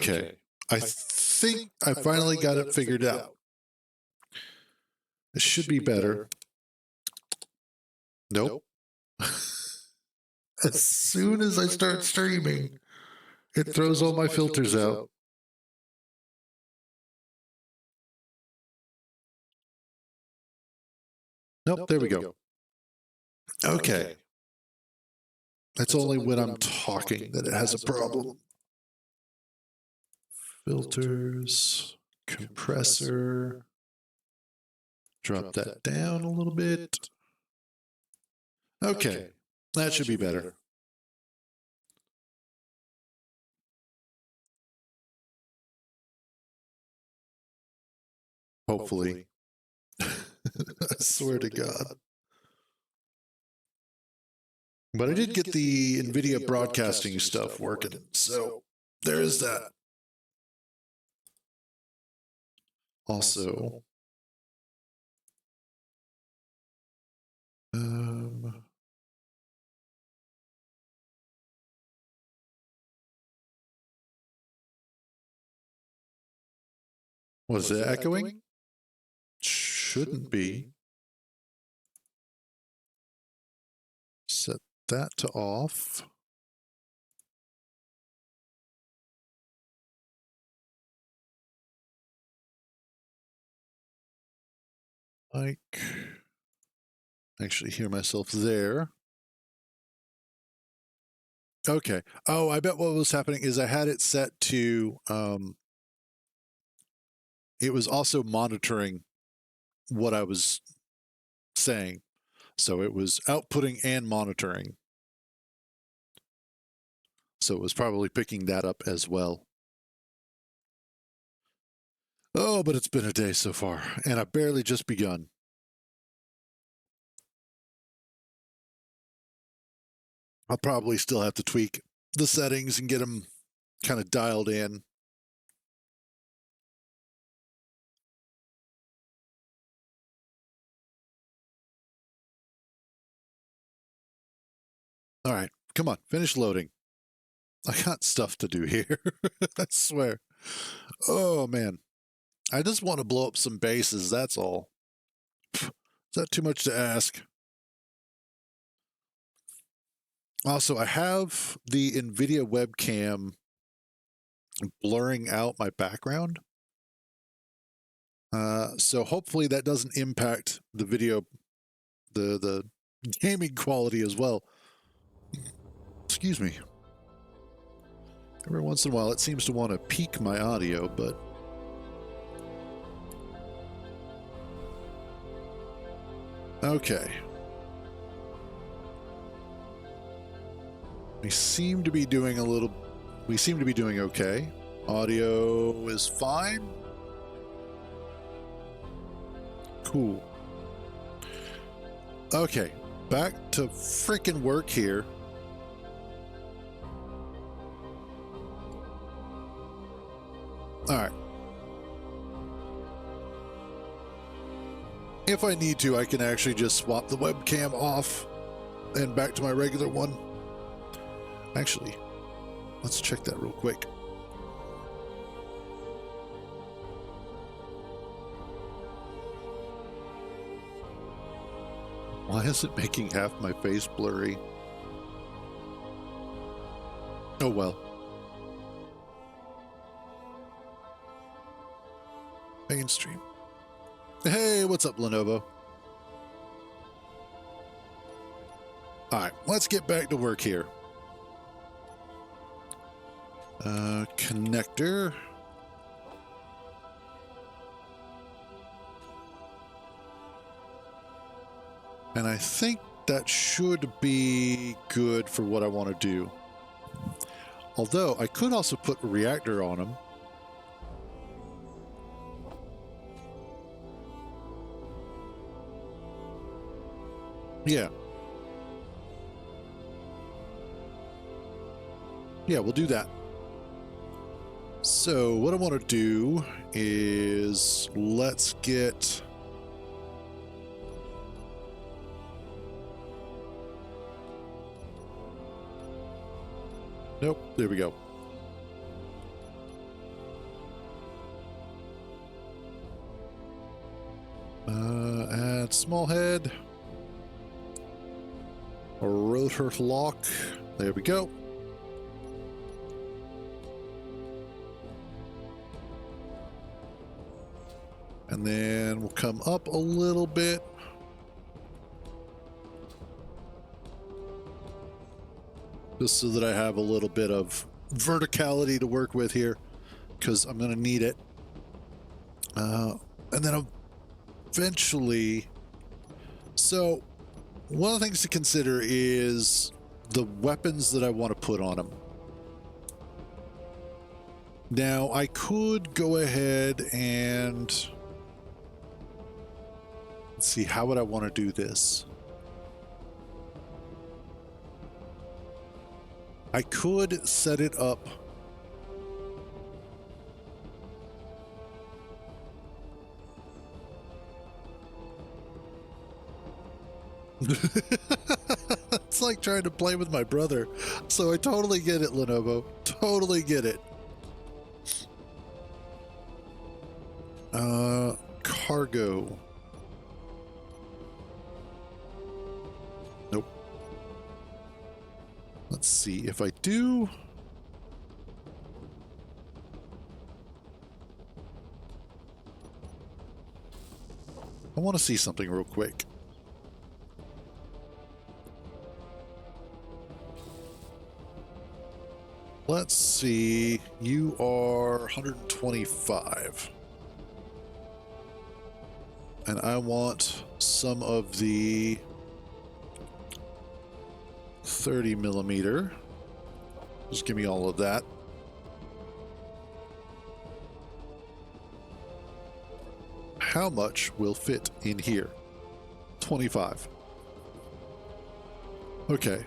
Okay. I think I finally got it figured out. It should be better. Nope. As soon as I start streaming, it throws all my filters out. Nope, there we go. Okay. That's only when I'm talking that it has a problem. Filters, compressor. Drop that down a little bit. Okay, that should be better. Hopefully. I swear to God. But I did get the NVIDIA broadcasting stuff working, so there is that. Also, was it echoing? Shouldn't be. Set that to off. Like, actually hear myself there. Okay. Oh, I bet what was happening is I had it set to, it was also monitoring what I was saying. So it was outputting and monitoring. So it was probably picking that up as well. Oh, but it's been a day so far, and I've barely just begun. I'll probably still have to tweak the settings and get them kind of dialed in. All right, come on, finish loading. I got stuff to do here. I swear. Oh, man. I just want to blow up some bases, that's all. Is that too much to ask? Also, I have the NVIDIA webcam blurring out my background. So hopefully that doesn't impact the video, the gaming quality as well. Excuse me. Every once in a while it seems to want to peak my audio, but okay. We seem to be doing okay. Audio is fine. Cool. Okay, back to frickin' work here. All right. If I need to, I can actually just swap the webcam off and back to my regular one. Actually, let's check that real quick. Why is it making half my face blurry? Oh well. Mainstream. Hey, what's up, Lenovo? All right, let's get back to work here. Connector. And I think that should be good for what I want to do. Although I could also put a reactor on them. Yeah. Yeah, we'll do that. So what I want to do is let's get... Nope, there we go. Add small head. Rotor lock. There we go. And then we'll come up a little bit. Just so that I have a little bit of verticality to work with here, because I'm going to need it. And then eventually... So, one of the things to consider is the weapons that I want to put on them. Now, I could go ahead and... Let's see, how would I want to do this? I could set it up. It's like trying to play with my brother. So I totally get it, Lenovo. Totally get it. Cargo. Nope. Let's see if I do. I want to see something real quick. Let's see. You are 125. And I want some of the 30 millimeter. Just give me all of that. How much will fit in here? 25. Okay,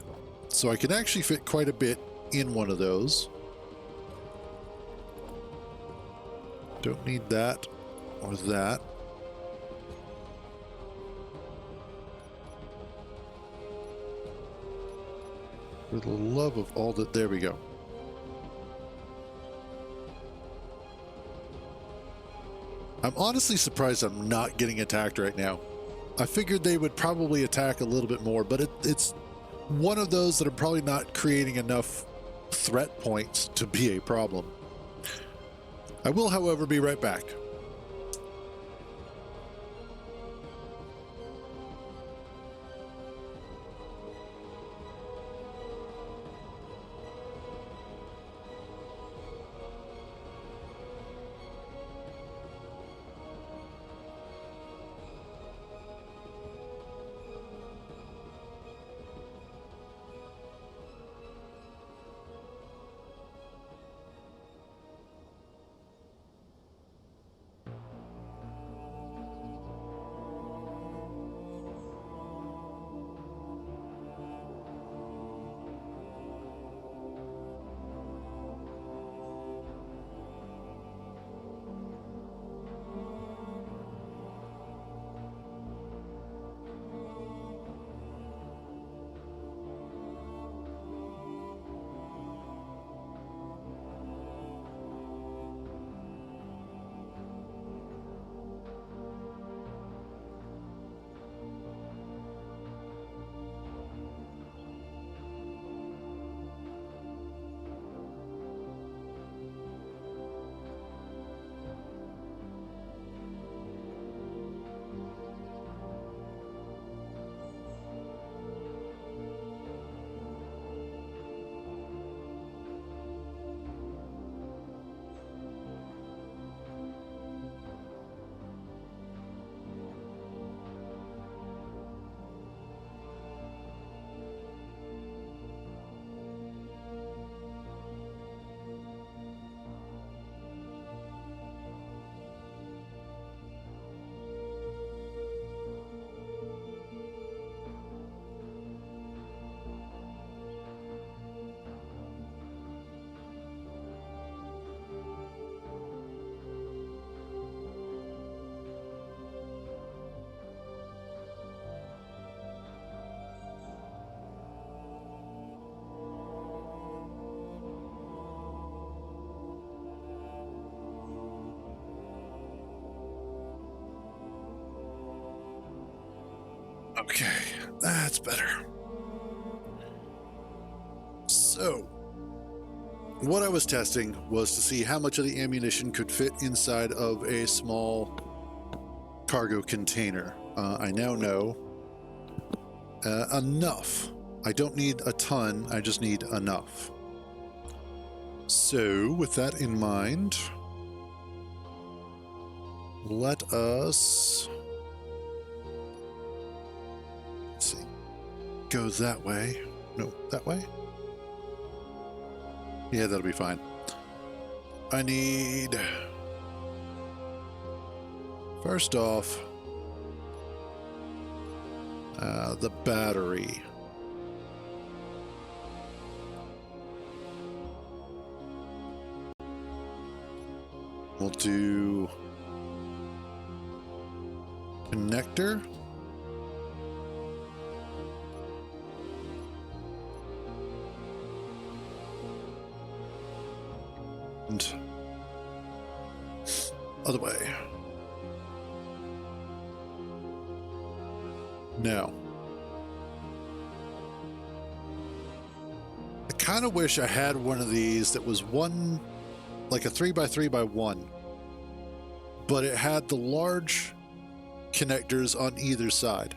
so I can actually fit quite a bit in one of those. Don't need that or that. For the love of all that, there we go. I'm honestly surprised I'm not getting attacked right now. I figured they would probably attack a little bit more, but it's one of those that I'm probably not creating enough threat points to be a problem. I will, however, be right back. Okay, that's better. So, what I was testing was to see how much of the ammunition could fit inside of a small cargo container. I now know enough. I don't need a ton, I just need enough. So, with that in mind, let us, let's see, go that way. No, that way? Yeah, that'll be fine. I need, first off, the battery. We'll do connector. And other way. Now, I kind of wish I had one of these that was one, like a 3x3x1, but it had the large connectors on either side.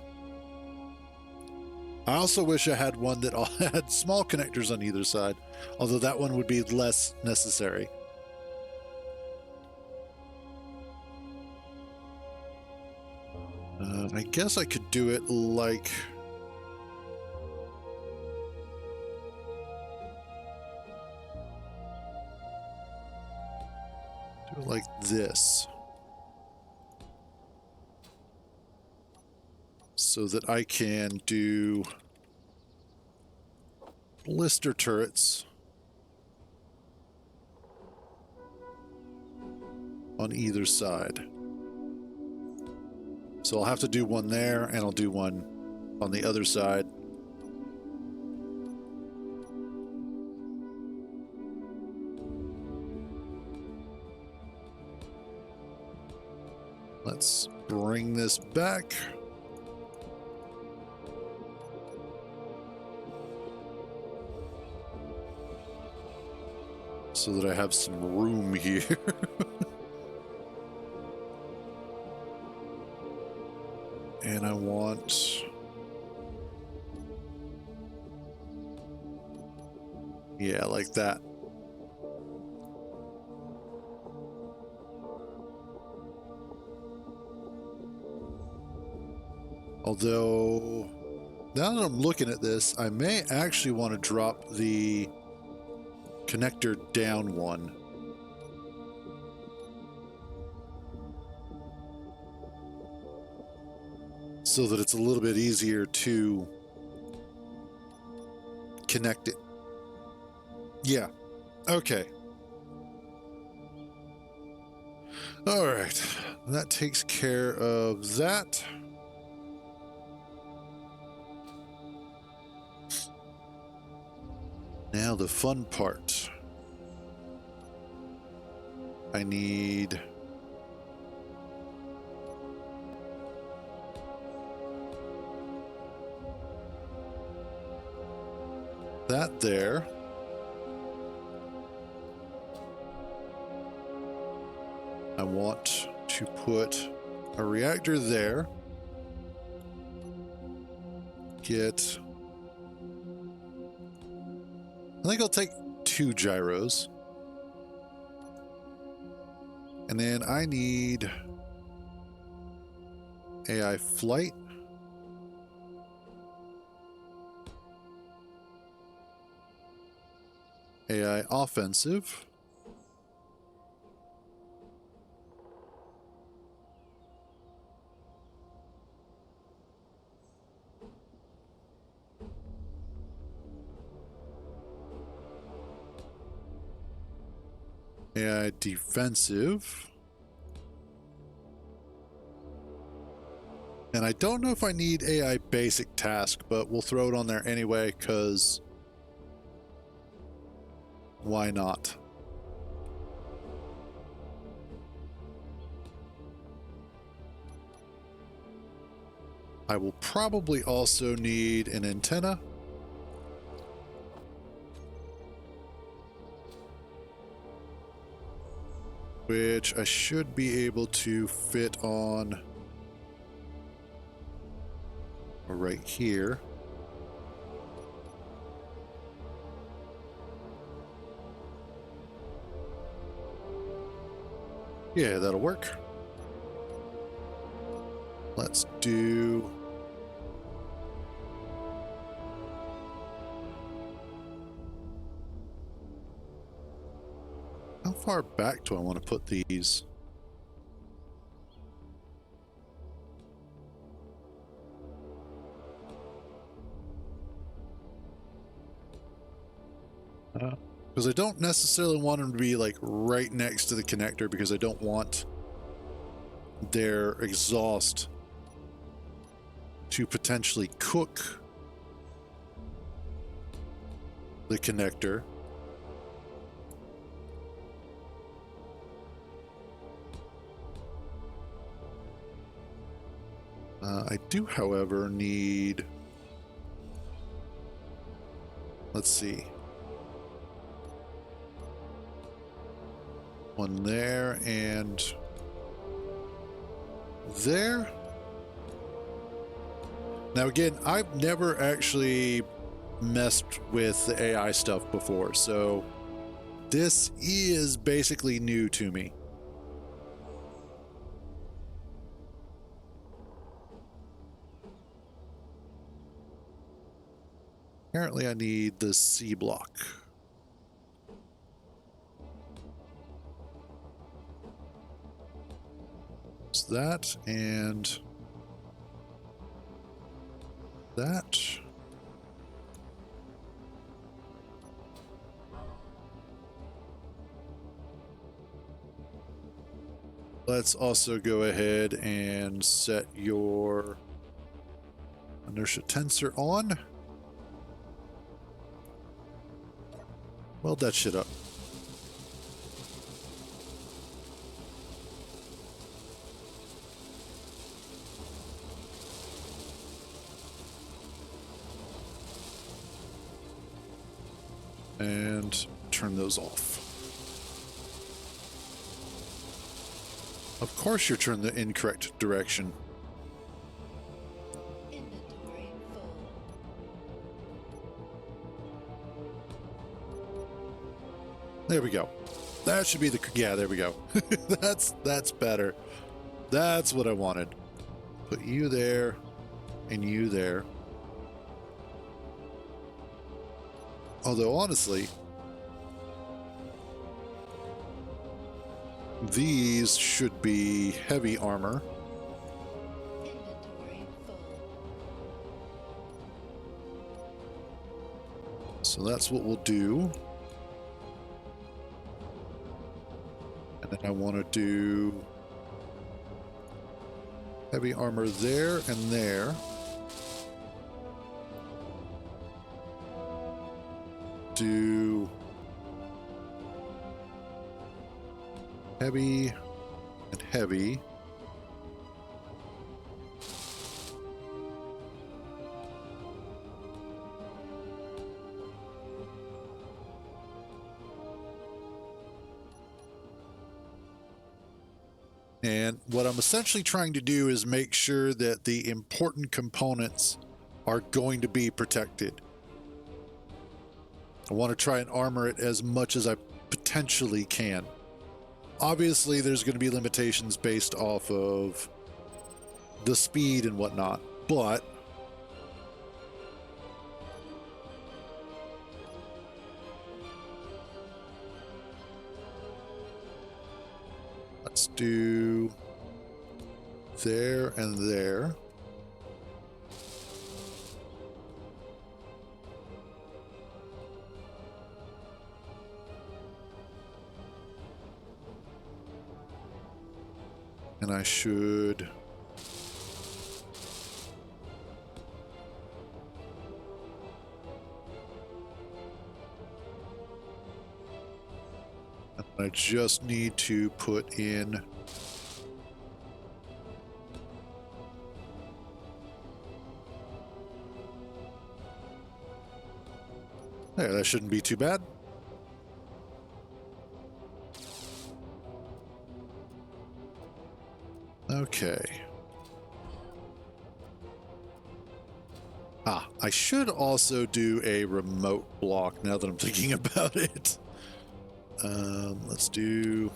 I also wish I had one that had small connectors on either side, although that one would be less necessary. I guess I could do it like, do it like this, so that I can do blister turrets on either side. So I'll have to do one there, and I'll do one on the other side. Let's bring this back. So that I have some room here. And I want, yeah, like that. Although, now that I'm looking at this, I may actually want to drop the connector down one. So that it's a little bit easier to connect it. Yeah. Okay. All right. That takes care of that. Now the fun part. I need that there. I want to put a reactor there. Get, I think I'll take 2 gyros. And then I need AI flight. AI offensive. AI defensive. And I don't know if I need AI basic task, but we'll throw it on there anyway, because why not? I will probably also need an antenna. Which I should be able to fit on right here. Yeah, that'll work. Let's do... How far back do I want to put these? Because I don't necessarily want them to be like right next to the connector, because I don't want their exhaust to potentially cook the connector. I do, however, need... Let's see. One there and there. Now again, I've never actually messed with the AI stuff before, so this is basically new to me. Apparently I need the C block. It's that and that. Let's also go ahead and set your inertia tensor on. Weld that shit up. And turn those off. Of course you're turned the incorrect direction. Inventory full. There we go. That should be the... Yeah, there we go. That's better. That's what I wanted. Put you there and you there. Although, honestly, these should be heavy armor. Inventory full. So that's what we'll do. And then I want to do heavy armor there and there. Do heavy and heavy. And what I'm essentially trying to do is make sure that the important components are going to be protected. I want to try and armor it as much as I potentially can. Obviously, there's going to be limitations based off of the speed and whatnot, but let's do there and there. And I should... I just need to put in There, that shouldn't be too bad. Okay. Ah, I should also do a remote block now that I'm thinking about it. Let's do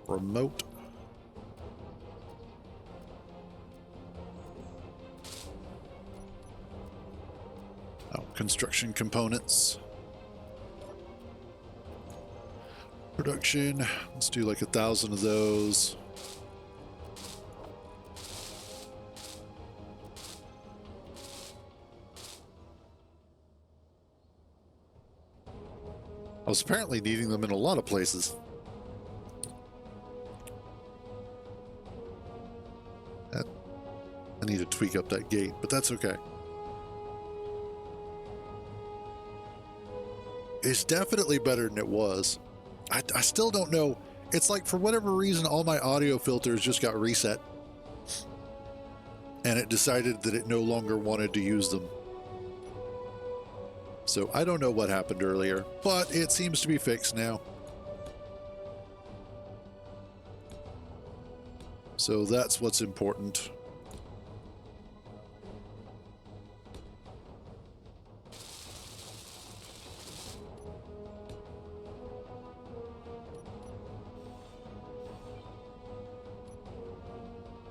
remote. Oh, construction components. Production. Let's do like 1,000 of those. I was apparently needing them in a lot of places. I need to tweak up that gate, but that's okay. It's definitely better than it was. I still don't know. It's like, for whatever reason, all my audio filters just got reset. And it decided that it no longer wanted to use them. So I don't know what happened earlier, but it seems to be fixed now. So that's what's important.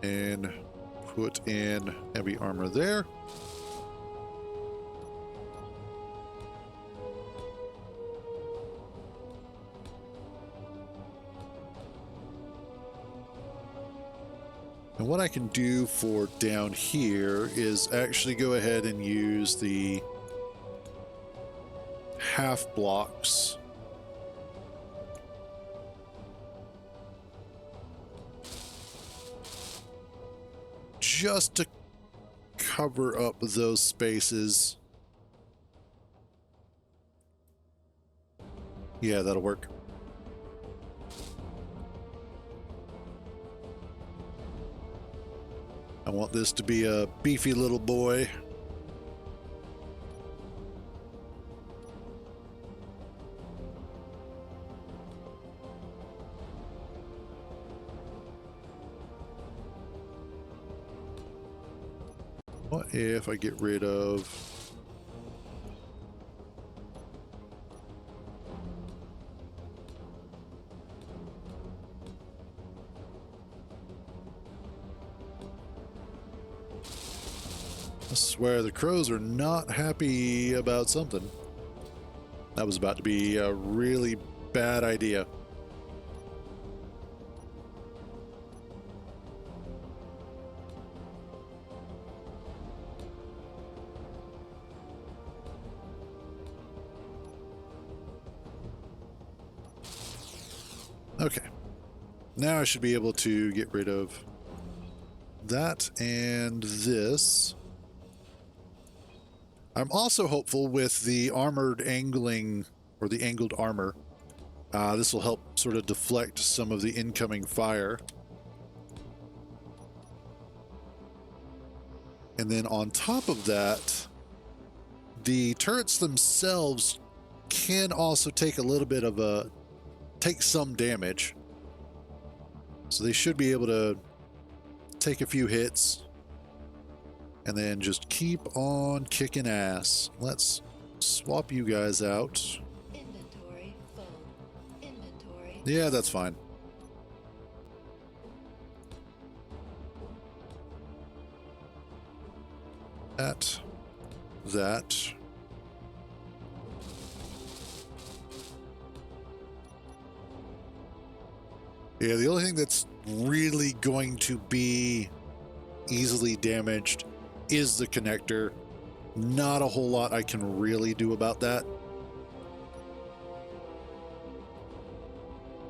And put in heavy armor there. And what I can do for down here is actually go ahead and use the half blocks. Just to cover up those spaces. Yeah, that'll work. I want this to be a beefy little boy. What if I get rid of... I swear the crows are not happy about something. That was about to be a really bad idea. Okay. Now I should be able to get rid of that and this. I'm also hopeful with the armored angling, or the angled armor. This will help sort of deflect some of the incoming fire. And then on top of that, the turrets themselves can also take a little bit of a... take some damage. So they should be able to take a few hits and then just keep on kicking ass. Let's swap you guys out. Inventory full. Inventory. Yeah, that's fine. That. Yeah, the only thing that's really going to be easily damaged is the connector. Not a whole lot I can really do about that.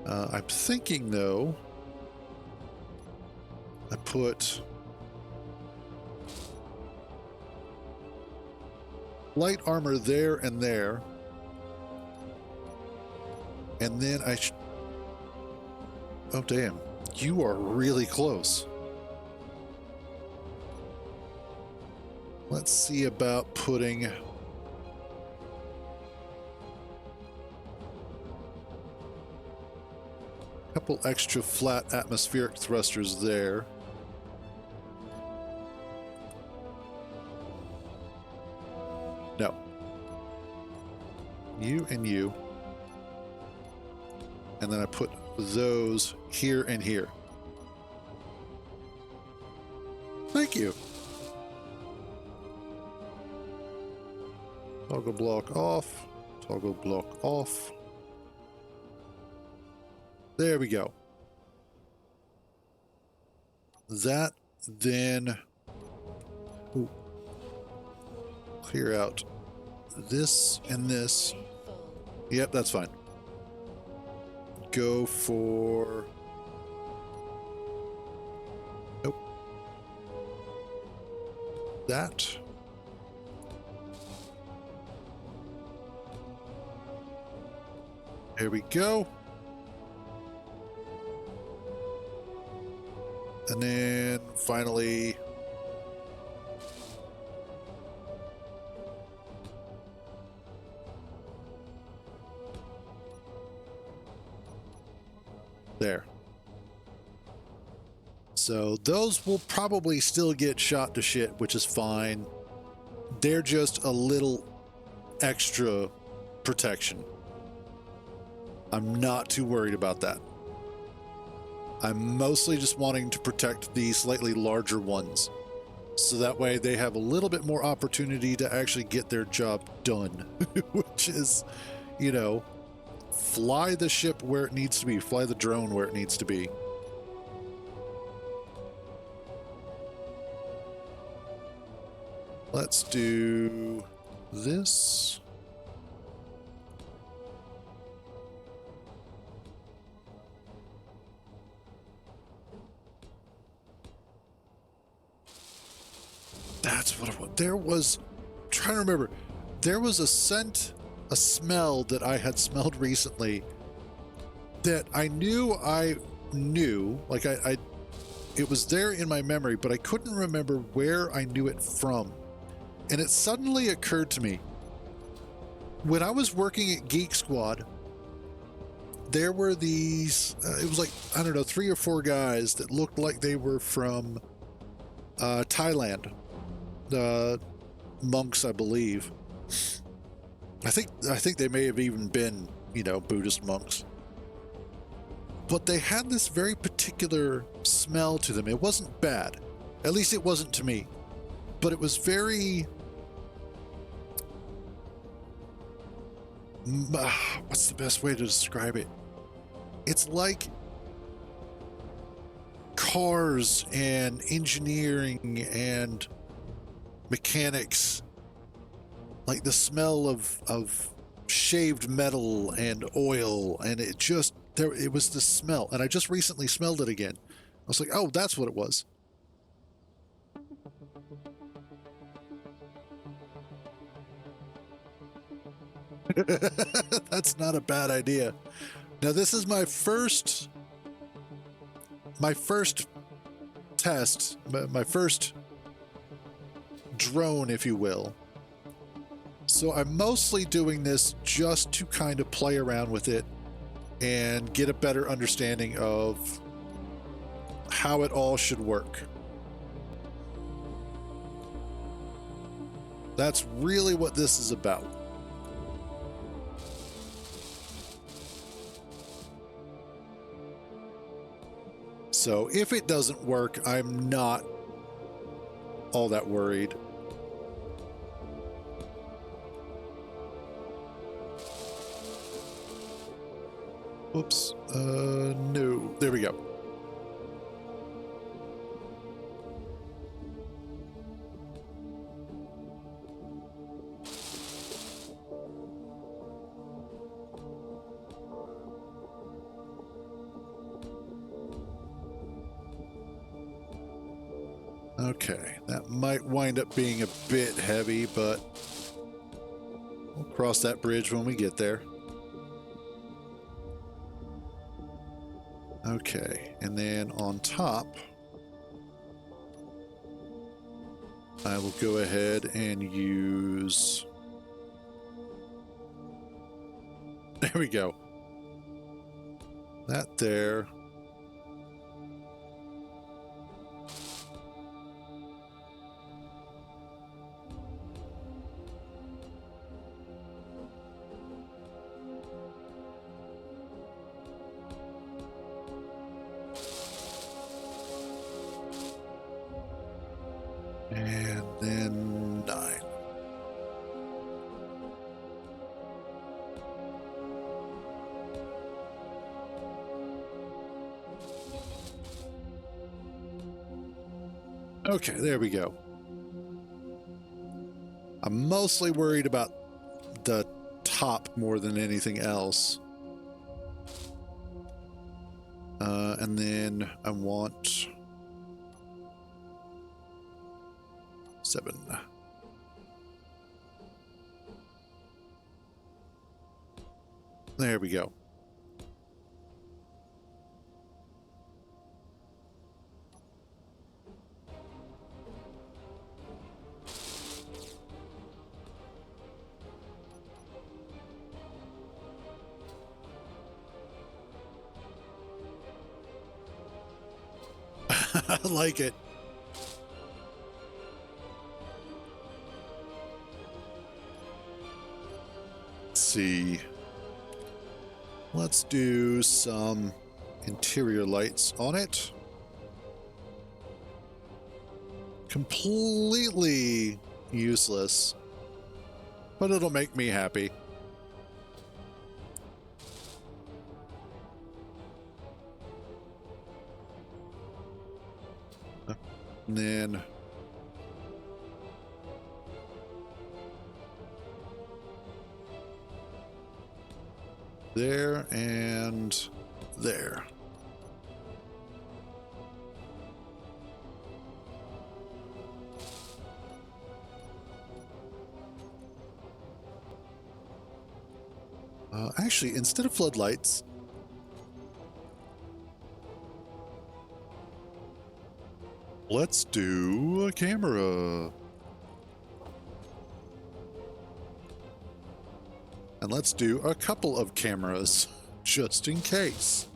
I'm thinking, though, I put light armor there and there. And then I should... Oh, damn. You are really close. Let's see about putting Couple extra flat atmospheric thrusters there. No. You and you. And then I put those here and here. Thank you. Toggle block off. Toggle block off. There we go. That then... Ooh. Clear out this and this. Full. Yep, that's fine. Go for... Nope. That. There we go. And then finally... There. So those will probably still get shot to shit, which is fine. They're just a little extra protection. I'm not too worried about that. I'm mostly just wanting to protect the slightly larger ones, so that way they have a little bit more opportunity to actually get their job done, which is, you know, fly the ship where it needs to be, fly the drone where it needs to be. Let's do this. That's what it was. There was, I'm trying to remember, there was a scent, a smell that I had smelled recently that I knew, like it was there in my memory, but I couldn't remember where I knew it from. And it suddenly occurred to me, when I was working at Geek Squad, there were these, it was like, I don't know, 3 or 4 guys that looked like they were from Thailand. Monks, I believe. I think they may have even been, you know, Buddhist monks. But they had this very particular smell to them. It wasn't bad. At least it wasn't to me. But it was very... what's the best way to describe it? It's like cars and engineering and mechanics, like the smell of shaved metal and oil, and it just there it was the smell, and I just recently smelled it again. I was like, oh, that's what it was. That's not a bad idea. Now this is my first test, my first drone, if you will. So I'm mostly doing this just to kind of play around with it and get a better understanding of how it all should work. That's really what this is about. So if it doesn't work, I'm not all that worried. Whoops. No. There we go. Okay, that might wind up being a bit heavy, but we'll cross that bridge when we get there. Okay, and then on top, I will go ahead and use... There we go. That there. And then 9. Okay, there we go. I'm mostly worried about the top more than anything else. And then I want 7. There we go. I like it. Let's see. Let's do some interior lights on it. Completely useless, but it'll make me happy. And then there and there. Actually, instead of floodlights, let's do a camera. And let's do a couple of cameras, just in case.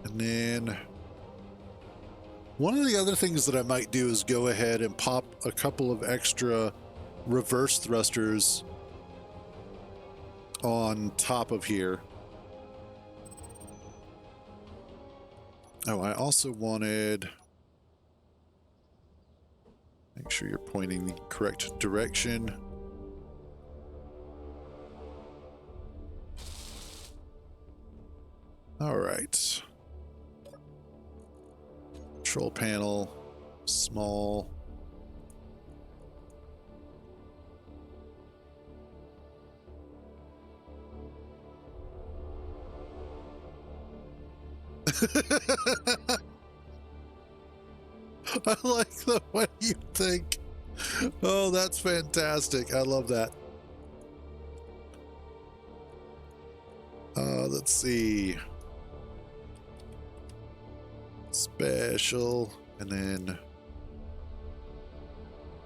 And then one of the other things that I might do is go ahead and pop a couple of extra reverse thrusters on top of here. Oh, I also wanted... Make sure you're pointing the correct direction. All right. Control panel, small. I like the way you think. Oh, that's fantastic. I love that. Let's see. Special, and then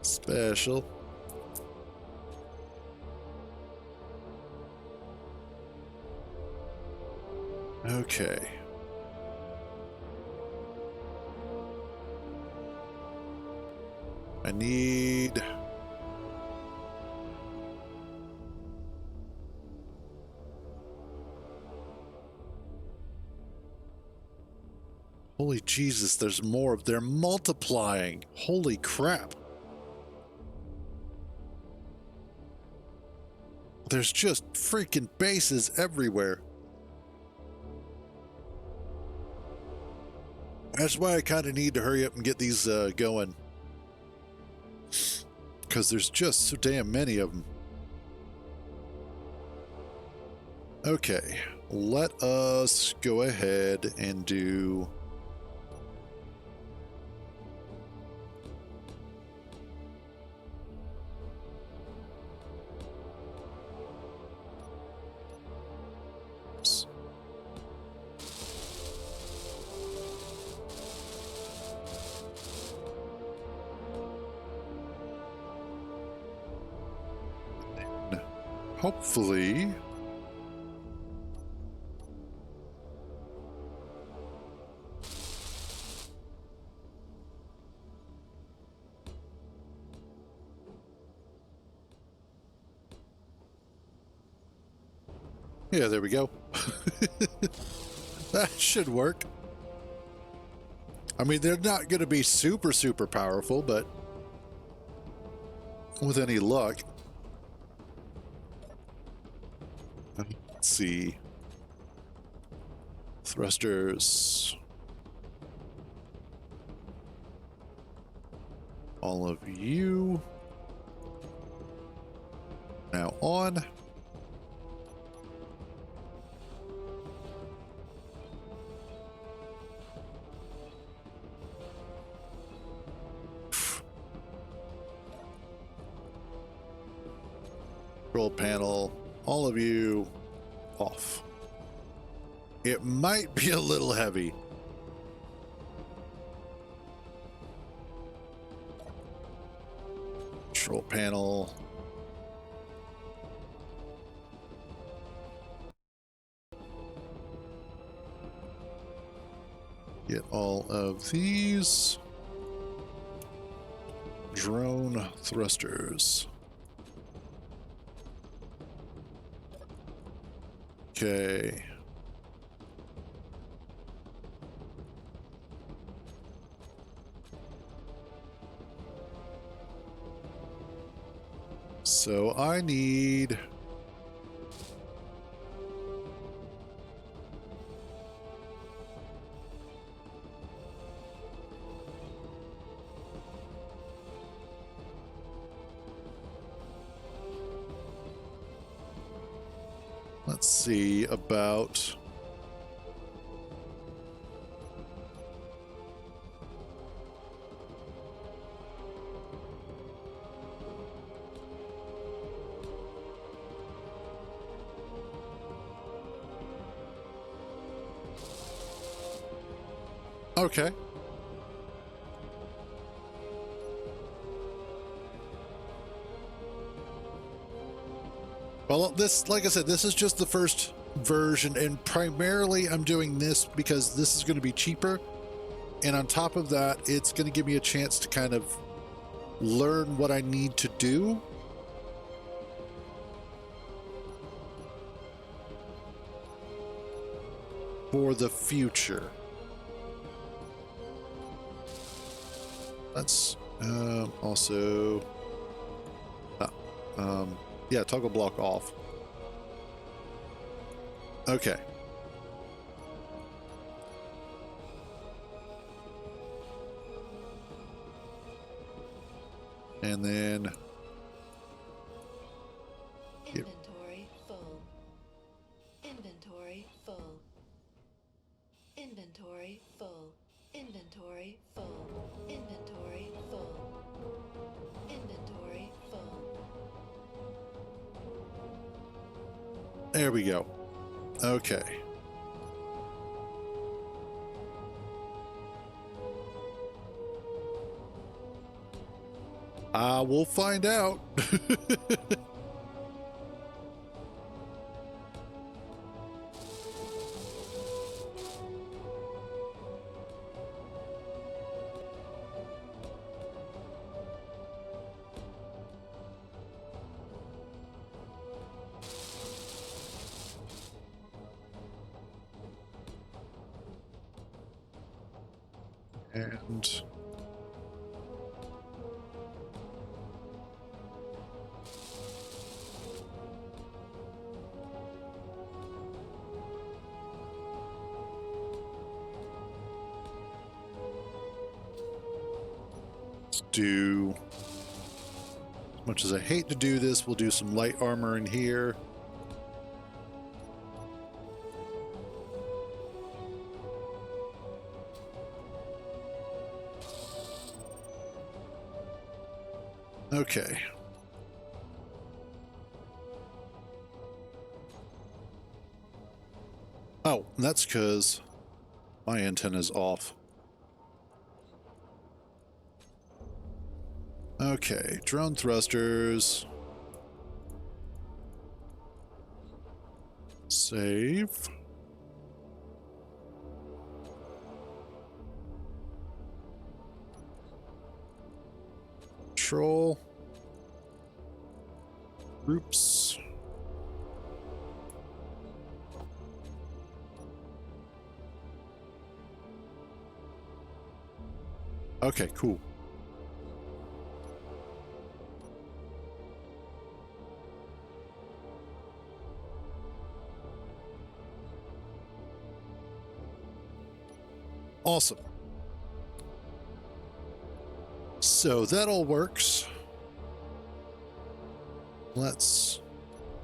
special. Okay. I need... Holy Jesus, there's more. They're multiplying. Holy crap. There's just freaking bases everywhere. That's why I kind of need to hurry up and get these going. Because there's just so damn many of them. Okay, let us go ahead and do... hopefully... Yeah, there we go. That should work. I mean, they're not going to be super, super powerful, but with any luck. Let's see. Thrusters. All of you. Now on. Control panel, all of you off. It might be a little heavy. Control panel. Get all of these. Drone thrusters. Okay. So I need... Let's see about... Okay. Well, this, like I said, this is just the first version, and primarily I'm doing this because this is going to be cheaper. And on top of that, it's going to give me a chance to kind of learn what I need to do. For the future. Let's also... yeah, toggle block off. Okay. And then... Inventory full. Inventory full. Inventory full. Inventory full. Inventory full. Inventory full. There we go. Okay. We'll find out. And let's do, as much as I hate to do this, we'll do some light armor in here. Okay. Oh, that's because my antenna's off. Okay, drone thrusters. Save. Control. Groups. Okay, cool. Awesome. So that all works. Let's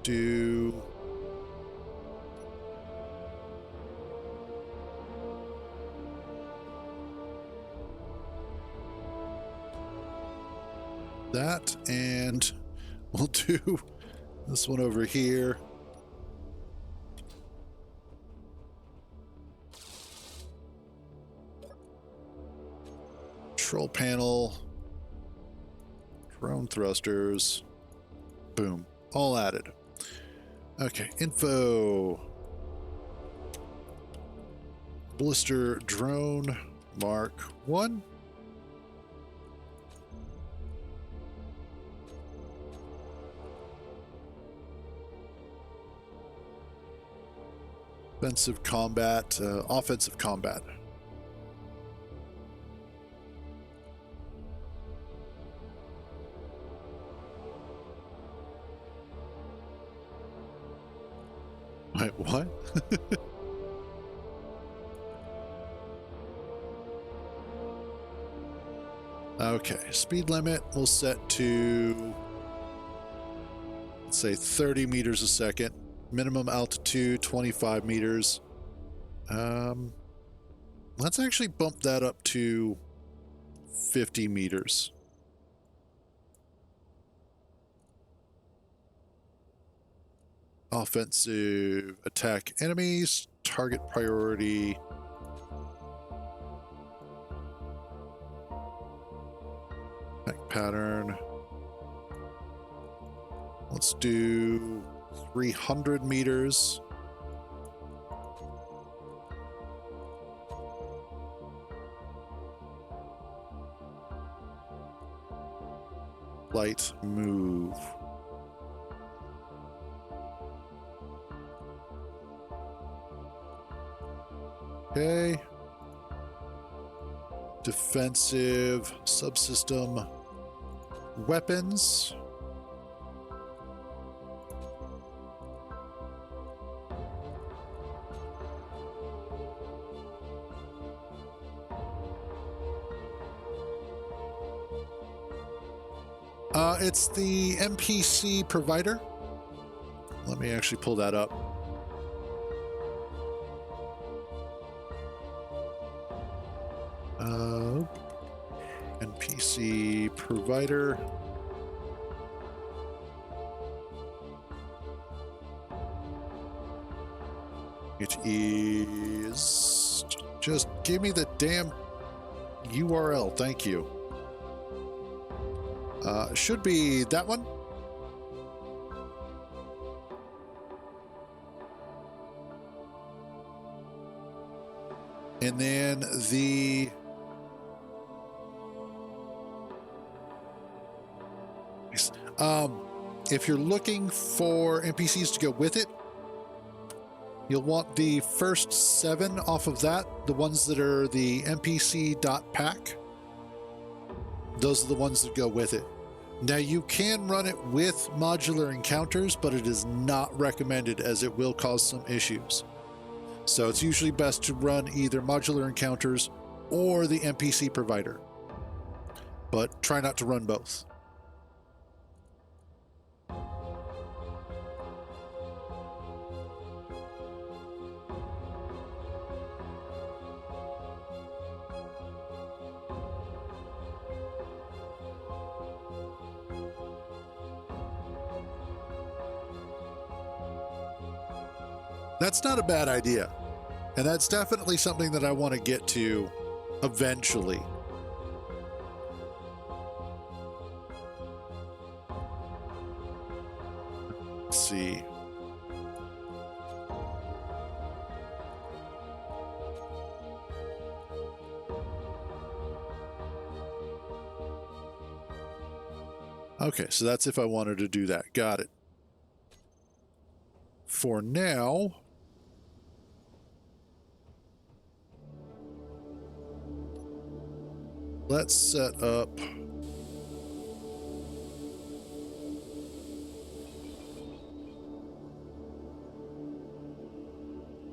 do that, and we'll do this one over here. Control panel, drone thrusters, boom, all added. Okay, info. Blister drone Mark 1. Offensive combat, offensive combat. Wait, what? Okay, speed limit we'll set to, let's say 30 meters a second. Minimum altitude 25 meters. Let's actually bump that up to 50 meters. Offensive attack enemies, target priority. Attack pattern. Let's do 300 meters. Light move. Okay. Defensive subsystem weapons. It's the NPC provider. Let me actually pull that up. NPC provider. It is, just give me the damn URL. Thank you. Should be that one. And then the if you're looking for NPCs to go with it, you'll want the first 7 off of that, the ones that are the NPC.pack. Those are the ones that go with it. Now, you can run it with modular encounters, but it is not recommended as it will cause some issues. So it's usually best to run either modular encounters or the NPC provider, but try not to run both. That's not a bad idea. And that's definitely something that I want to get to eventually. Let's see. Okay, so that's if I wanted to do that. Got it. For now, let's set up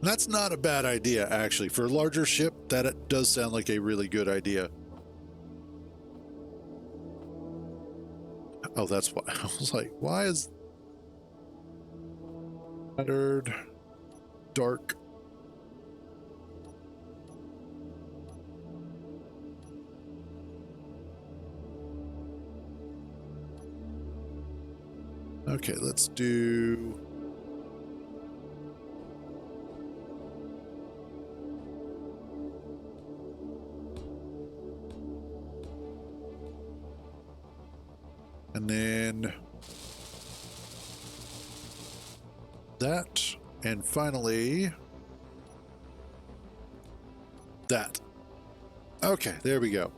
that's not a bad idea, actually. For a larger ship, that does sound like a really good idea. Oh, that's why. I was like, why is scattered dark? Okay, let's do and then that, and finally that. Okay, there we go.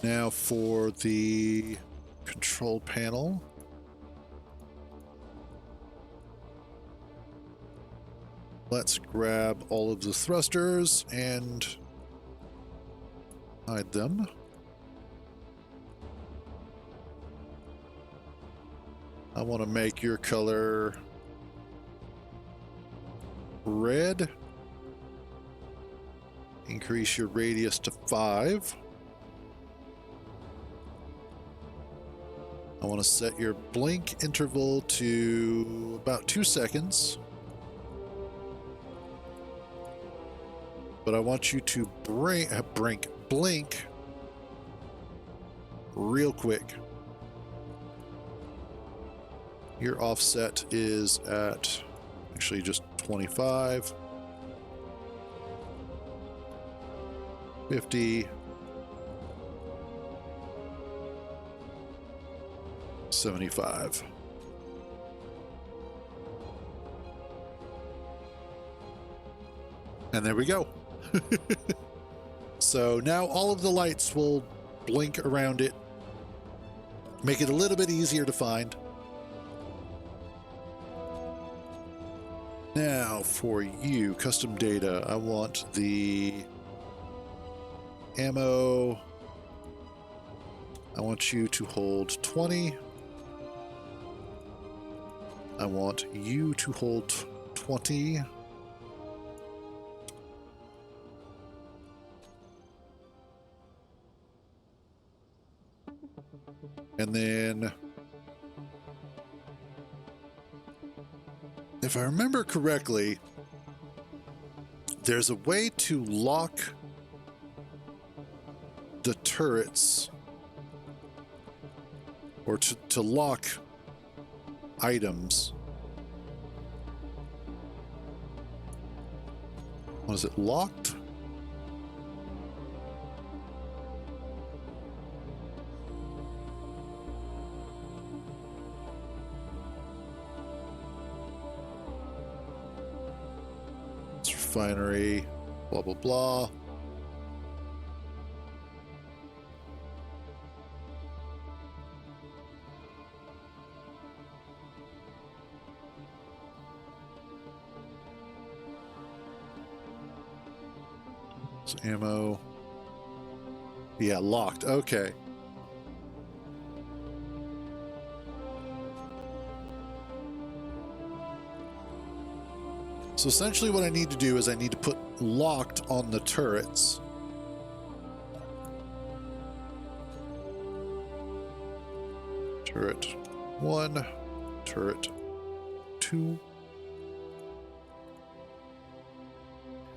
Now for the control panel. Let's grab all of the thrusters and hide them. I want to make your color red. Increase your radius to 5. I want to set your blink interval to about 2 seconds. But I want you to blink real quick. Your offset is at actually just 25, 50, 75. And there we go. So now all of the lights will blink around it, make it a little bit easier to find. Now for you, custom data, I want the ammo. I want you to hold 20. I want you to hold 20. And then, if I remember correctly, there's a way to lock the turrets, or to lock items. Was it locked? It's refinery, blah, blah, blah. Ammo. Yeah, locked. Okay. So essentially what I need to do is I need to put locked on the turrets. Turret 1, turret 2.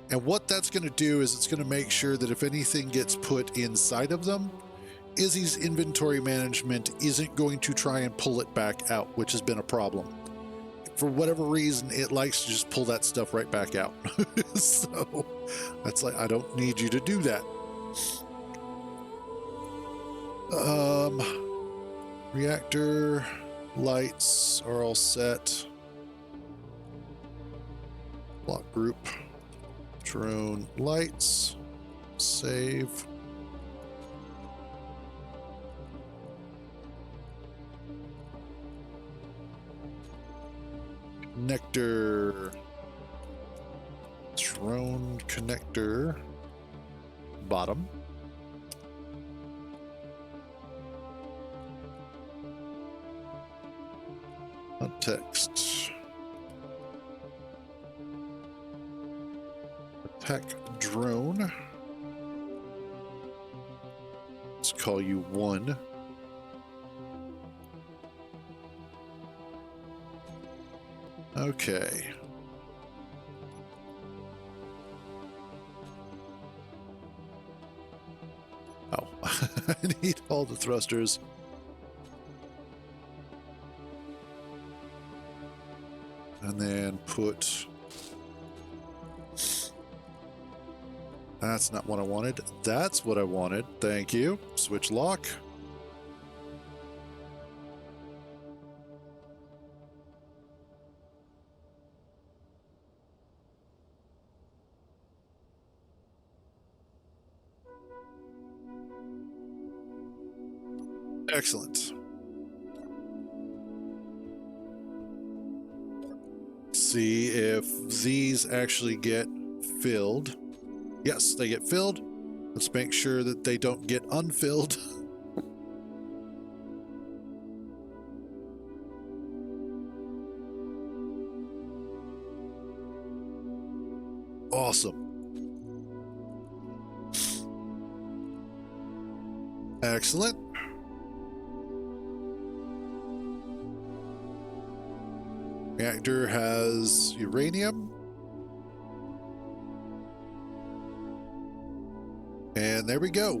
And what that's going to do is it's going to make sure that if anything gets put inside of them, Izzy's inventory management isn't going to try and pull it back out, which has been a problem. For whatever reason, it likes to just pull that stuff right back out. So that's like, I don't need you to do that. Reactor lights are all set. Block group. Drone lights Save. Connector. Drone connector. Bottom. Text. Attack drone. Let's call you 1. Okay. Oh, I need all the thrusters. And then put... That's not what I wanted. That's what I wanted. Thank you. Switch lock. Excellent. See if these actually get filled. Yes, they get filled. Let's make sure that they don't get unfilled. Awesome. Excellent. Reactor has uranium. And there we go.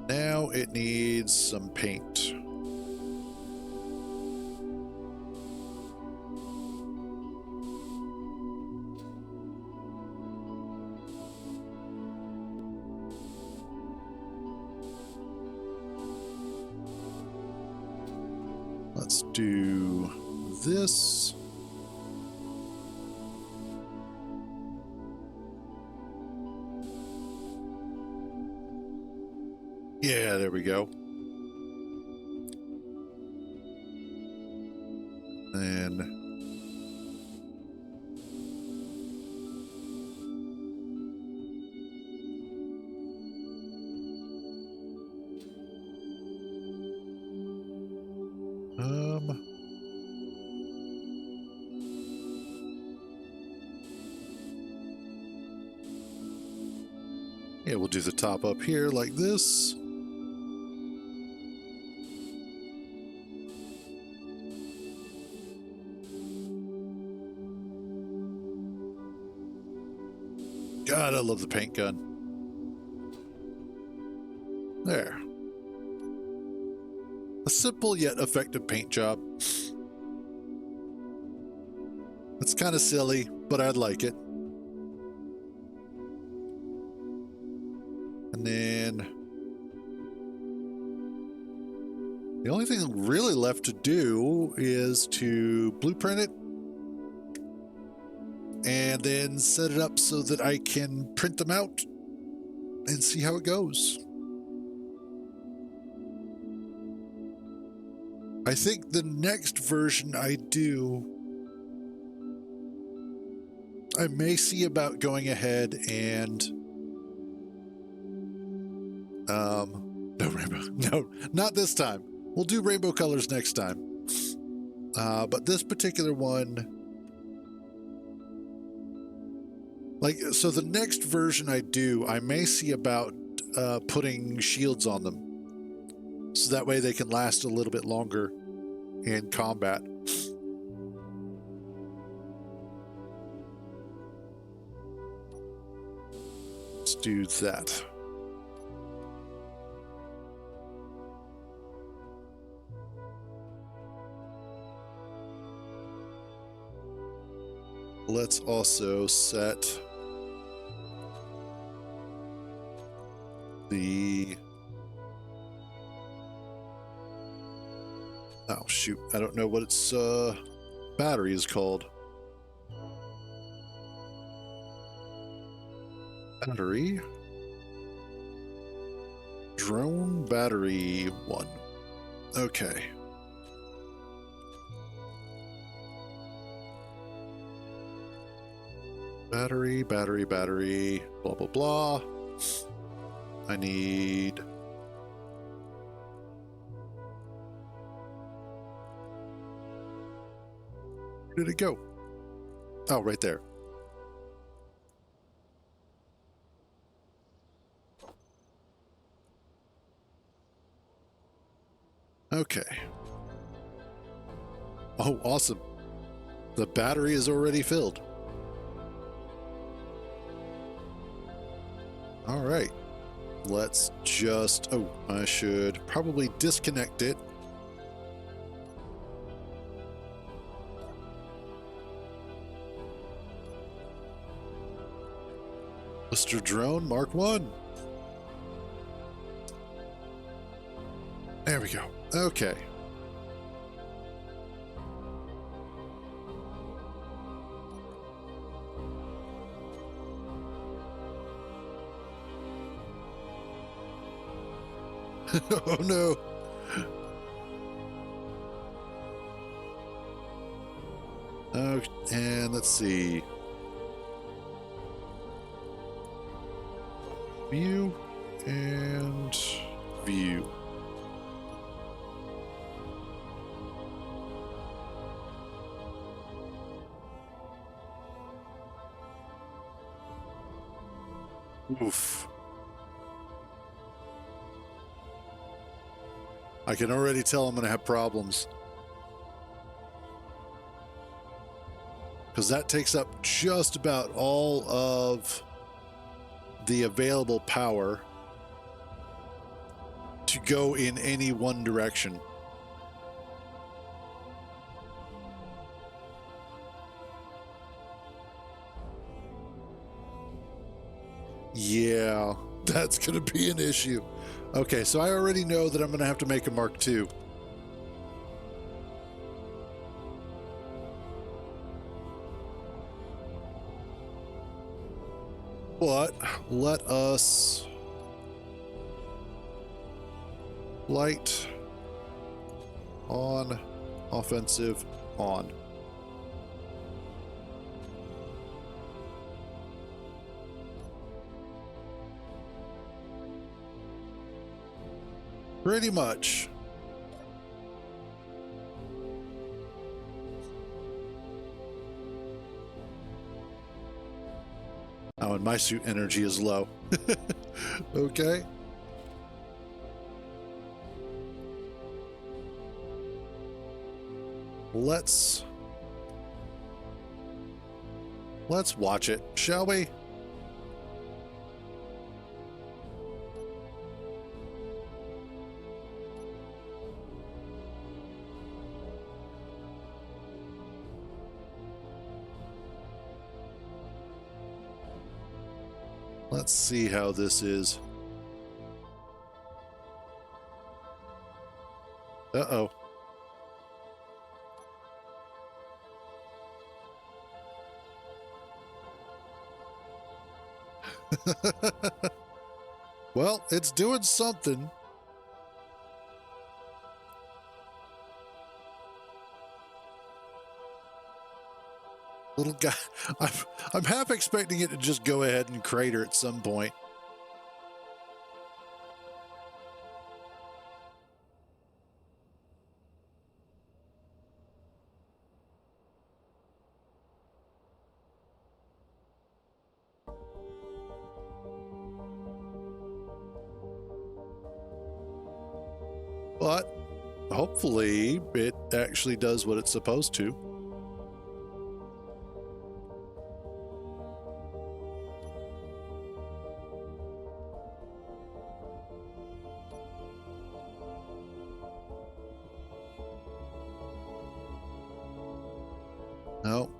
Now it needs some paint. Let's do this. Yeah, there we go. And yeah, we'll do the top up here like this. God, I love the paint gun. There. A simple yet effective paint job. It's kind of silly, but I'd like it. And then the only thing really left to do is to blueprint it and then set it up so that I can print them out and see how it goes. I think the next version I do, I may see about going ahead and no rainbow. No, not this time. We'll do rainbow colors next time. But this particular one, like, so the next version I do, I may see about putting shields on them, so that way they can last a little bit longer in combat. Let's do that. Let's also set the... Oh, shoot. I don't know what its battery is called. Battery. Drone battery 1. Okay. Battery, battery, battery, blah, blah, blah. I need... Where did it go? Oh, right there. Okay. Oh, awesome. The battery is already filled. All right. Let's just... Oh, I should probably disconnect it. Mr. Drone Mark 1. There we go. Okay. Oh no. And let's see. View and view. Oof. I can already tell I'm going to have problems. Because that takes up just about all of the available power to go in any one direction. Yeah, that's going to be an issue. Okay, so I already know that I'm going to have to make a Mark II. But let us light on, offensive on. Pretty much. Oh, and my suit energy is low. Okay. Let's watch it, shall we? Let's see how this is. Uh-oh. Well, it's doing something. Little guy, I'm half expecting it to just go ahead and crater at some point. But hopefully it actually does what it's supposed to. No.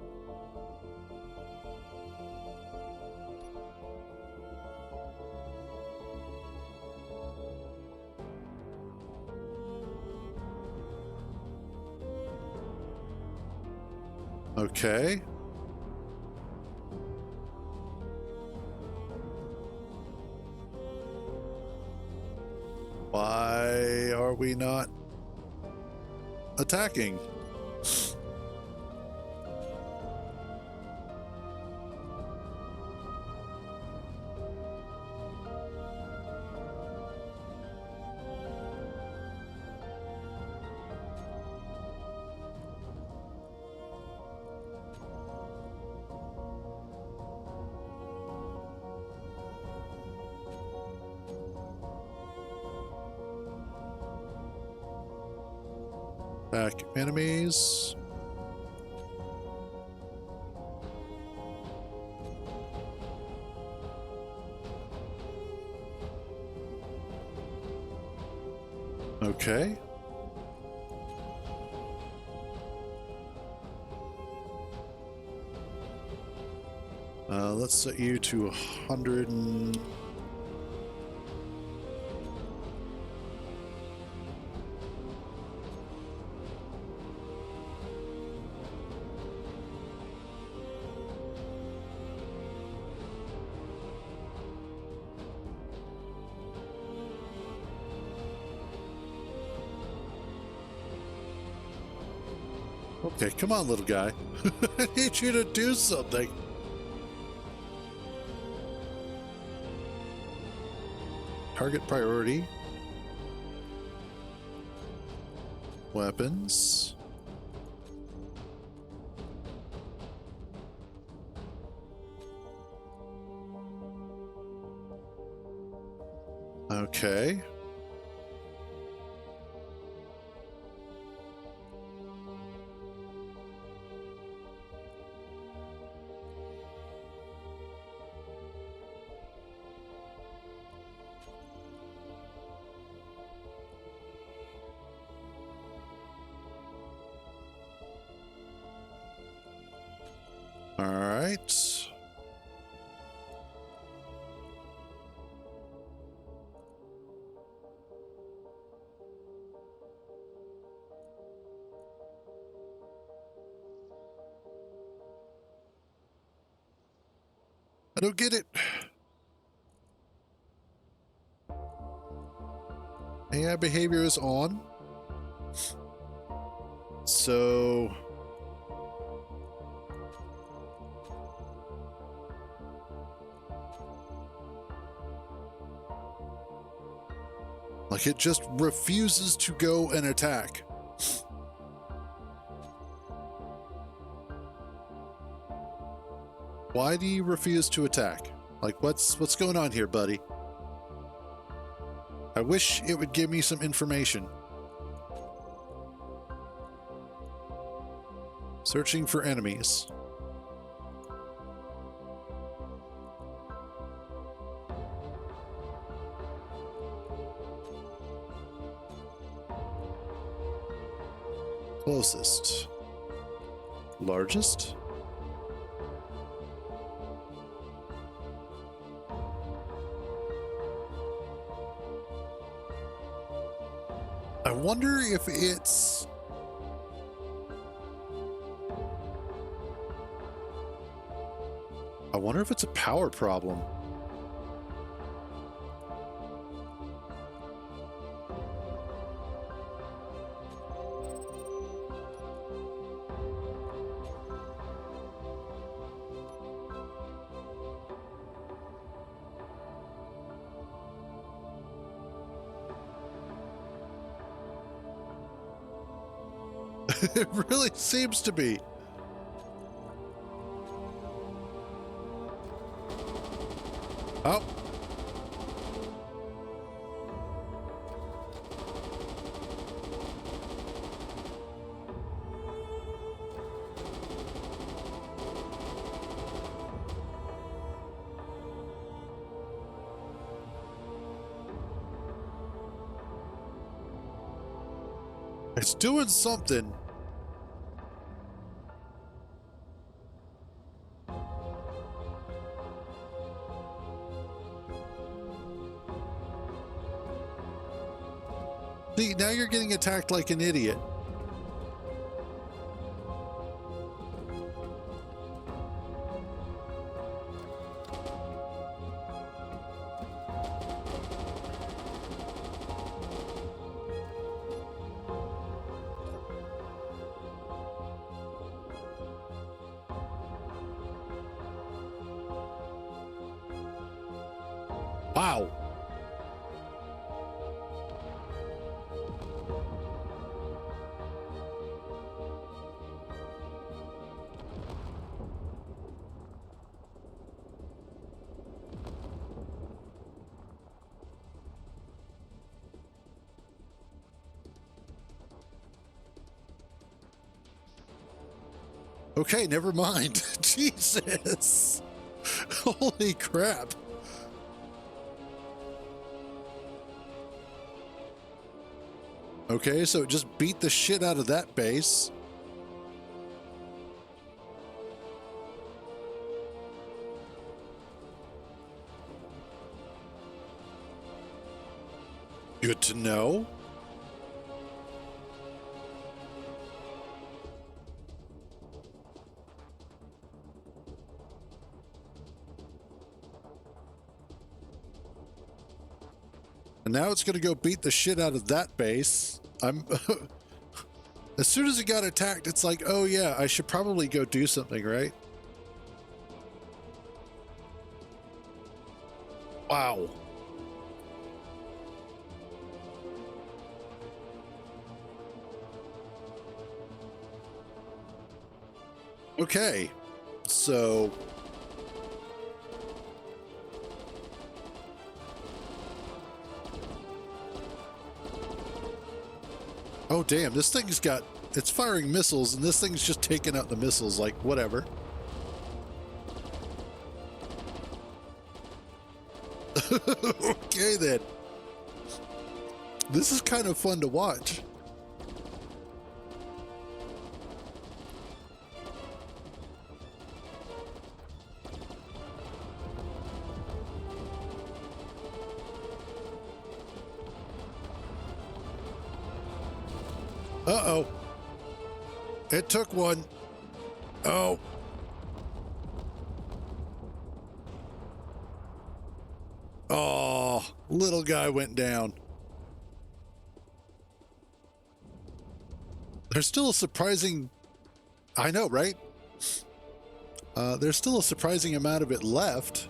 Okay. Why are we not attacking? Attack enemies. Okay. Let's set you to 100 and... Okay, come on, little guy. I need you to do something. Target priority. Weapons. Okay. All right. I don't get it. AI behavior is on. So... like, it just refuses to go and attack. Why do you refuse to attack? Like, what's going on here, buddy? I wish it would give me some information. Searching for enemies. Closest. Largest? I wonder if it's... I wonder if it's a power problem. It really seems to be. Oh. It's doing something. See, now you're getting attacked like an idiot. Wow. Okay, never mind. Jesus. Holy crap. Okay, so it just beat the shit out of that base. Good to know. And now it's going to go beat the shit out of that base. I'm as soon as it got attacked, it's like, oh yeah, I should probably go do something, right? Wow. Okay. So oh damn, this thing's got, it's firing missiles and this thing's just taking out the missiles, like whatever. Okay then. This is kind of fun to watch. Uh-oh. It took one. Oh. Oh, little guy went down. There's still a surprising... I know, right? There's still a surprising amount of it left.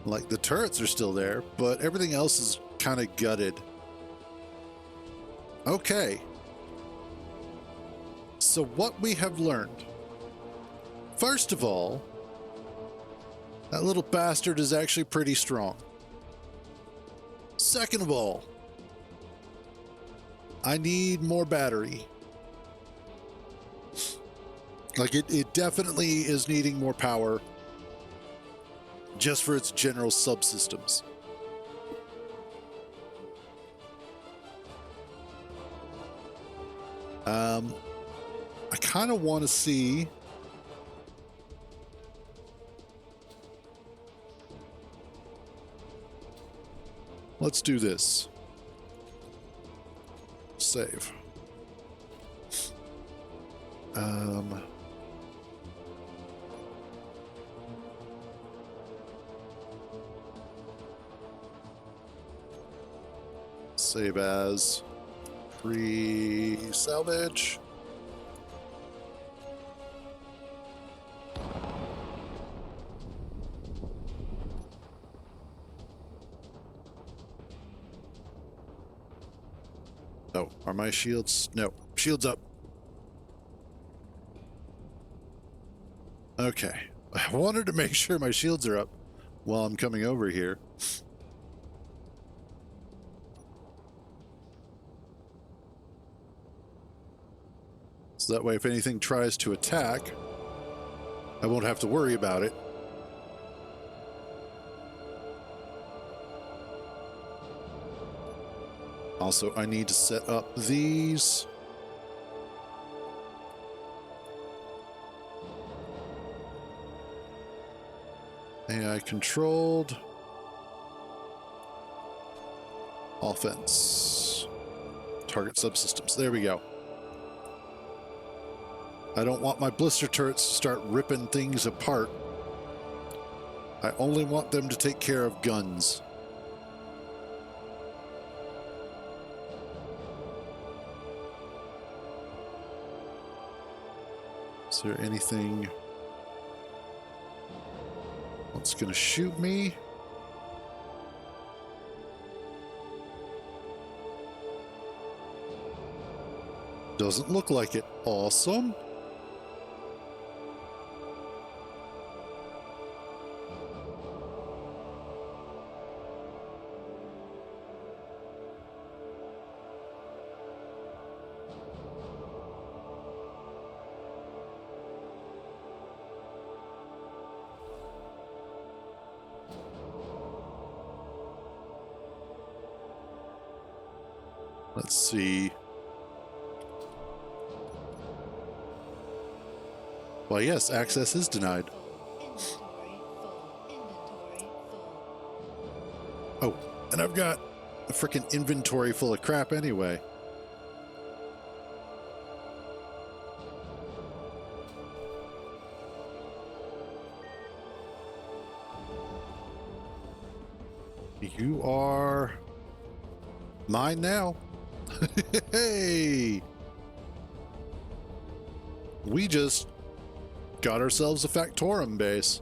Like, the turrets are still there, but everything else is kind of gutted. Okay. So what we have learned. First of all, that little bastard is actually pretty strong. Second of all, I need more battery. Like it definitely is needing more power just for its general subsystems. I kind of want to see let's do this. Save. Save as free salvage. Oh, are my shields? No, shields up. Okay. I wanted to make sure my shields are up while I'm coming over here. So that way, if anything tries to attack, I won't have to worry about it. Also, I need to set up these. AI controlled. Offense. Target subsystems. There we go. I don't want my blister turrets to start ripping things apart. I only want them to take care of guns. Is there anything that's going to shoot me? Doesn't look like it. Awesome. Let's see. Well, yes, access is denied. Inventory full. Inventory full. Oh, and I've got a freaking inventory full of crap anyway. You are mine now. Hey! We just got ourselves a Factorum base.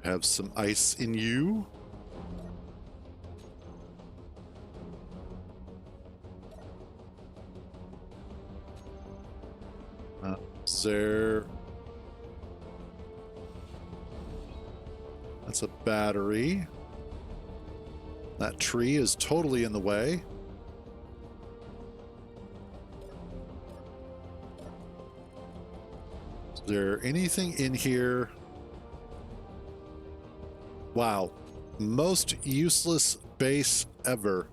Have some ice in you. Is there... That's a battery. That tree is totally in the way. Is there anything in here? Wow. Most useless base ever.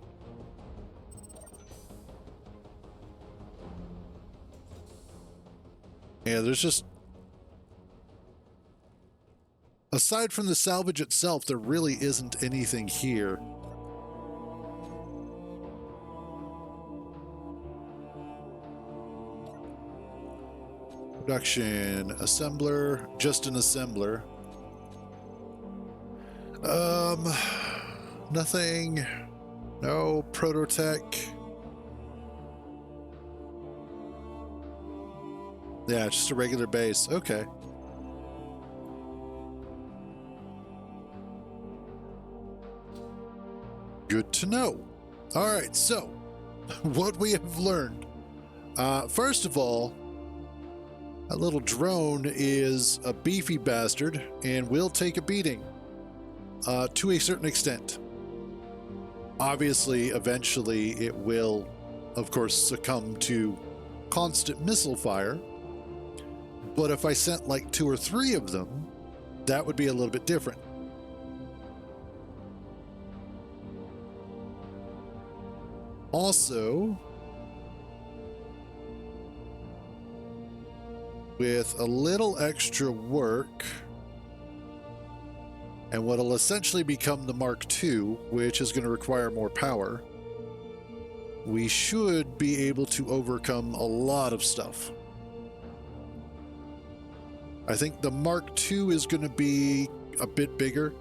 Yeah, there's just... Aside from the salvage itself, there really isn't anything here. Production, assembler, just an assembler. Nothing. No prototech. Yeah, just a regular base. Okay. Good to know. All right, so what we have learned. First of all, a little drone is a beefy bastard and will take a beating to a certain extent. Obviously, eventually it will, of course, succumb to constant missile fire. But if I sent like 2 or 3 of them, that would be a little bit different. Also, with a little extra work and what will essentially become the Mark II, which is going to require more power, we should be able to overcome a lot of stuff. I think the Mark II is going to be a bit bigger,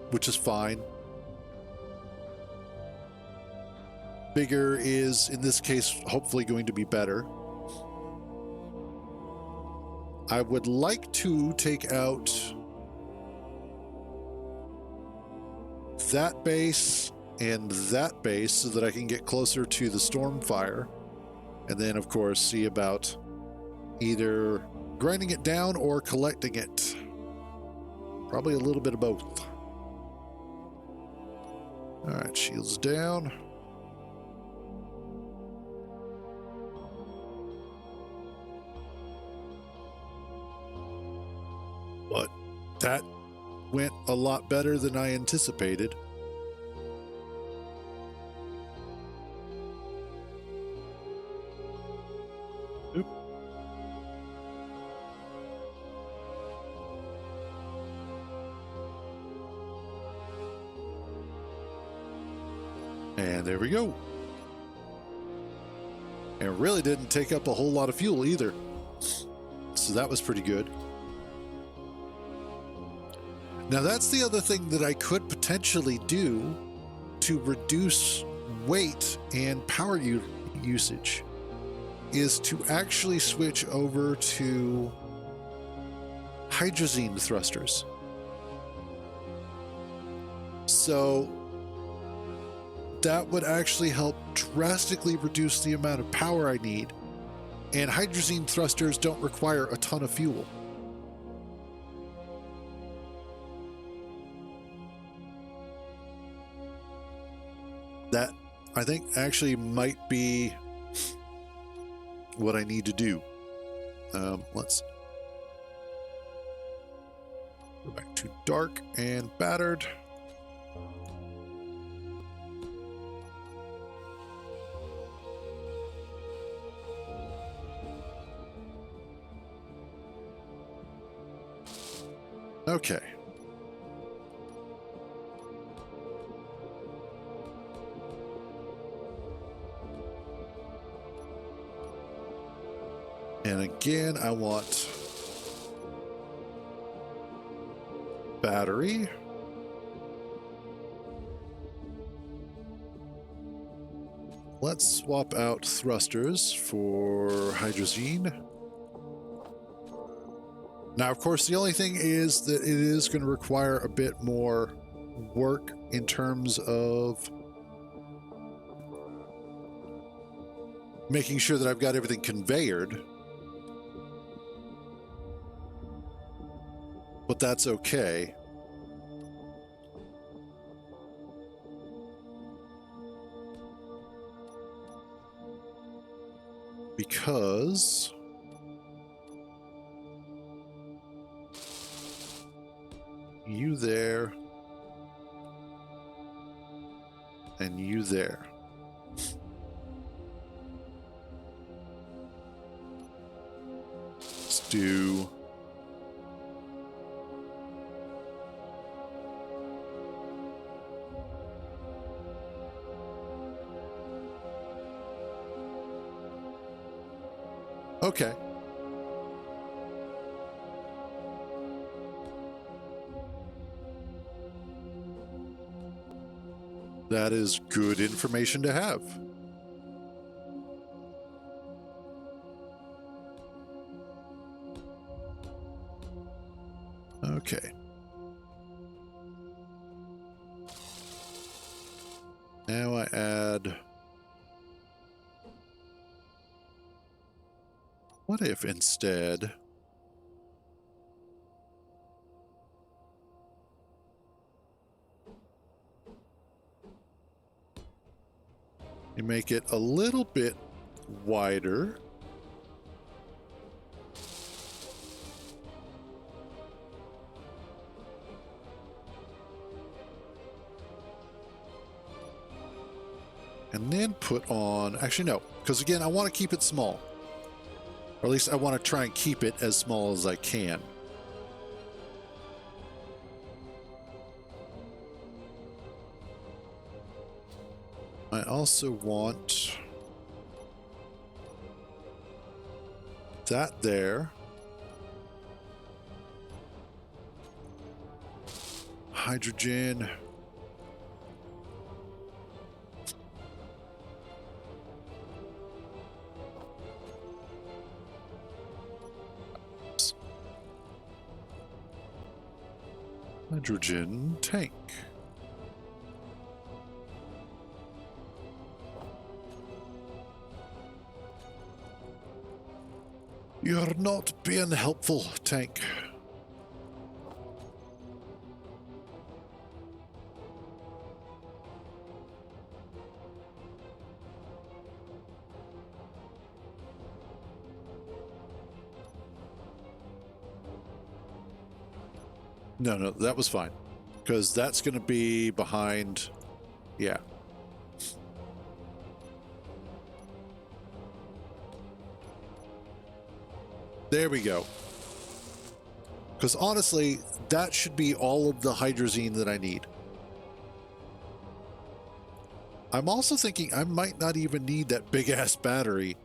which is fine. Bigger is, in this case, hopefully going to be better. I would like to take out that base and that base so that I can get closer to the Stormfire. And then, of course, see about either grinding it down or collecting it. Probably a little bit of both. All right, shields down. But that went a lot better than I anticipated. Oop. And there we go. And it really didn't take up a whole lot of fuel either. So that was pretty good. Now that's the other thing that I could potentially do to reduce weight and power usage. is to actually switch over to hydrazine thrusters. So that would actually help drastically reduce the amount of power I need. And hydrazine thrusters don't require a ton of fuel. That, I think, actually might be what I need to do. Let's go back to dark and battered. Okay. And again, I want battery. Let's swap out thrusters for hydrazine. Now, of course, the only thing is that it is going to require a bit more work in terms of making sure that I've got everything conveyored. But that's okay. Because you there and you there. Let's do okay. That is good information to have. Okay. Now I add... What if instead... you make it a little bit wider. And then put on, actually no, because again, I want to keep it small. Or at least I want to try and keep it as small as I can. I also want that there. Hydrogen. Hydrogen tank. You're not being helpful, tank. No, that was fine. Because that's going to be behind... Yeah. There we go. Because honestly, that should be all of the hydrazine that I need. I'm also thinking I might not even need that big-ass battery.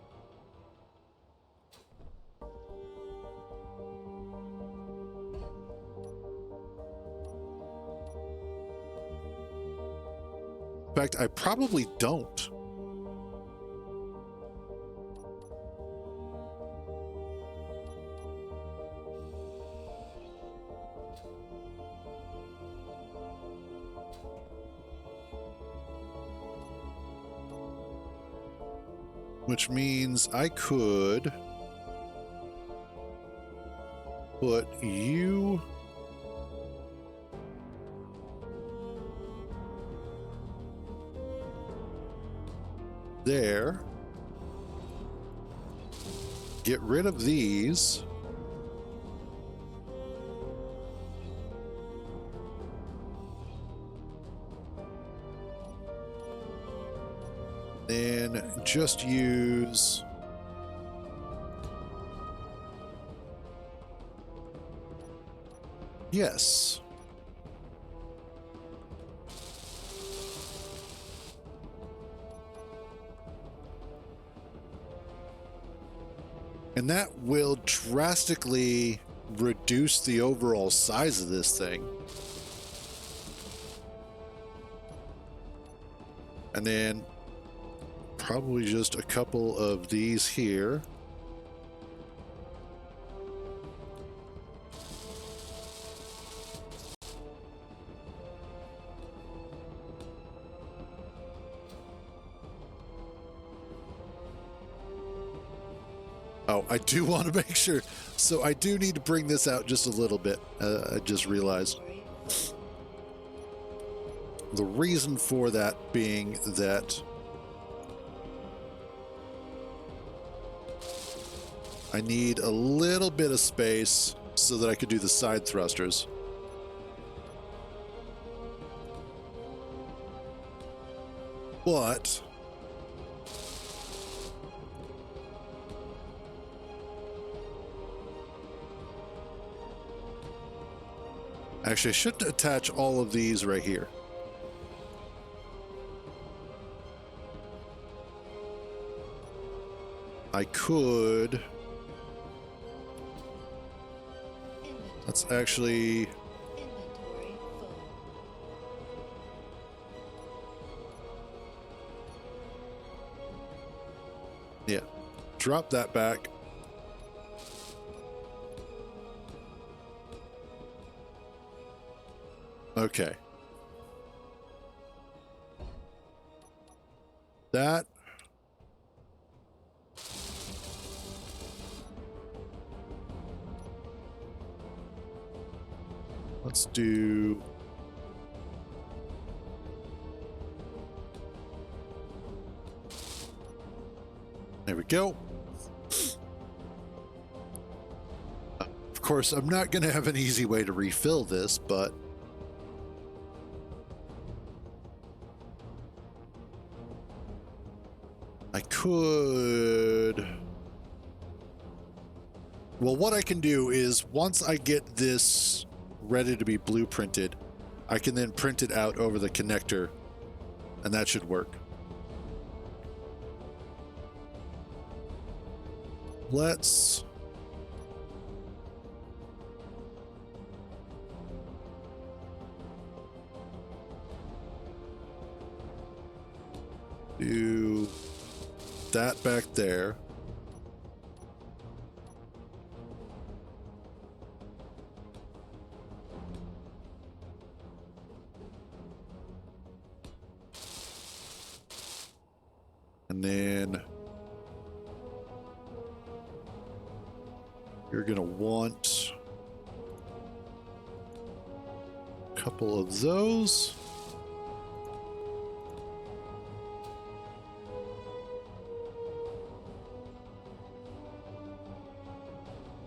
In fact, I probably don't. which means I could put you there, get rid of these, then just use yes. And that will drastically reduce the overall size of this thing. And then probably just a couple of these here. Oh, I do want to make sure. So I do need to bring this out just a little bit. I just realized. The reason for that being that I need a little bit of space so that I could do the side thrusters. But actually, I shouldn't attach all of these right here. I could. That's actually. Inventory full. Yeah. Drop that back. Okay. That. Let's do. There we go. Of course, I'm not going to have an easy way to refill this, but I could. Well, what I can do is once I get this ready to be blueprinted, I can then print it out over the connector, and that should work. Let's do that back there. And then you're going to want a couple of those.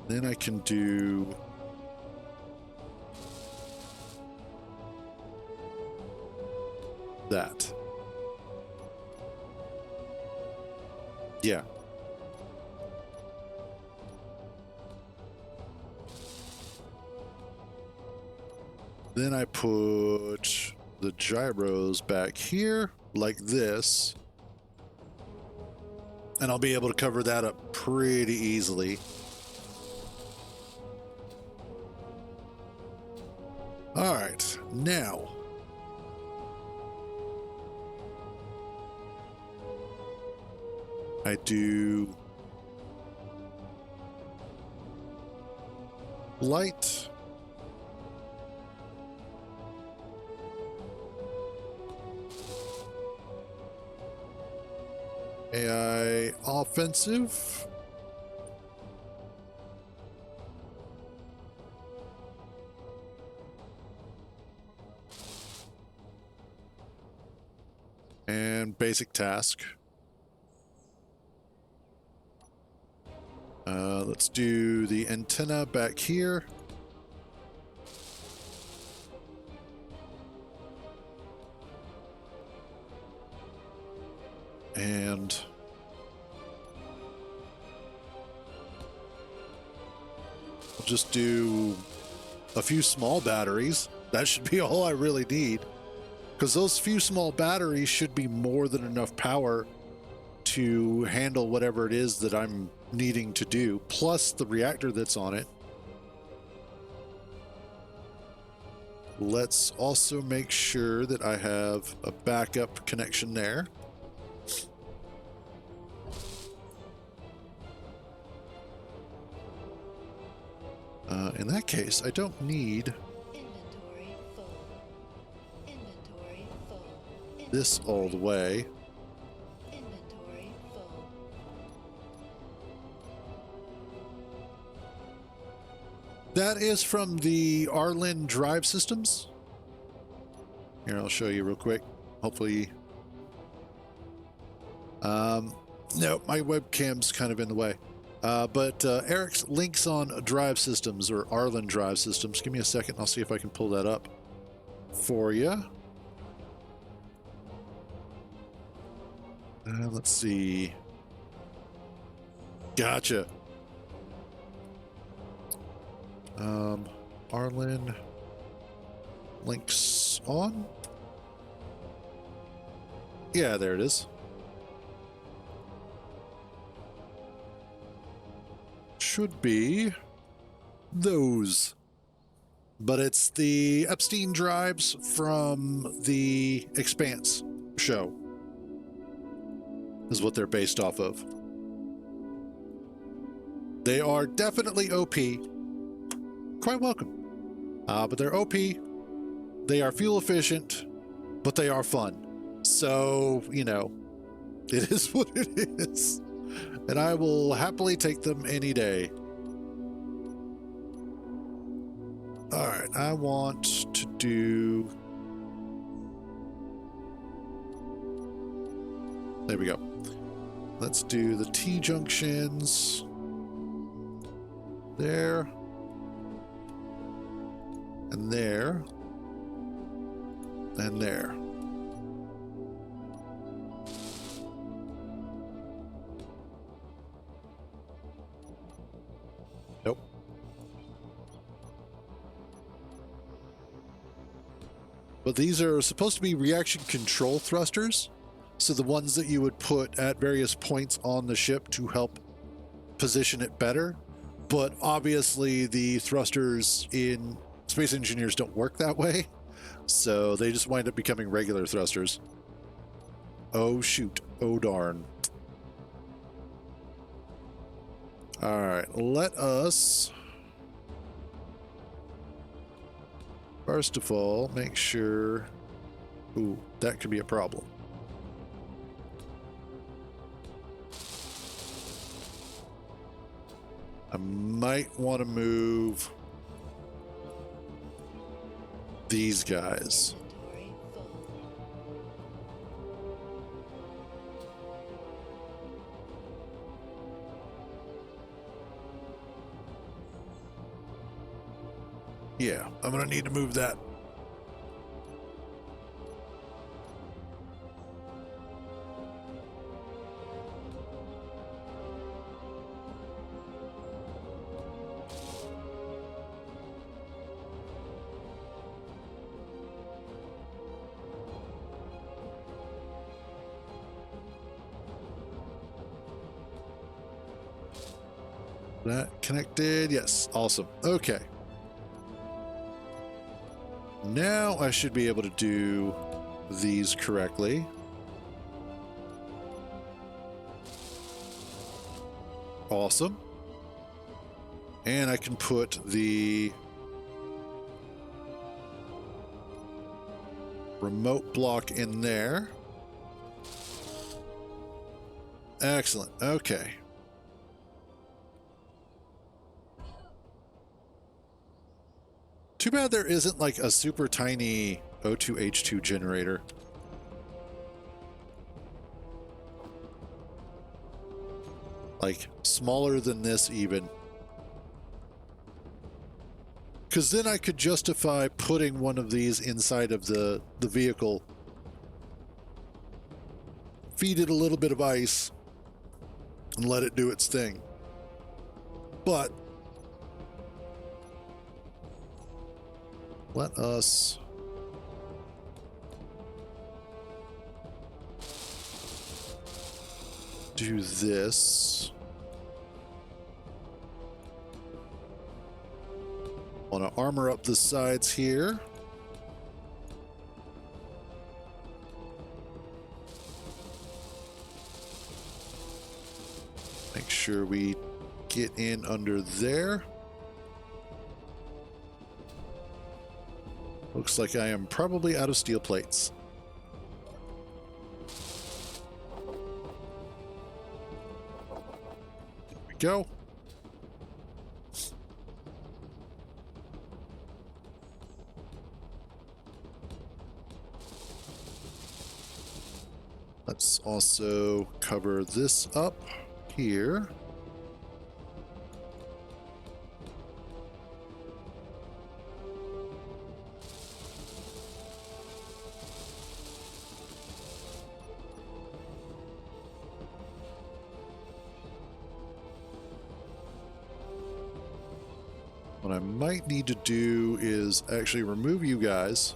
Then I can do that. Yeah. Then I put the gyros back here like this. And I'll be able to cover that up pretty easily. All right, now I do light. AI offensive. And basic task. Let's do the antenna back here. And we'll just do a few small batteries. That should be all I really need, because those few small batteries should be more than enough power to handle whatever it is that I'm needing to do, plus the reactor that's on it. Let's also make sure that I have a backup connection there. In that case, I don't need Inventory full. Inventory full. this all the way. Inventory full. That is from the Arlen drive systems. Here, I'll show you real quick. Hopefully. No, my webcam's kind of in the way. But Eric's links on drive systems, or Arlen drive systems. Give me a second. I'll see if I can pull that up for you. Let's see. Gotcha. Arlen links on. Yeah, there it is. Should be those. But it's the Epstein drives from the Expanse show, is what they're based off of. They are definitely OP. Quite welcome. But they're OP. They are fuel efficient, but they are fun. So, you know, it is what it is. And I will happily take them any day. All right, I want to do... There we go. Let's do the T-junctions. There. And there. And there. Nope. But these are supposed to be reaction control thrusters. So the ones that you would put at various points on the ship to help position it better. But obviously the thrusters in Space Engineers don't work that way. So they just wind up becoming regular thrusters. Oh shoot. Oh darn. All right, let us first of all make sure. Ooh, that could be a problem. I might want to move these guys. Inventory full. Yeah, I'm gonna need to move that. That connected? Yes, awesome. Okay. Now I should be able to do these correctly. Awesome. And I can put the remote block in there. Excellent. Okay. Too bad there isn't like a super tiny O2H2 generator. Like smaller than this even. Because then I could justify putting one of these inside of the vehicle. Feed it a little bit of ice and let it do its thing. But let us do this. Want to armor up the sides here. Make sure we get in under there. Looks like I am probably out of steel plates. Here we go. Let's also cover this up here. What I might need to do is actually remove you guys.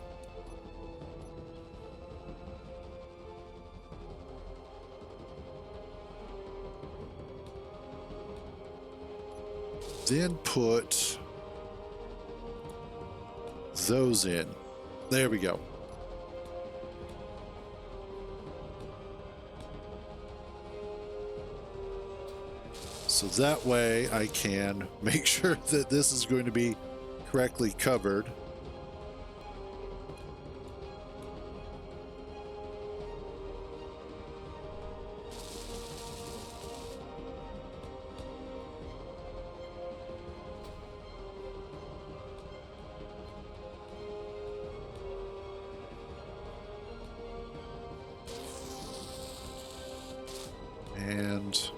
Then put those in. There we go. So that way I can make sure that this is going to be correctly covered. And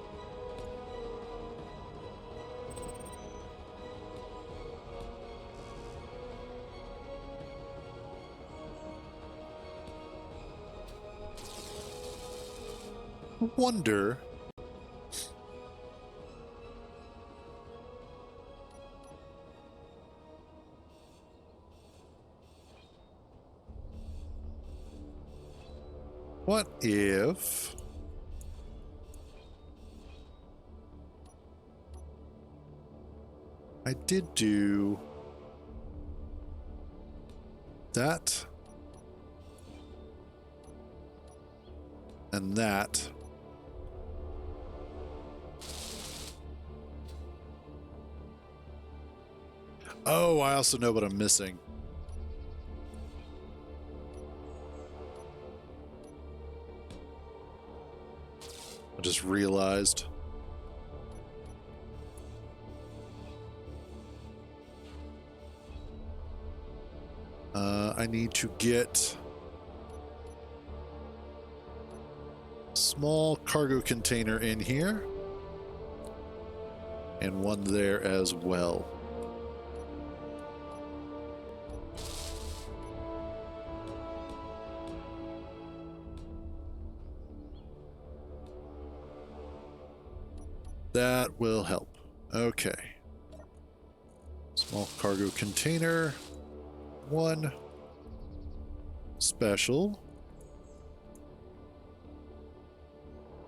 wonder what if I did do that and that. Oh, I also know what I'm missing. I just realized. I need to get small cargo container in here and one there as well. That will help. Okay. Small cargo container. One. Special.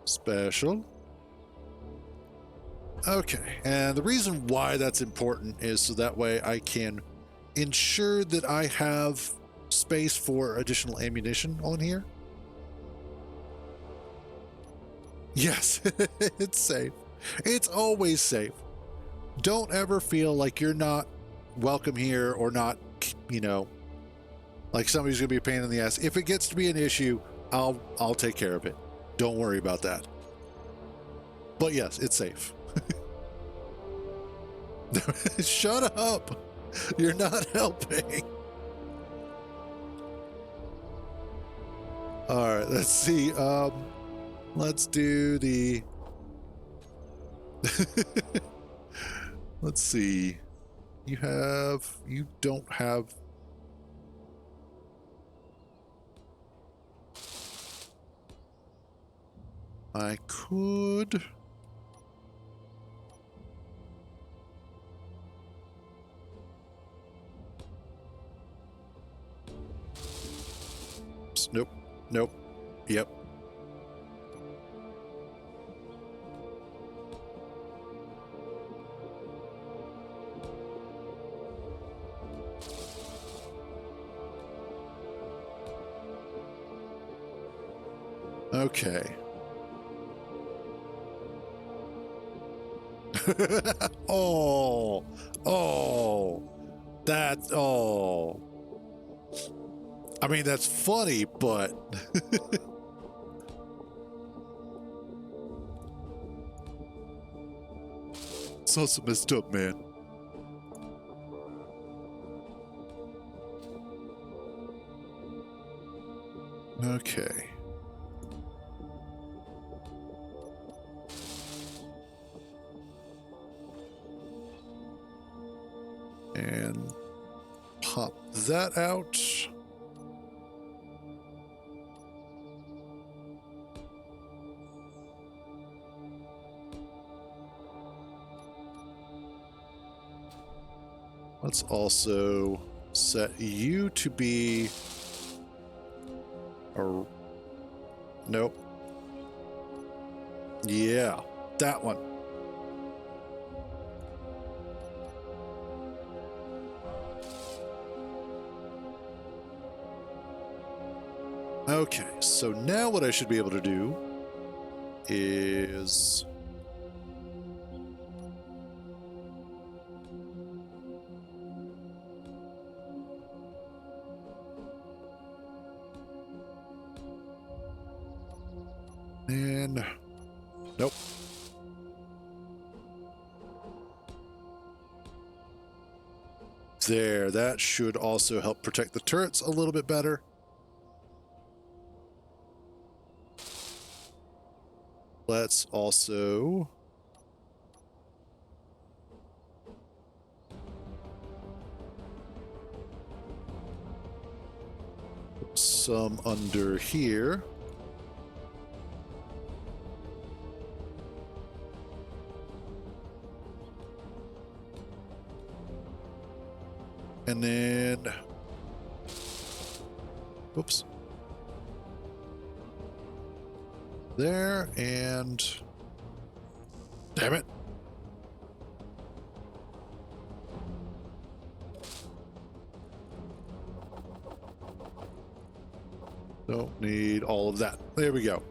Special. Okay. And the reason why that's important is so that way I can ensure that I have space for additional ammunition on here. Yes, it's safe. It's always safe. Don't ever feel like you're not welcome here or not, you know, like somebody's going to be a pain in the ass. If it gets to be an issue, I'll take care of it. Don't worry about that. But yes, it's safe. Shut up! You're not helping. All right, let's see. Let's do the. Let's see. You don't have. I could. Nope. Nope. Yep. Okay. Oh. Oh. That. Oh. I mean, that's funny, but. It's also messed up, man. Okay. And pop that out. Let's also set you to be a. Nope. Yeah, that one. Okay, so now what I should be able to do is and nope. There, that should also help protect the turrets a little bit better. Let's also put some under here. And then, whoops. There, and damn it. Don't need all of that. There we go.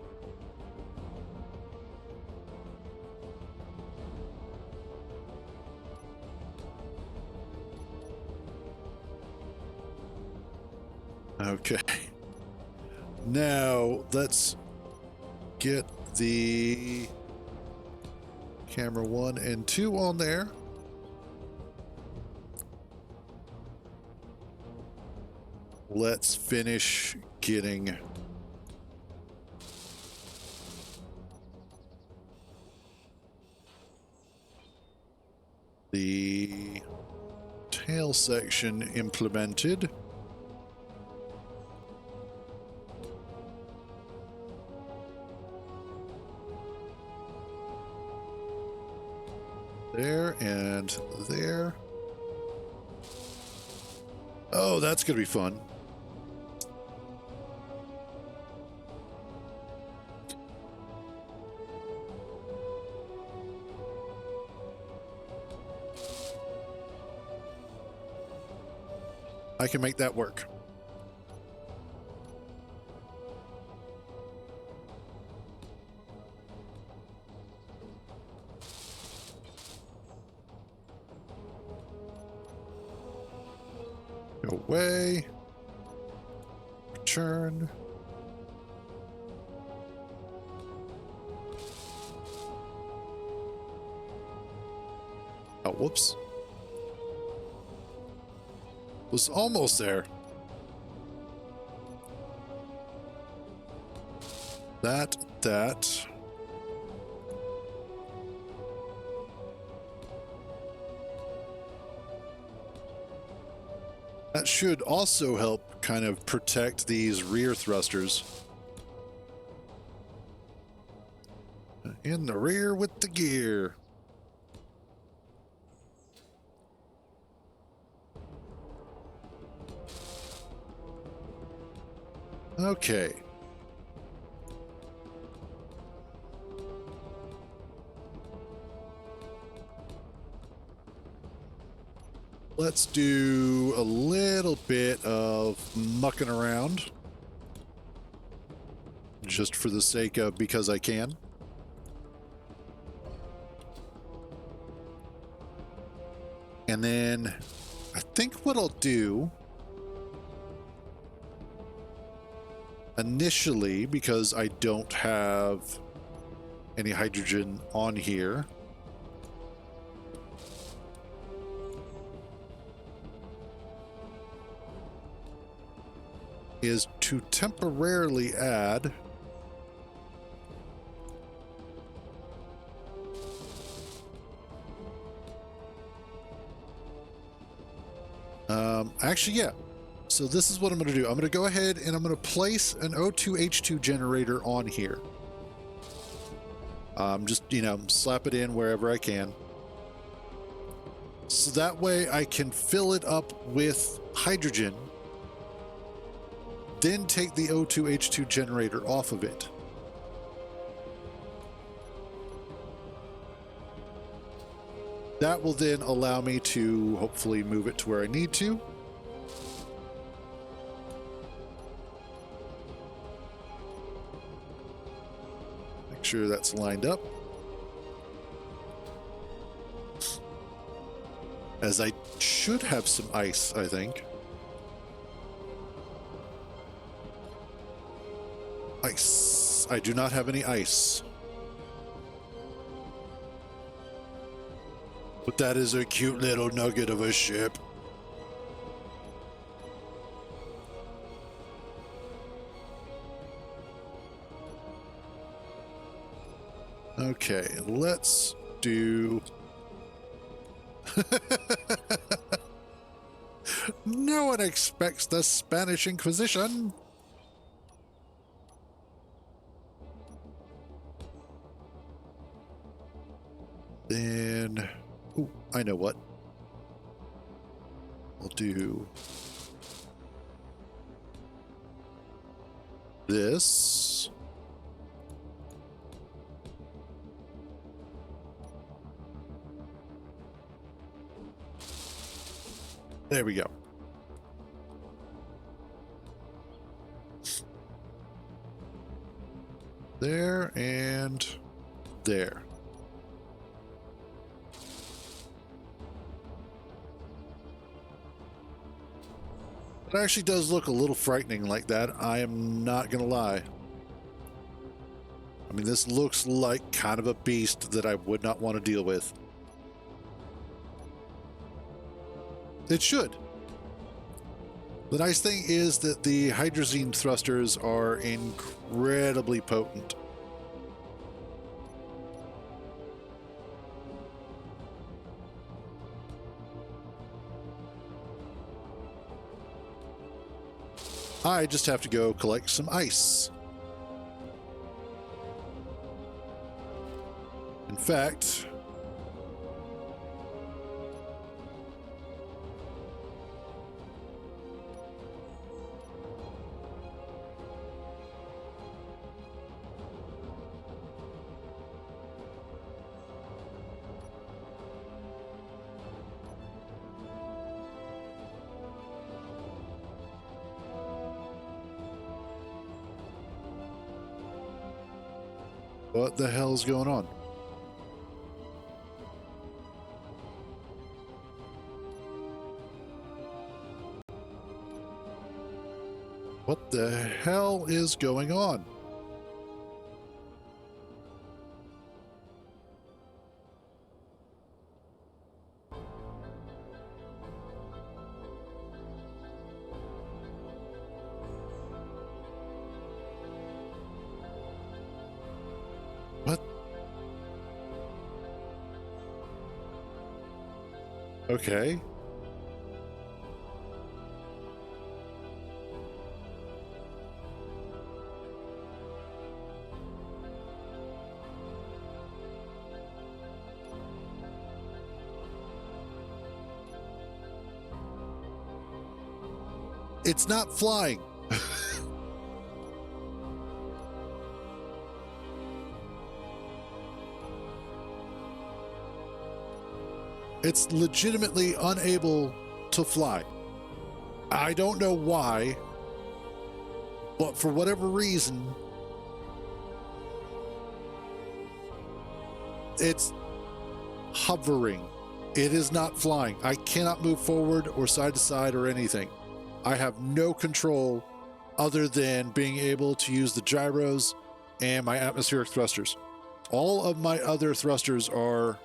Okay. Now let's get the camera 1 and 2 on there. Let's finish getting the tail section implemented. There and there. Oh, that's going to be fun. I can make that work. Go away. Return. whoops. Was almost there. That. That should also help kind of protect these rear thrusters. In the rear with the gear. Okay. Let's do a little bit of mucking around. Just for the sake of because I can. And then I think what I'll do initially, because I don't have any hydrogen on here, is to temporarily add actually, yeah. So this is what I'm going to do. I'm going to go ahead and I'm going to place an O2H2 generator on here. Just, you know, slap it in wherever I can. So that way I can fill it up with hydrogen, then take the O2H2 generator off of it. That will then allow me to hopefully move it to where I need to. Make sure that's lined up. As I should have some ice, I think. Ice. I do not have any ice. But that is a cute little nugget of a ship. Okay, let's do... No one expects the Spanish Inquisition. Then... Ooh, I know what. I'll do this. There we go. There and there. It actually does look a little frightening like that. I am not going to lie. I mean, this looks like kind of a beast that I would not want to deal with. It should. The nice thing is that the hydrazine thrusters are incredibly potent. I just have to go collect some ice. In fact, what the hell's going on? What the hell is going on? What? Okay. It's not flying. It's legitimately unable to fly. I don't know why, but for whatever reason, it's hovering. It is not flying. I cannot move forward or side to side or anything. I have no control other than being able to use the gyros and my atmospheric thrusters. All of my other thrusters are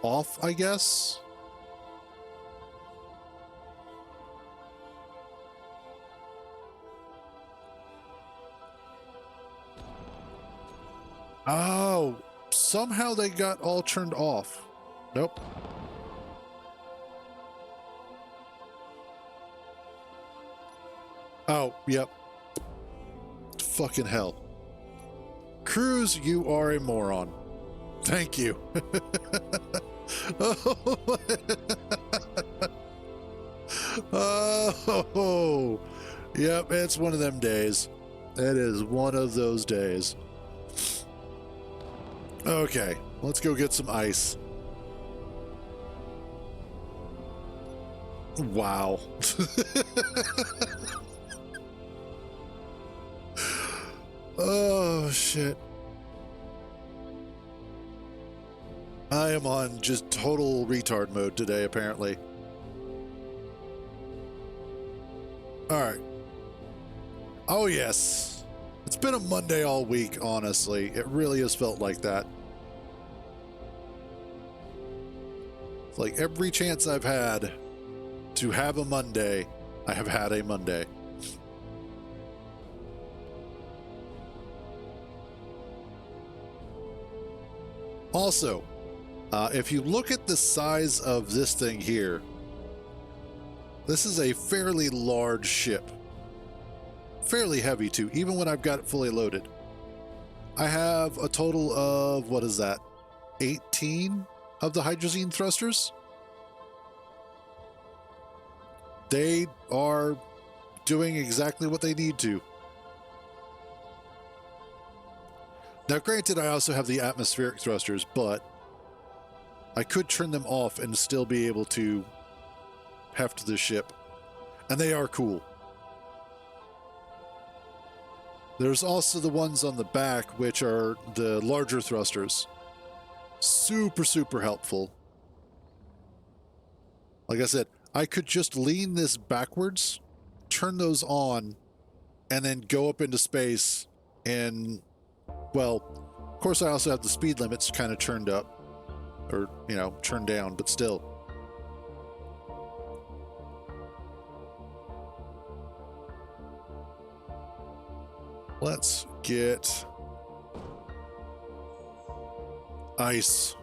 off, I guess. Oh, somehow they got all turned off. Nope. Oh, yep. Fucking hell. Cruz, you are a moron. Thank you. Oh, yep, it's one of them days. It is one of those days. Okay, let's go get some ice. Wow. Oh, shit. I am on just total retard mode today, apparently. All right. Oh, yes. It's been a Monday all week, honestly. It really has felt like that. It's like every chance I've had to have a Monday, I have had a Monday. Also, if you look at the size of this thing here, this is a fairly large ship. Fairly heavy too, even when I've got it fully loaded. I have a total of, what is that, 18 of the hydrazine thrusters? They are doing exactly what they need to. Now, granted, I also have the atmospheric thrusters, but I could turn them off and still be able to heft the ship. And they are cool. There's also the ones on the back, which are the larger thrusters. Super, super helpful. Like I said, I could just lean this backwards, turn those on, and then go up into space and, well, of course I also have the speed limits kind of turned up, or, you know, turned down, but still. Let's get ice.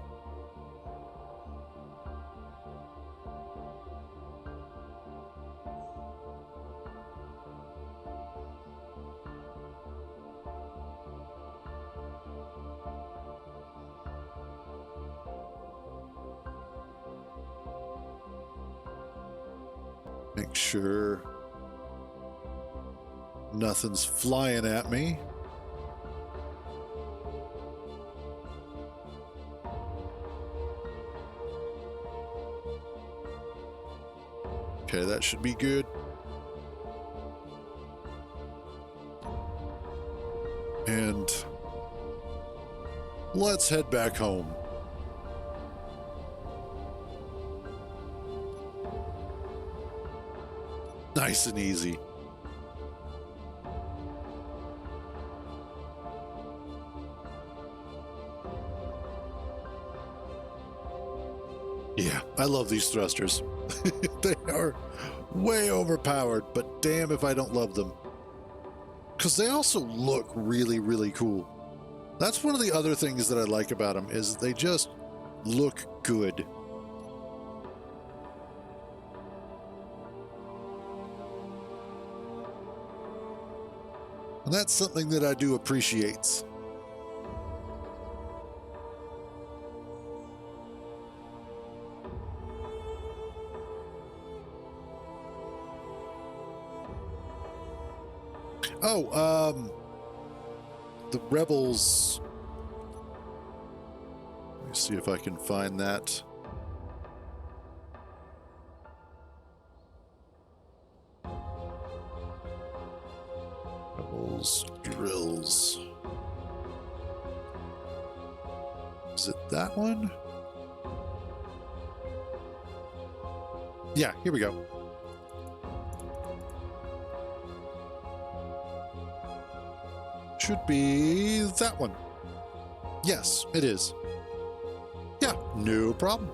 Make sure nothing's flying at me. Okay, that should be good. And let's head back home. Nice and easy. Yeah, I love these thrusters. They are way overpowered, but damn if I don't love them. Because they also look really, really cool. That's one of the other things that I like about them is they just look good. And that's something that I do appreciate. Oh, the Rebels. Let me see if I can find that. Rebels drills. Is it that one? Yeah, here we go. Should be that one. Yes, it is. Yeah, no problem.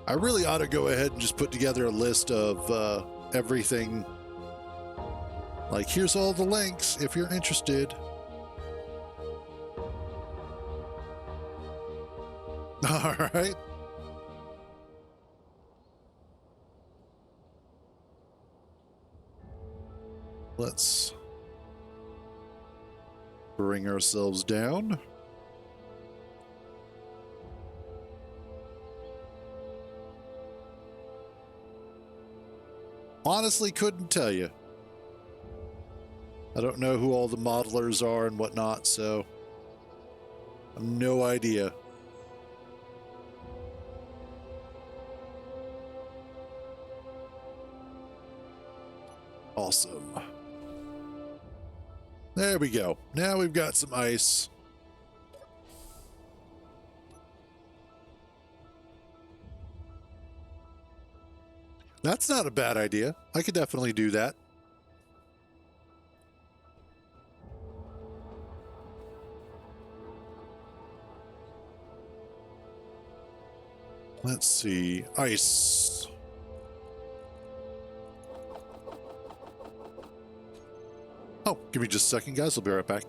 I really ought to go ahead and just put together a list of everything. Like, here's all the links if you're interested. All right. Let's bring ourselves down. Honestly, couldn't tell you. I don't know who all the modelers are and whatnot, so I have no idea. Awesome. There we go. Now we've got some ice. That's not a bad idea. I could definitely do that. Let's see. Ice. Oh, give me just a second, guys. I'll be right back.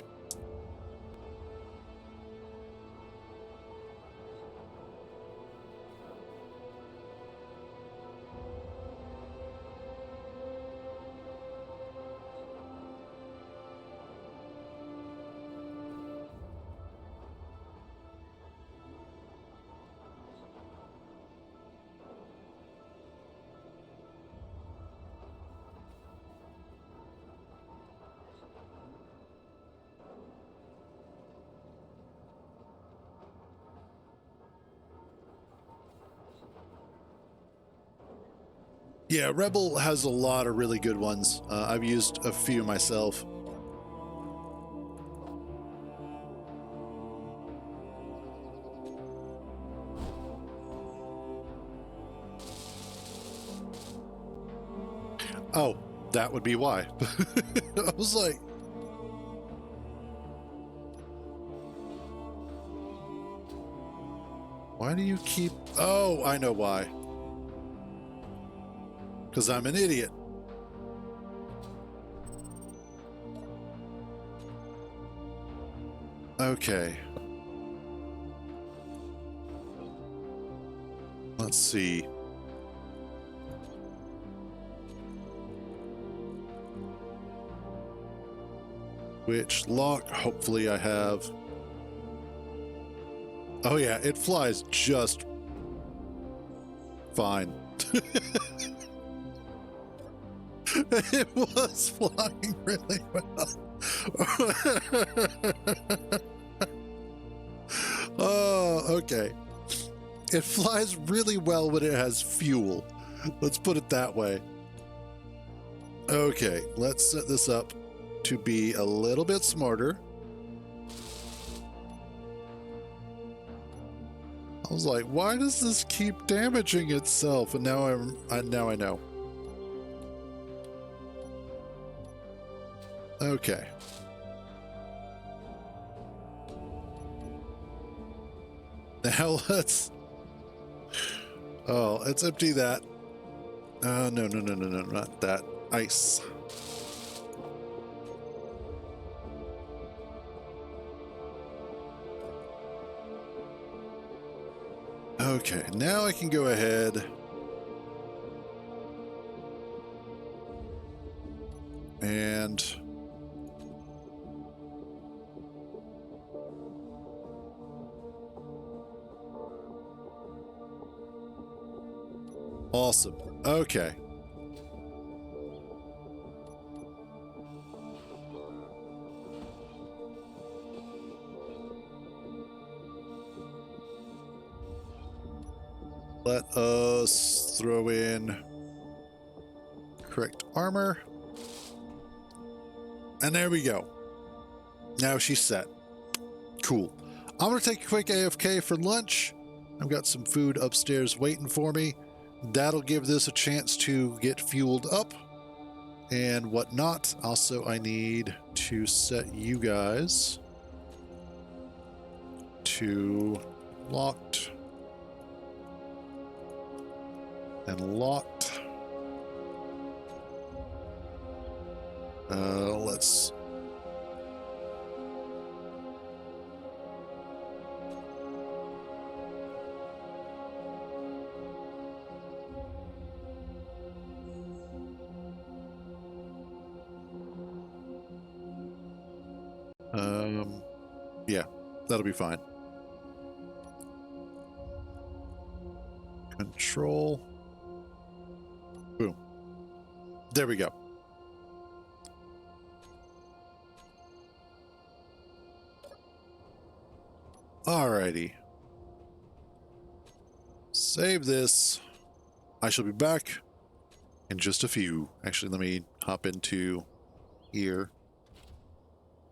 Yeah, Rebel has a lot of really good ones. I've used a few myself. Oh, that would be why. I was like, why do you keep... Oh, I know why. Because I'm an idiot. Okay. Let's see. Which lock? Hopefully I have. Oh yeah, it flies just fine. It was flying really well. Oh, okay. It flies really well when it has fuel. Let's put it that way. Okay, let's set this up to be a little bit smarter. I was like, why does this keep damaging itself? And now I know. Okay. Now let's... Oh, let's empty that. No, not that. Ice. Okay, now I can go ahead and awesome. Okay. Let us throw in correct armor. And there we go. Now she's set. Cool. I'm going to take a quick AFK for lunch. I've got some food upstairs waiting for me. That'll give this a chance to get fueled up and whatnot. Also, I need to set you guys to locked and locked. Let's yeah, that'll be fine. Control. Boom. There we go. Alrighty. Save this. I shall be back in just a few. Actually, let me hop into here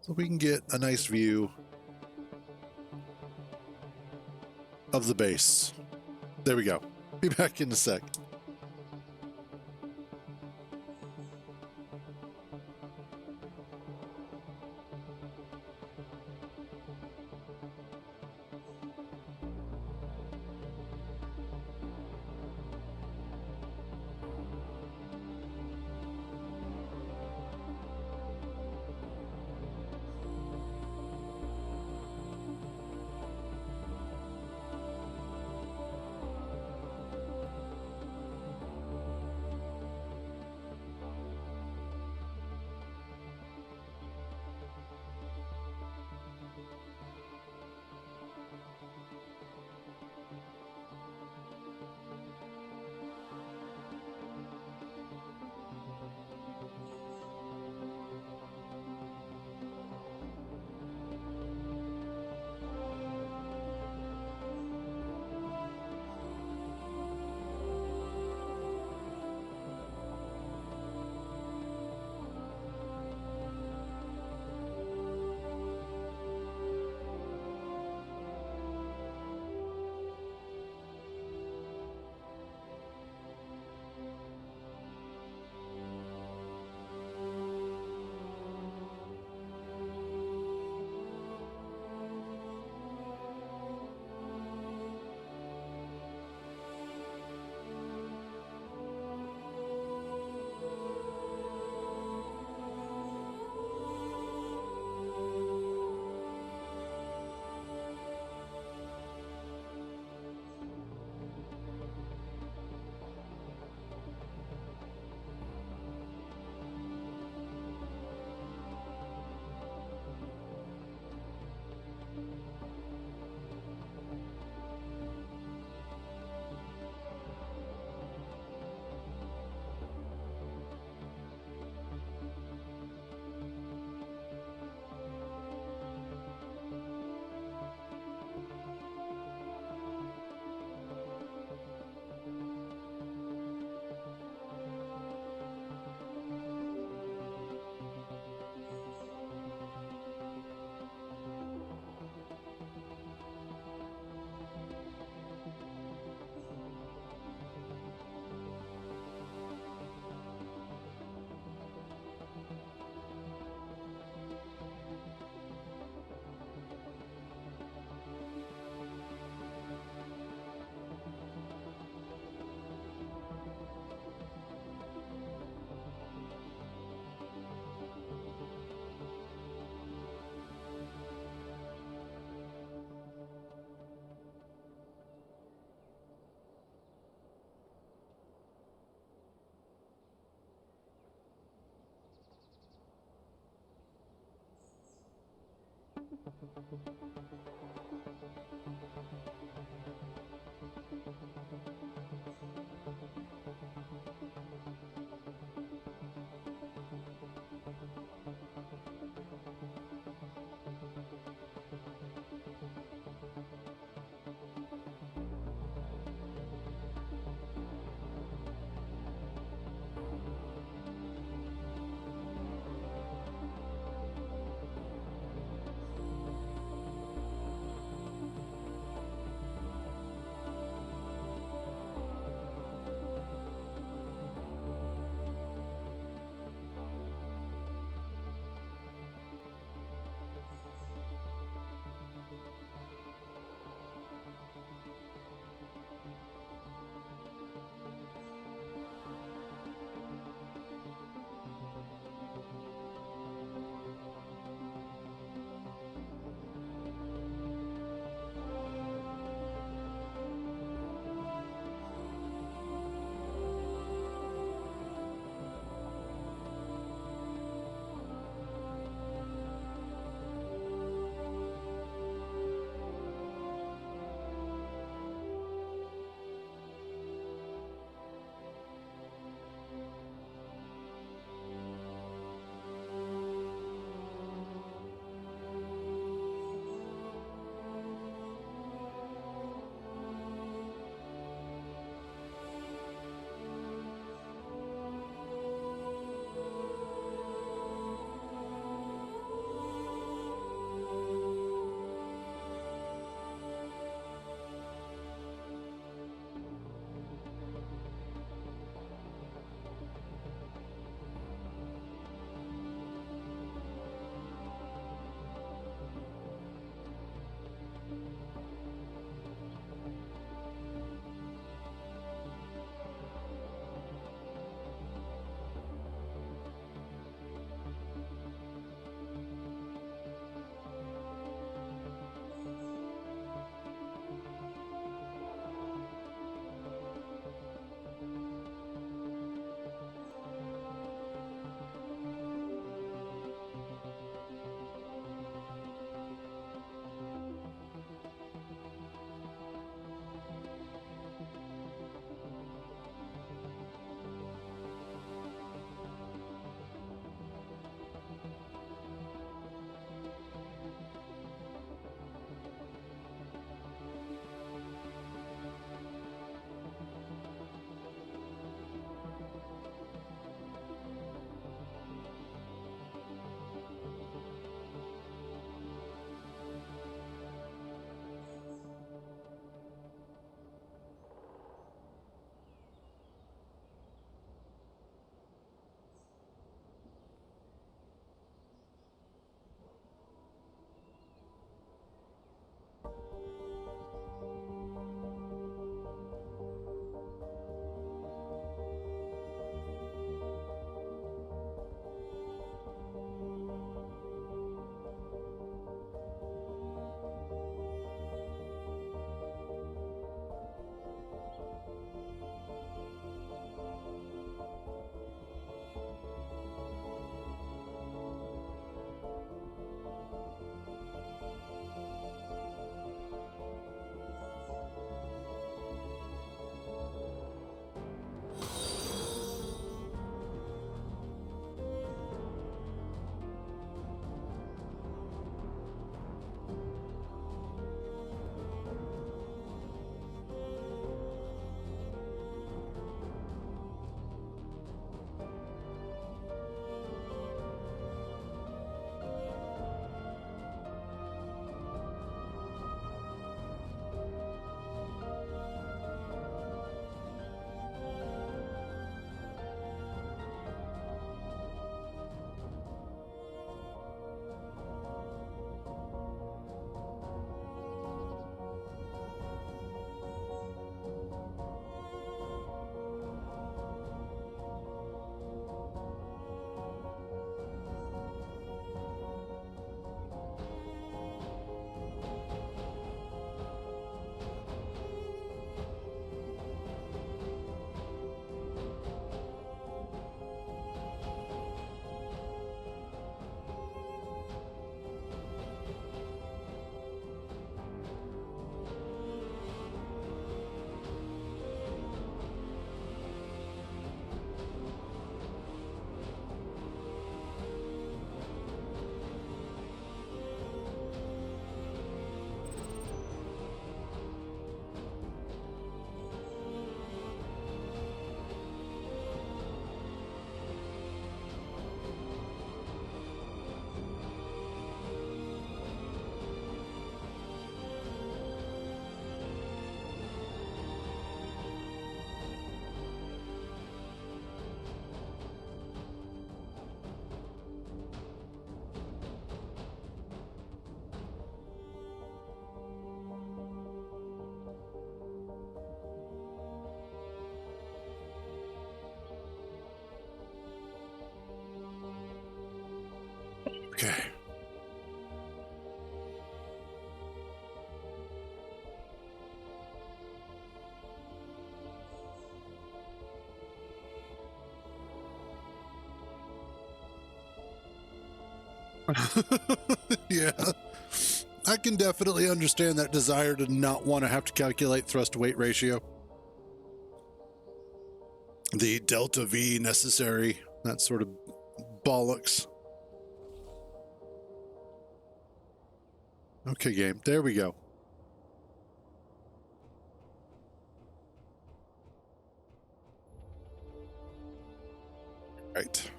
so we can get a nice view of the base. There we go. Be back in a sec. Yeah. I can definitely understand that desire to not want to have to calculate thrust to weight ratio. The delta V necessary, that sort of bollocks. Okay, game. There we go. Right.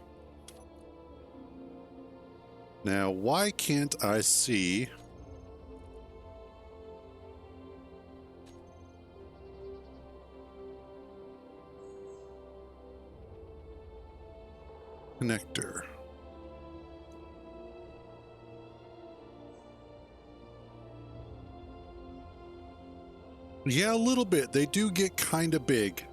Now, why can't I see... connector? Yeah, a little bit. They do get kind of big.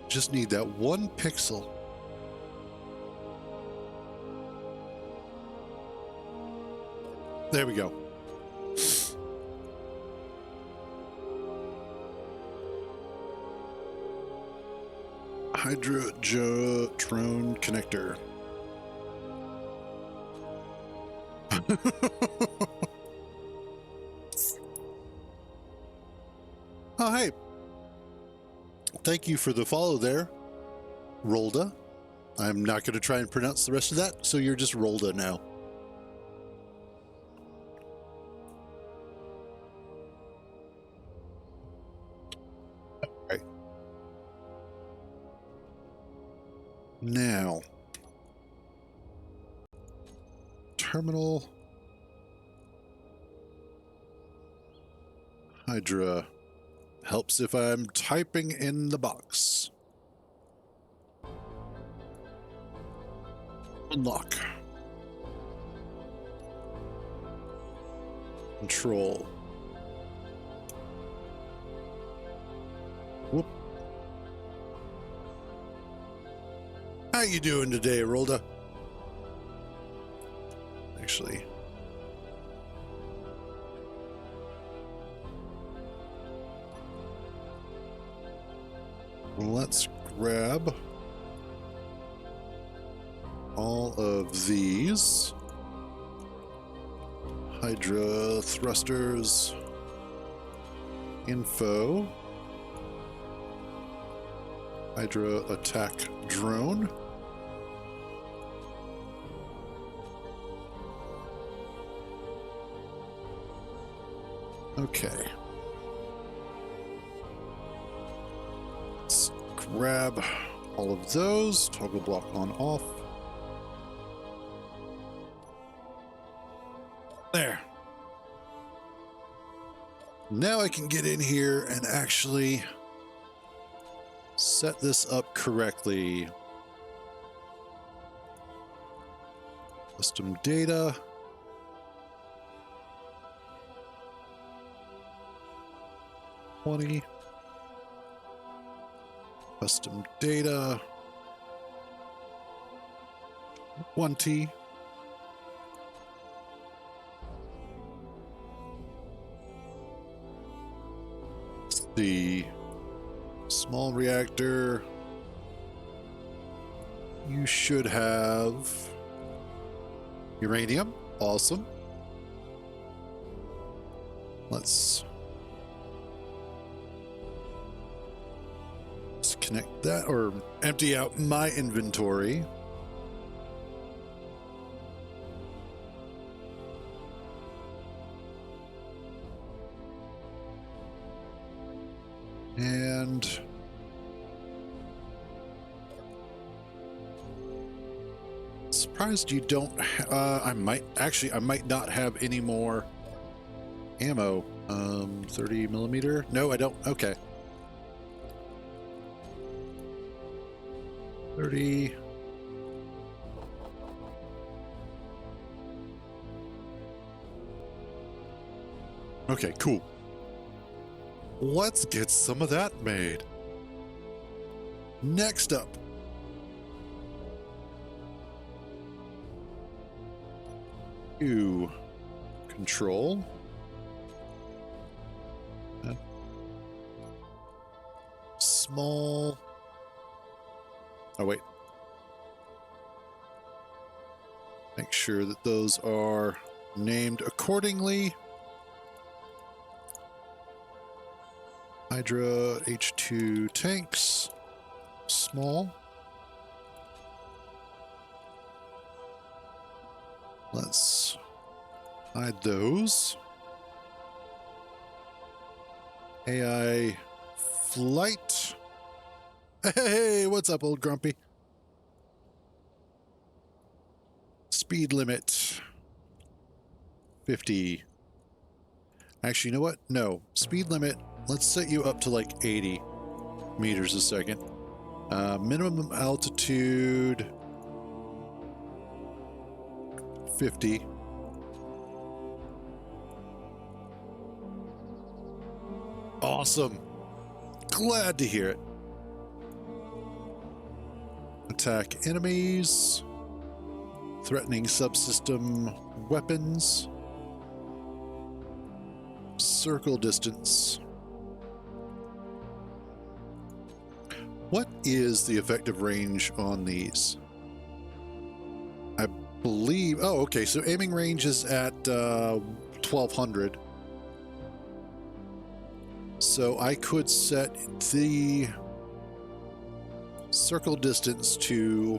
Just need that one pixel. There we go. Hydrotron connector. Oh, hey. Thank you for the follow there, Rolda. I'm not going to try and pronounce the rest of that, so you're just Rolda now. All right. Now, terminal Hydra helps if I'm typing in the box. Unlock. Control. Whoop. How you doing today, Rolda? Actually, let's grab all of these Hydra thrusters info. Hydra attack drone. Okay. Let's grab all of those. Toggle block on off. There. Now I can get in here and actually set this up correctly. Custom data. Custom data 20. The small reactor, you should have uranium. Awesome. Let's connect that or empty out my inventory. And surprised you don't I might not have any more ammo. 30 millimeter. No, I don't. Okay. 30. Okay, cool. Let's get some of that made. Next up. Control. small. Oh, wait. Make sure that those are named accordingly. Hydra H2 tanks, small. Let's hide those. AI flight. Hey, what's up, old grumpy? Speed limit 50. Actually, you know what? No, speed limit. Let's set you up to like 80 meters a second. Minimum altitude 50. Awesome. Glad to hear it. Attack enemies. Threatening subsystem weapons. Circle distance. What is the effective range on these? I believe... Oh, okay. So aiming range is at 1200. So I could set the circle distance to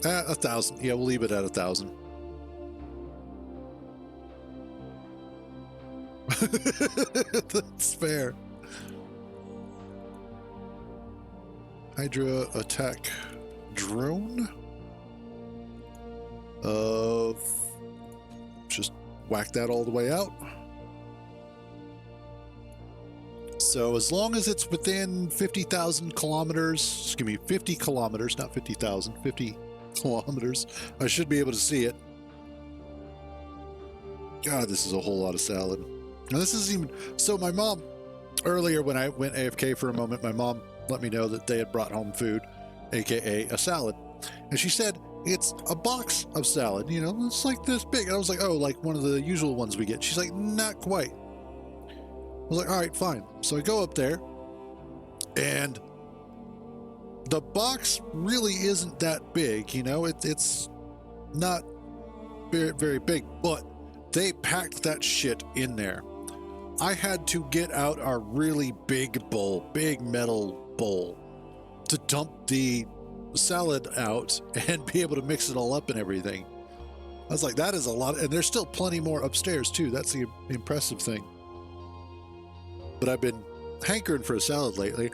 1,000. Yeah, we'll leave it at 1,000. That's fair. Hydra attack drone. Just whack that all the way out. So as long as it's within 50,000 kilometers, excuse me, 50 kilometers, not 50,000, 50 kilometers, I should be able to see it. God, this is a whole lot of salad. Now this isn't even, so my mom, earlier when I went AFK for a moment, my mom let me know that they had brought home food, aka a salad. And she said, it's a box of salad, you know, it's like this big. And I was like, oh, like one of the usual ones we get. She's like, not quite. I was like, all right, fine. So I go up there, and the box really isn't that big, you know, it's not very, very big, but they packed that shit in there. I had to get out our really big bowl, big metal bowl, to dump the salad out and be able to mix it all up and everything. I was like, that is a lot, and there's still plenty more upstairs too. That's the impressive thing. But I've been hankering for a salad lately.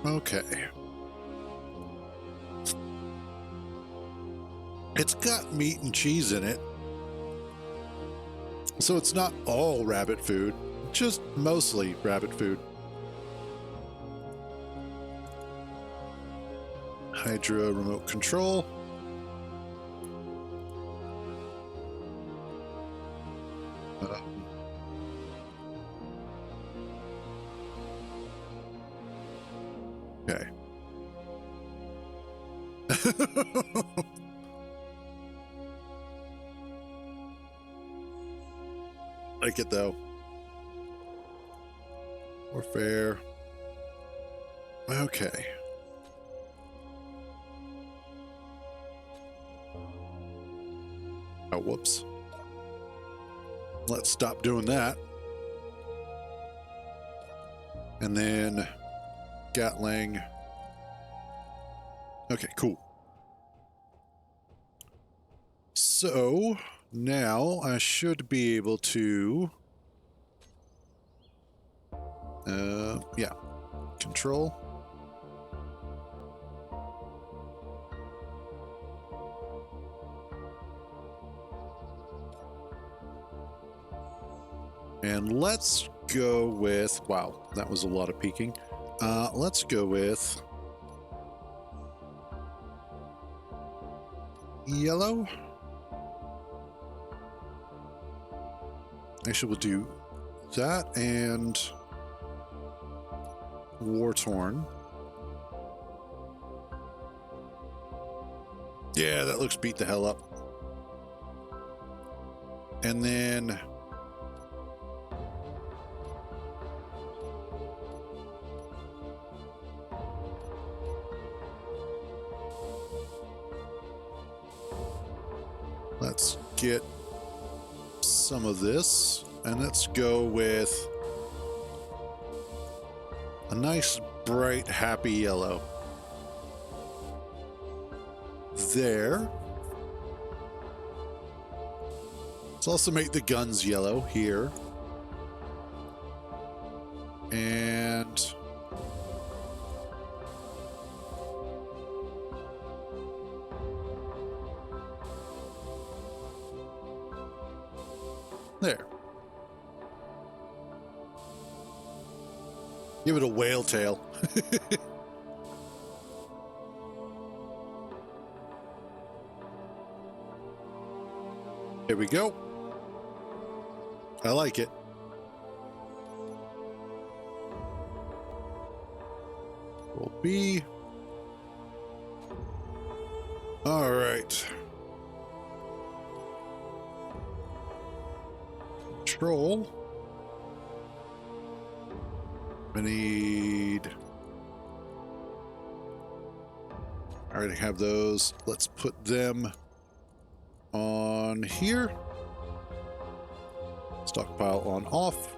Okay. It's got meat and cheese in it. So it's not all rabbit food, just mostly rabbit food. Hydra remote control. Okay. Like it though. More fair. Okay. Oh, whoops. Let's stop doing that. And then Gatling. Okay, cool. So now I should be able to, yeah, control. And let's go with, wow, that was a lot of peeking. Let's go with yellow. Actually, we'll do that and War-Torn. Yeah, that looks beat the hell up. And then let's get some of this, and let's go with a nice, bright, happy yellow. There. Let's also make the guns yellow here. And there. Give it a whale tail. There we go. I like it. Will be. All right. Control. I need. I already have those. Let's put them on here. Stockpile on off.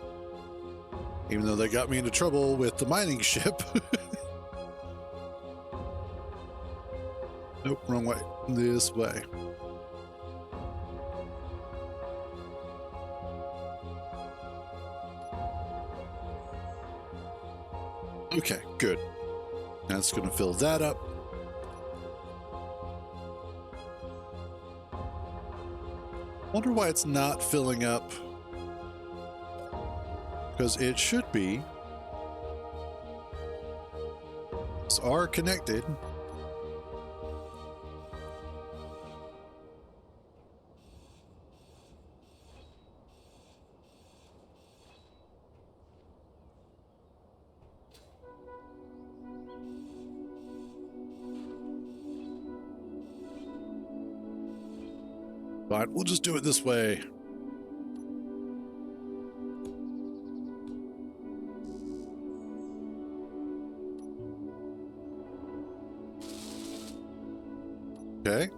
Even though they got me into trouble with the mining ship. Nope, wrong way. This way. Okay, good. That's going to fill that up. Wonder why it's not filling up. Because it should be. These are connected. Fine, we'll just do it this way. Okay.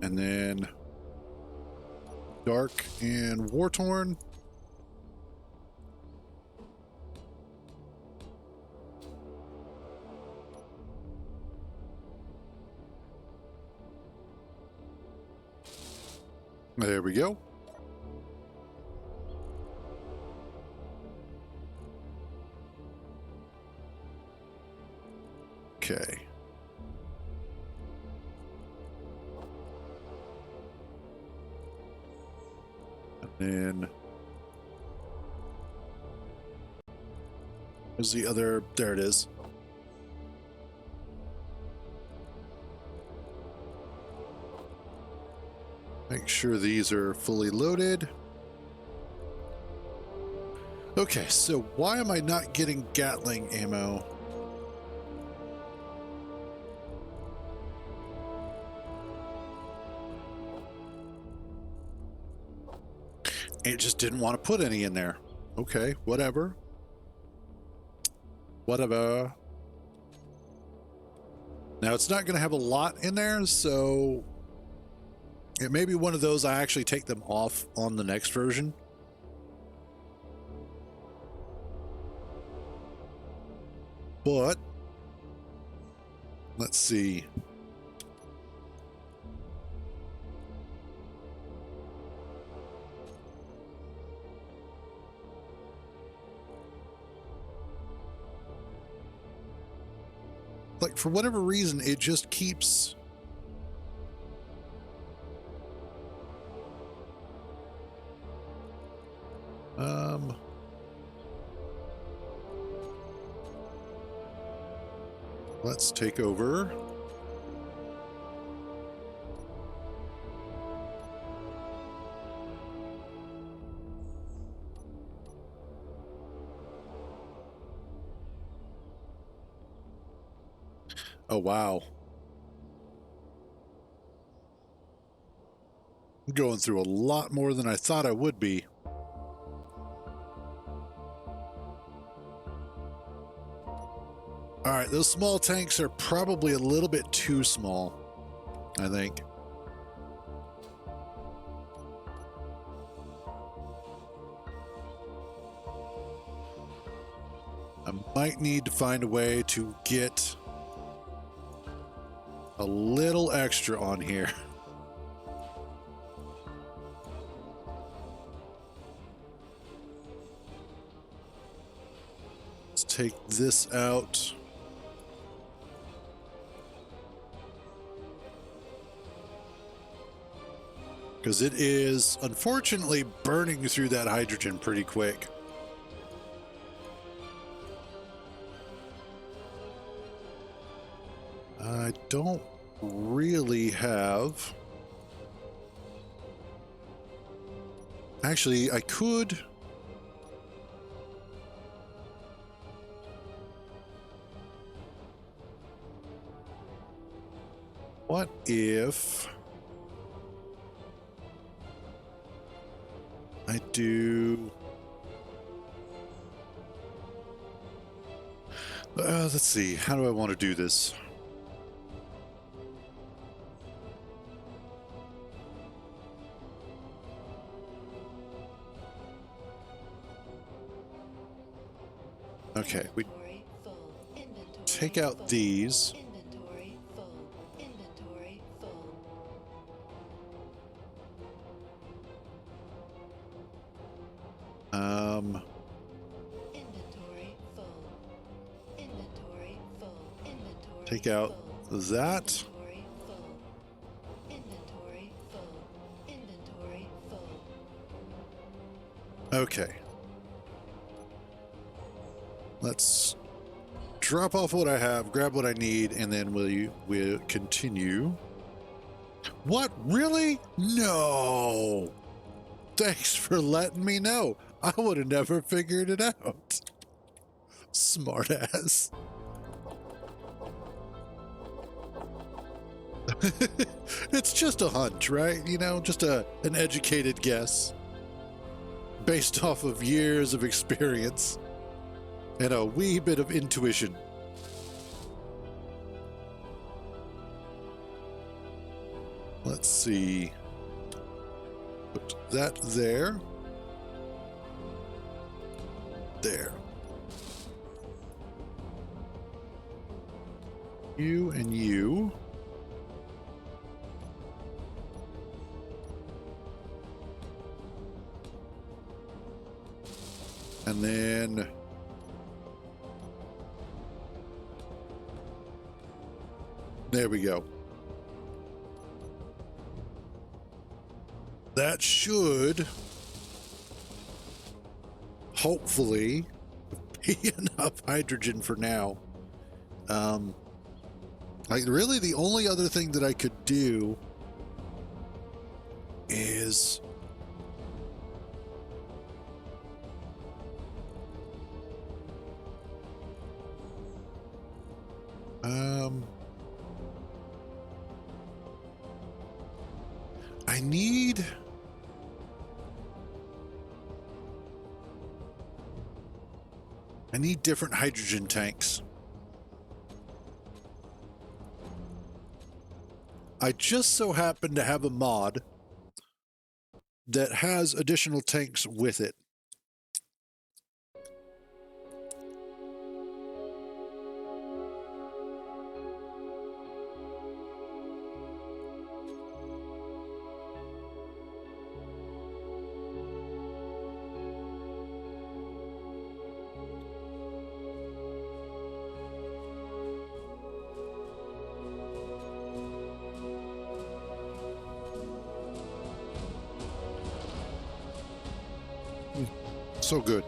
And then Dark and War-Torn. There we go. Okay. And then where's the other? There it is. Make sure these are fully loaded. Okay, so why am I not getting Gatling ammo? It just didn't want to put any in there. Okay, whatever. Whatever. Now, it's not going to have a lot in there, so it may be one of those I actually take them off on the next version. But let's see. Like, for whatever reason, it just keeps let's take over Oh, wow. I'm going through a lot more than I thought I would be. All right, those small tanks are probably a little bit too small, I think. I might need to find a way to get a little extra on here. Let's take this out. Because it is, unfortunately, burning through that hydrogen pretty quick. I don't really have... Actually, I could... What if... I do... let's see. How do I want to do this? Okay, we Inventory full. Inventory take out full. these. Inventory full. Inventory full. Inventory full. Inventory full. Inventory Take out full. that. Inventory full. Inventory full. Inventory full. Okay. Let's drop off what I have, grab what I need, and then we'll continue. What? Really? No. Thanks for letting me know. I would have never figured it out. Smartass. It's just a hunch, right? You know, just an educated guess based off of years of experience and a wee bit of intuition. Let's see. Put that there. There. You and you. And then there we go. That should hopefully be enough hydrogen for now. Like really the only other thing that I could do is I need different hydrogen tanks. I just so happen to have a mod that has additional tanks with it. So good.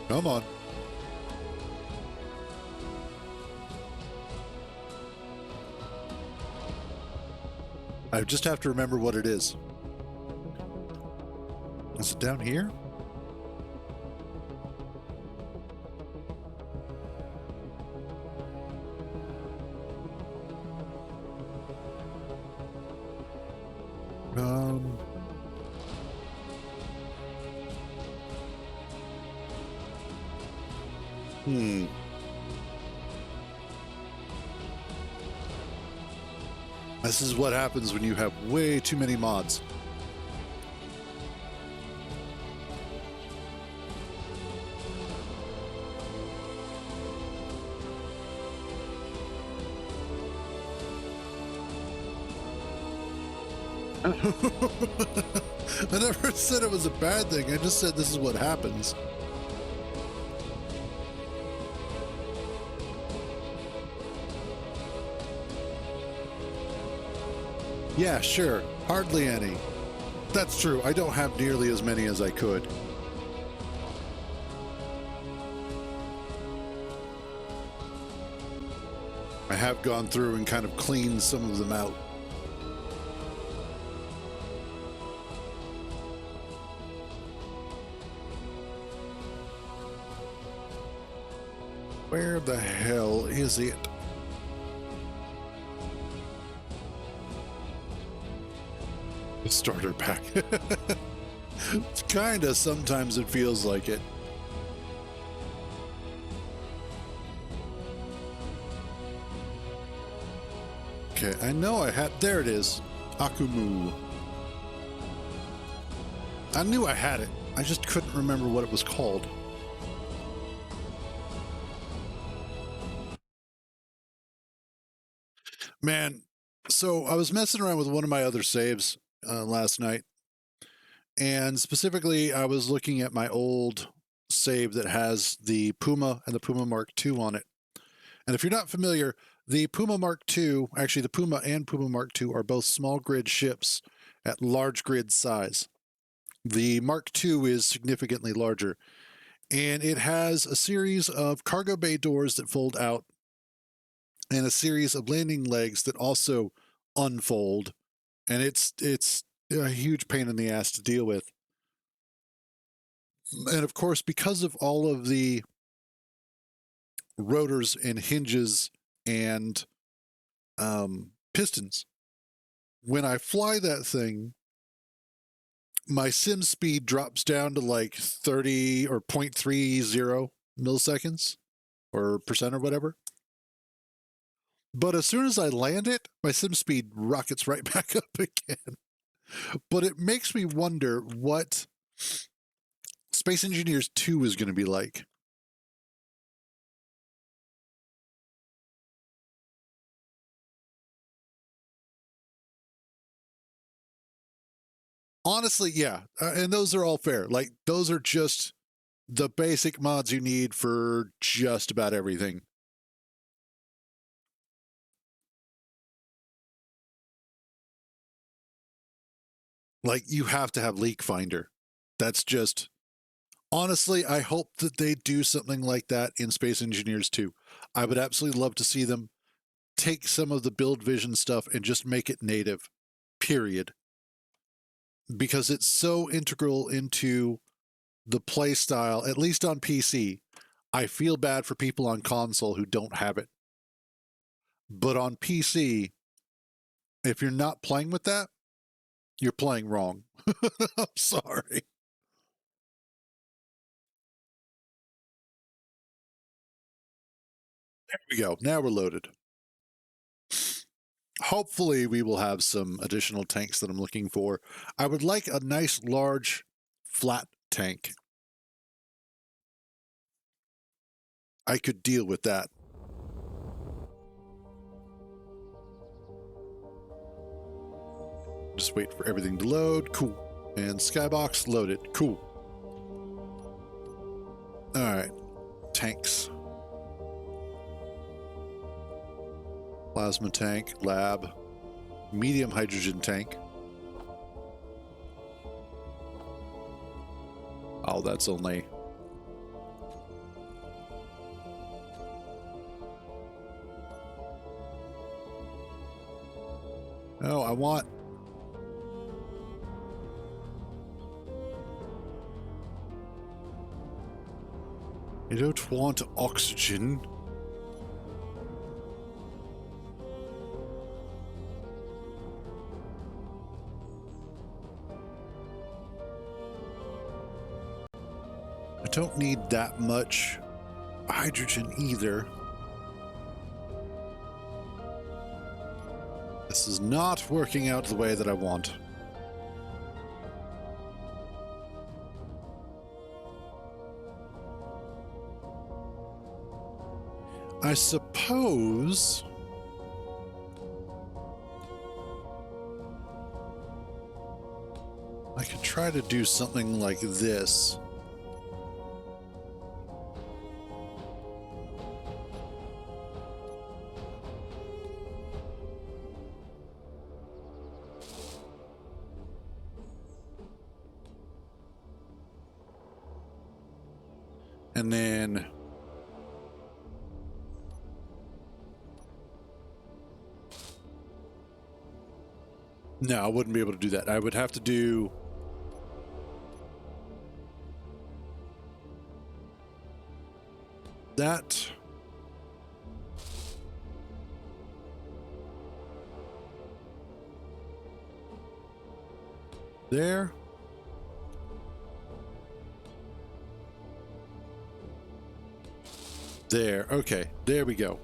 Come on. I just have to remember what it is. Is it down here? Um. This is what happens when you have way too many mods. I never said it was a bad thing. I just said this is what happens. Yeah, sure. Hardly any. That's true. I don't have nearly as many as I could. I have gone through and kind of cleaned some of them out. Where the hell is it? The starter pack. It's kinda, sometimes it feels like it. Okay, I know I had, there it is. Akumu. I knew I had it. I just couldn't remember what it was called. Man, so I was messing around with one of my other saves last night, and specifically I was looking at my old save that has the Puma and the Puma Mark II on it. And if you're not familiar, the Puma Mark II, actually the Puma and Puma Mark II, are both small grid ships at large grid size. The Mark II is significantly larger, and it has a series of cargo bay doors that fold out and a series of landing legs that also unfold, and it's a huge pain in the ass to deal with. And of course, because of all of the rotors and hinges and pistons, when I fly that thing, my sim speed drops down to like 30 or 0.30 milliseconds or percent or whatever. But as soon as I land it, my sim speed rockets right back up again. But it makes me wonder what Space Engineers 2 is going to be like. Honestly, yeah. And those are all fair. Like, those are just the basic mods you need for just about everything. Like, you have to have Leak Finder. That's just, honestly, I hope that they do something like that in Space Engineers 2. I would absolutely love to see them take some of the build vision stuff and just make it native, period. Because it's so integral into the play style, at least on PC. I feel bad for people on console who don't have it. But on PC, if you're not playing with that, you're playing wrong. I'm sorry. There we go. Now we're loaded. Hopefully we will have some additional tanks that I'm looking for. I would like a nice, large, flat tank. I could deal with that. Just wait for everything to load. Cool. And skybox loaded. Cool. All right. Tanks. Plasma tank, lab, medium hydrogen tank. Oh, that's only... Oh, I want... I don't want oxygen. I don't need that much hydrogen either. This is not working out the way that I want. I suppose I could try to do something like this. And then no, I wouldn't be able to do that. I would have to do that. There. There. Okay. There we go.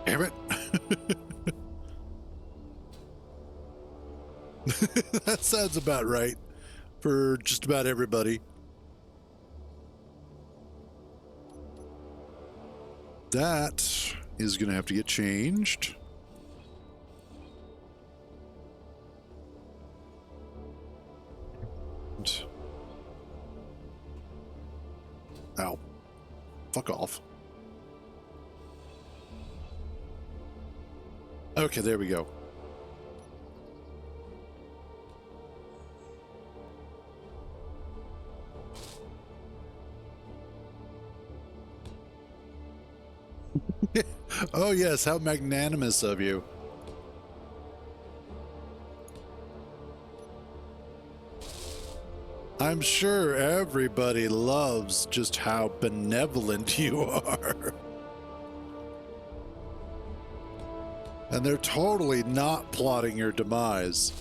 Damn it. That sounds about right for just about everybody. That is going to have to get changed. Ow. Fuck off. Okay, there we go. Oh yes, how magnanimous of you. I'm sure everybody loves just how benevolent you are. And they're totally not plotting your demise.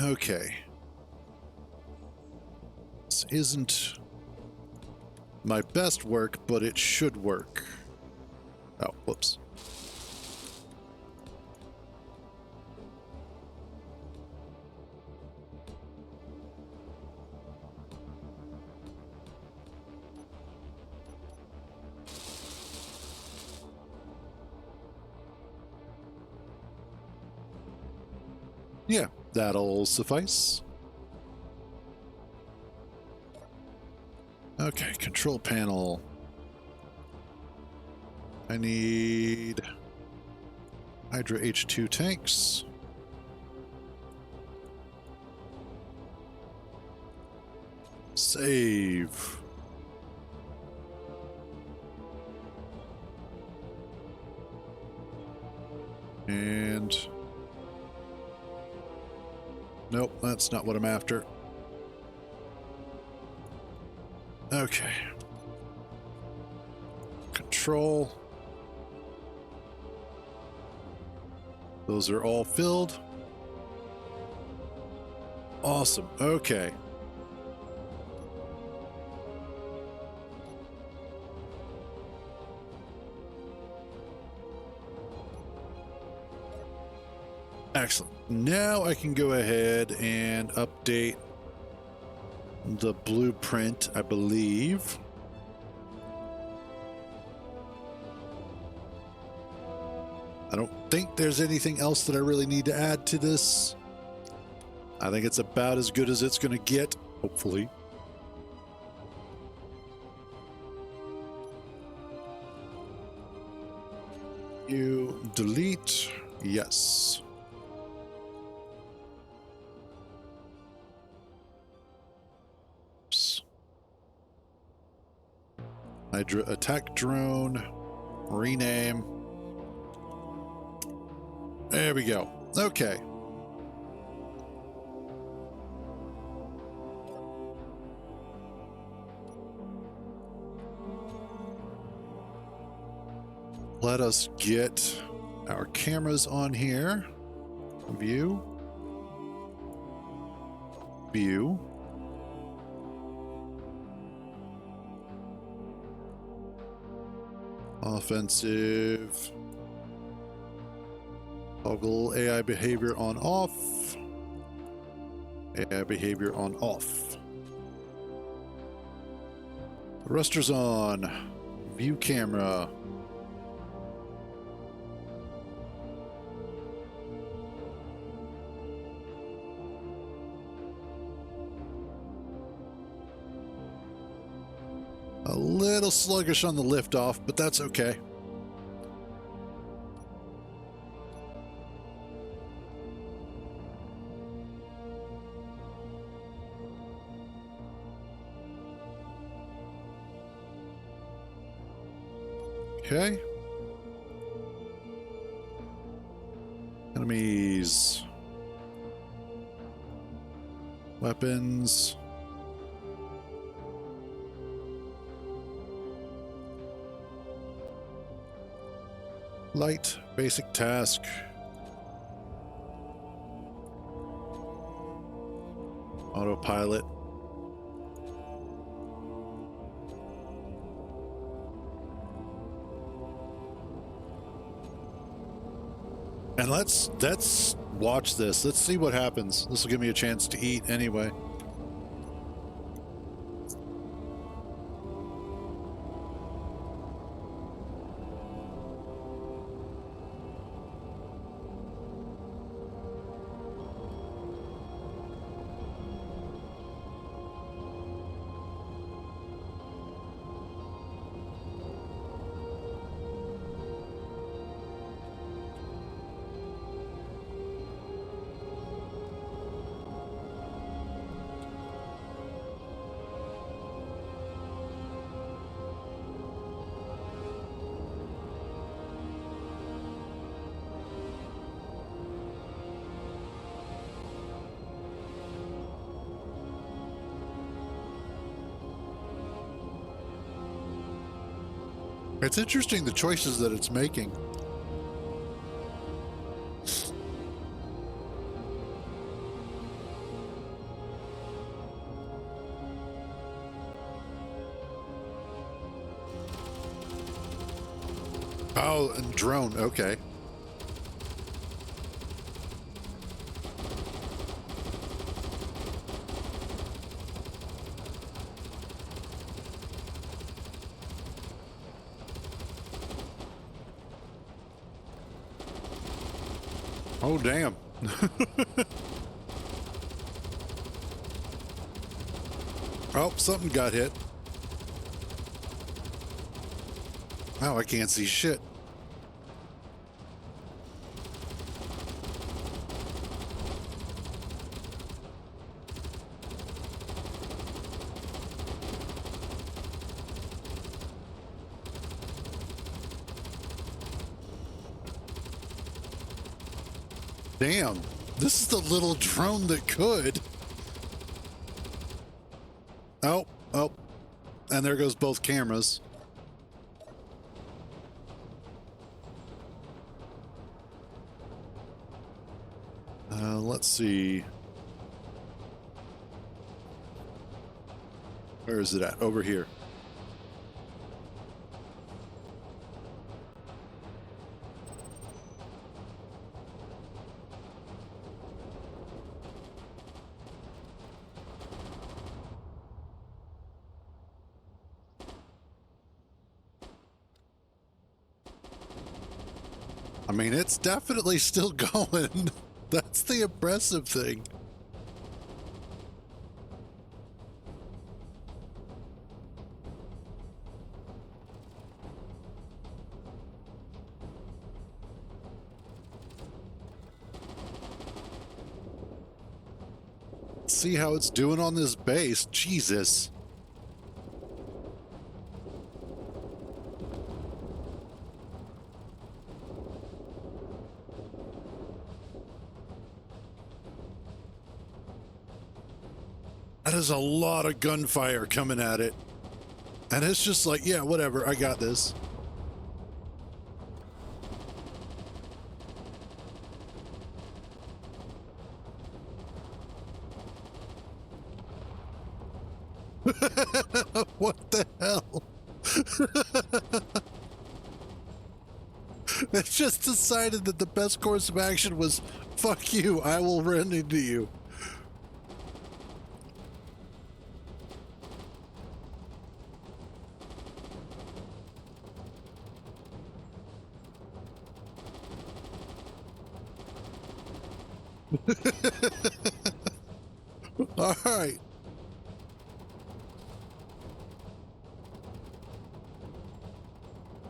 Okay. This isn't my best work, but it should work. Oh, whoops. Yeah, that'll suffice. Okay, control panel. I need Hydra H2 tanks. Save. And nope, that's not what I'm after. Okay. Control. Those are all filled. Awesome. Okay. Excellent. Now I can go ahead and update the blueprint, I believe. I don't think there's anything else that I really need to add to this. I think it's about as good as it's going to get, hopefully. You delete. Yes. Oops. Attack drone. Rename. There we go. Okay. Let us get our cameras on here. View. View. Offensive. Toggle AI behavior on off. AI behavior on off. Thrusters on. View camera. A little sluggish on the liftoff, but that's okay. Okay. Enemies. Weapons. Light, basic task. Autopilot. And let's watch this. Let's see what happens. This will give me a chance to eat anyway. It's interesting the choices that it's making. Oh, and drone, okay. Oh, damn. Oh, something got hit. Wow, I can't see shit. Damn, this is the little drone that could. Oh, and there goes both cameras. Let's see. Where is it at? Over here. I mean, it's definitely still going. That's the impressive thing. see how it's doing on this base. Jesus. That is a lot of gunfire coming at it. And it's just like, yeah, whatever, I got this. What the hell? It just decided that the best course of action was, fuck you, I will run into you. All right.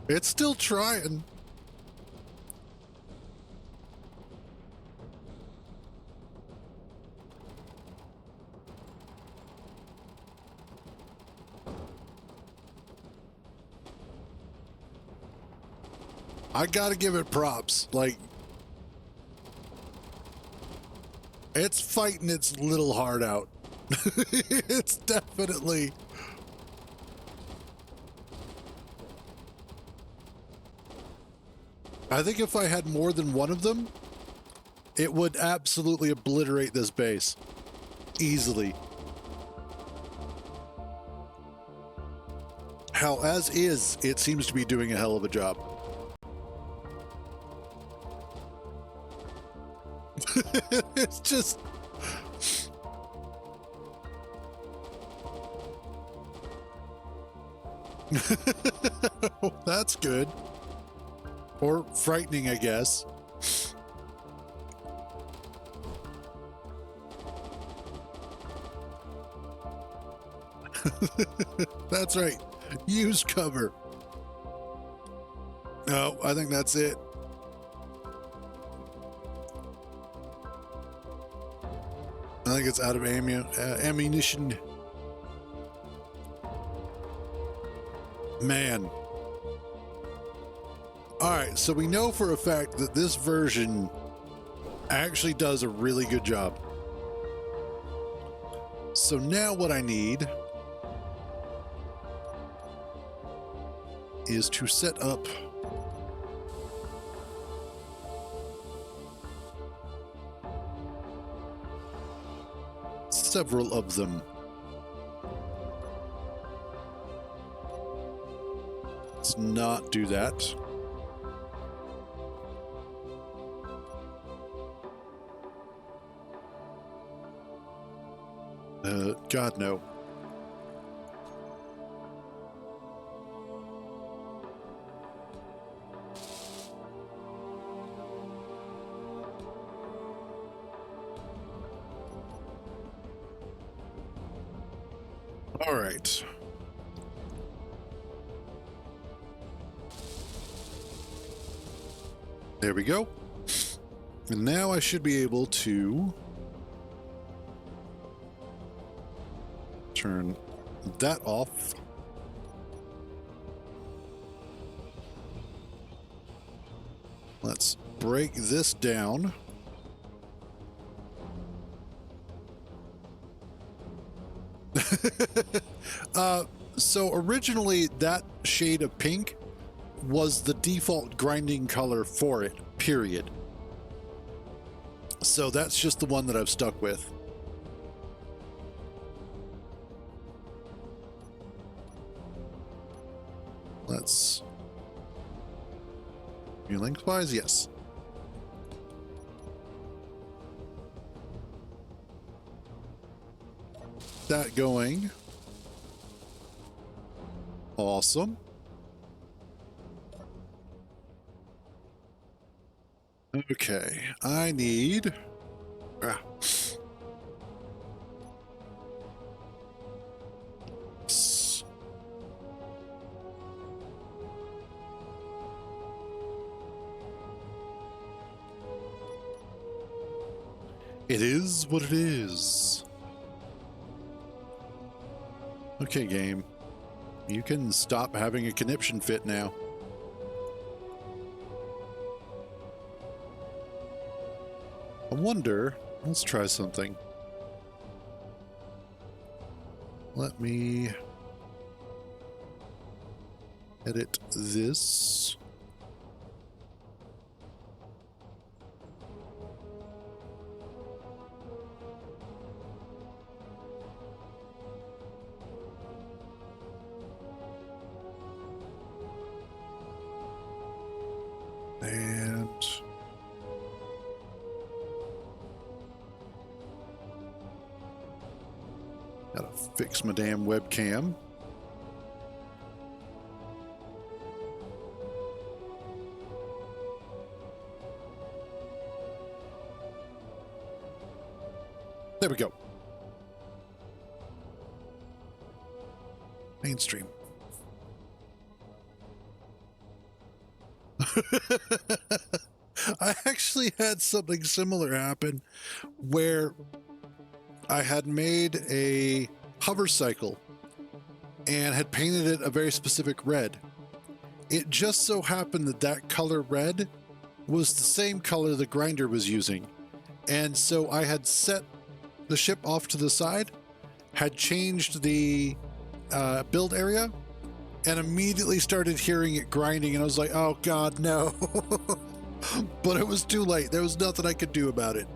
It's still trying. I gotta give it props. Like, it's fighting its little heart out. It's definitely... I think if I had more than one of them, it would absolutely obliterate this base. Easily. How, as is, it seems to be doing a hell of a job. It's just... That's good. Or frightening, I guess. That's right. Use cover. Oh, I think that's it. I think it's out of ammunition. Man. Alright, so we know for a fact that this version actually does a really good job. So now what I need is to set up several of them. Let's not do that. God, no. All right. There we go. And now I should be able to turn that off. Let's break this down. So originally that shade of pink was the default grinding color for it, period. So that's just the one that I've stuck with. Let's... You lengthwise? Yes. That going. Awesome. Okay, I need... It is what it is. Okay, game. You can stop having a conniption fit now. I wonder, let's try something. Let me edit this. And gotta fix my damn webcam. There we go. Mainstream. I actually had something similar happen where I had made a hover cycle and had painted it a very specific red. It just so happened that that color red was the same color the grinder was using. And so I had set the ship off to the side, had changed the build area, and immediately started hearing it grinding. And I was like, oh God, no. But it was too late. There was nothing I could do about it.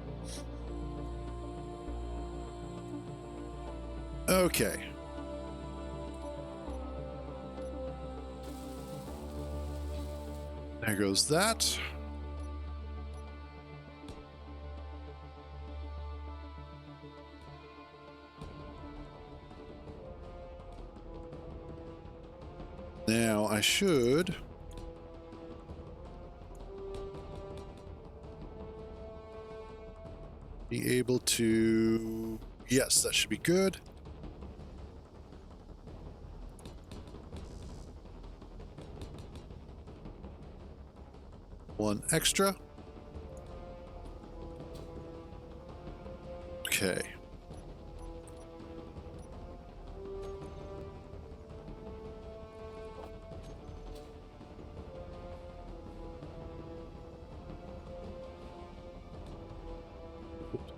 Okay. There goes that. Now I should be able to, yes, that should be good. One extra. Okay.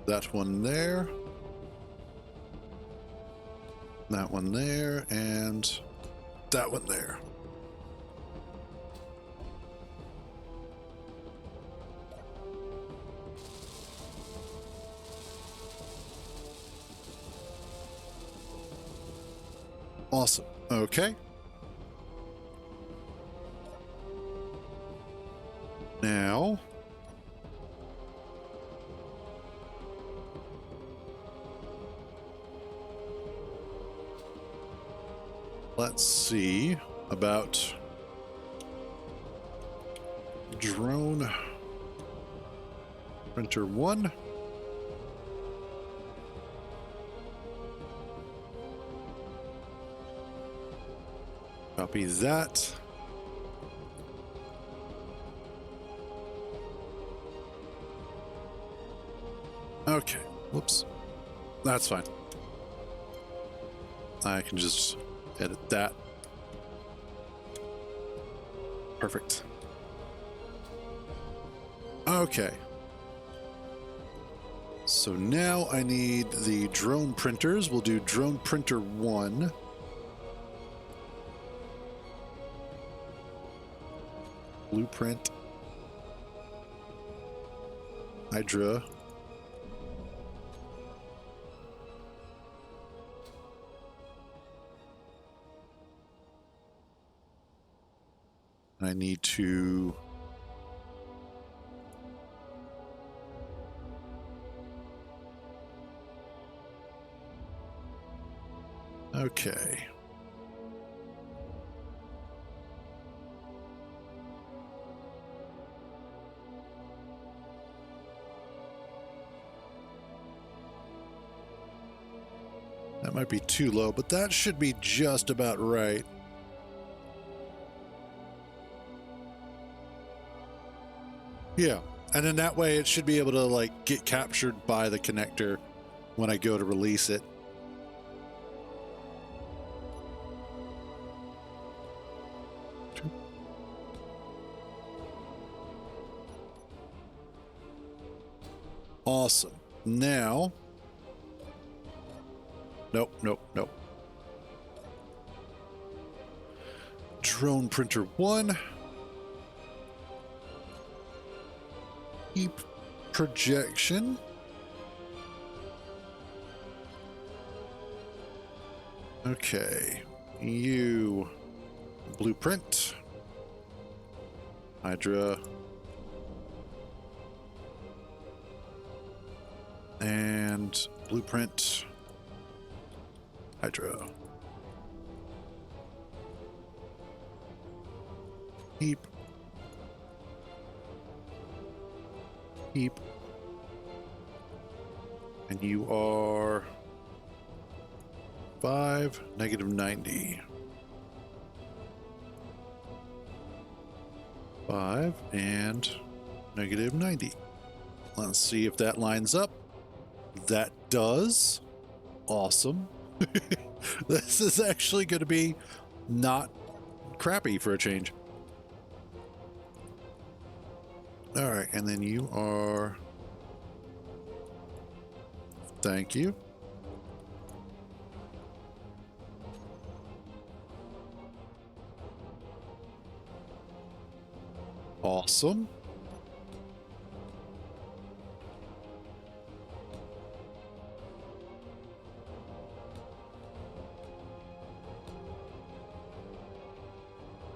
That one there. That one there, and that one there. Awesome. Okay. Now, let's see about drone printer 1. Copy that. Okay. Whoops. That's fine. I can just edit that. Perfect. Okay. So now I need the drone printers. We'll do drone printer 1. Blueprint. Hydra. I need to okay. That might be too low, but that should be just about right. Yeah, and in that way it should be able to like get captured by the connector when I go to release it. Awesome. Now, nope, nope, nope. Drone printer 1. Keep projection. Okay. You blueprint. Hydra. And blueprint. Hydra. Keep. Keep. And you are 5, -90. 5 and -90. Let's see if that lines up. That does. Awesome. This is actually going to be not crappy for a change. All right, and then you are... Thank you. Awesome.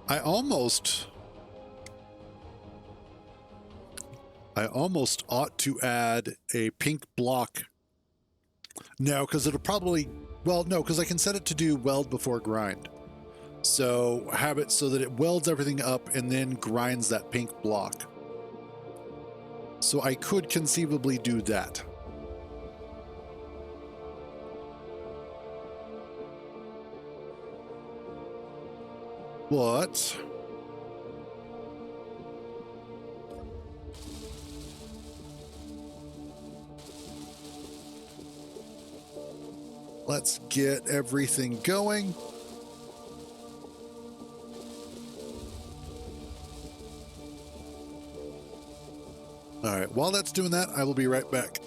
I almost ought to add a pink block. No, because it'll probably... Well, no, because I can set it to do weld before grind. So have it so that it welds everything up and then grinds that pink block. So I could conceivably do that. But... let's get everything going. All right, while that's doing that, I will be right back.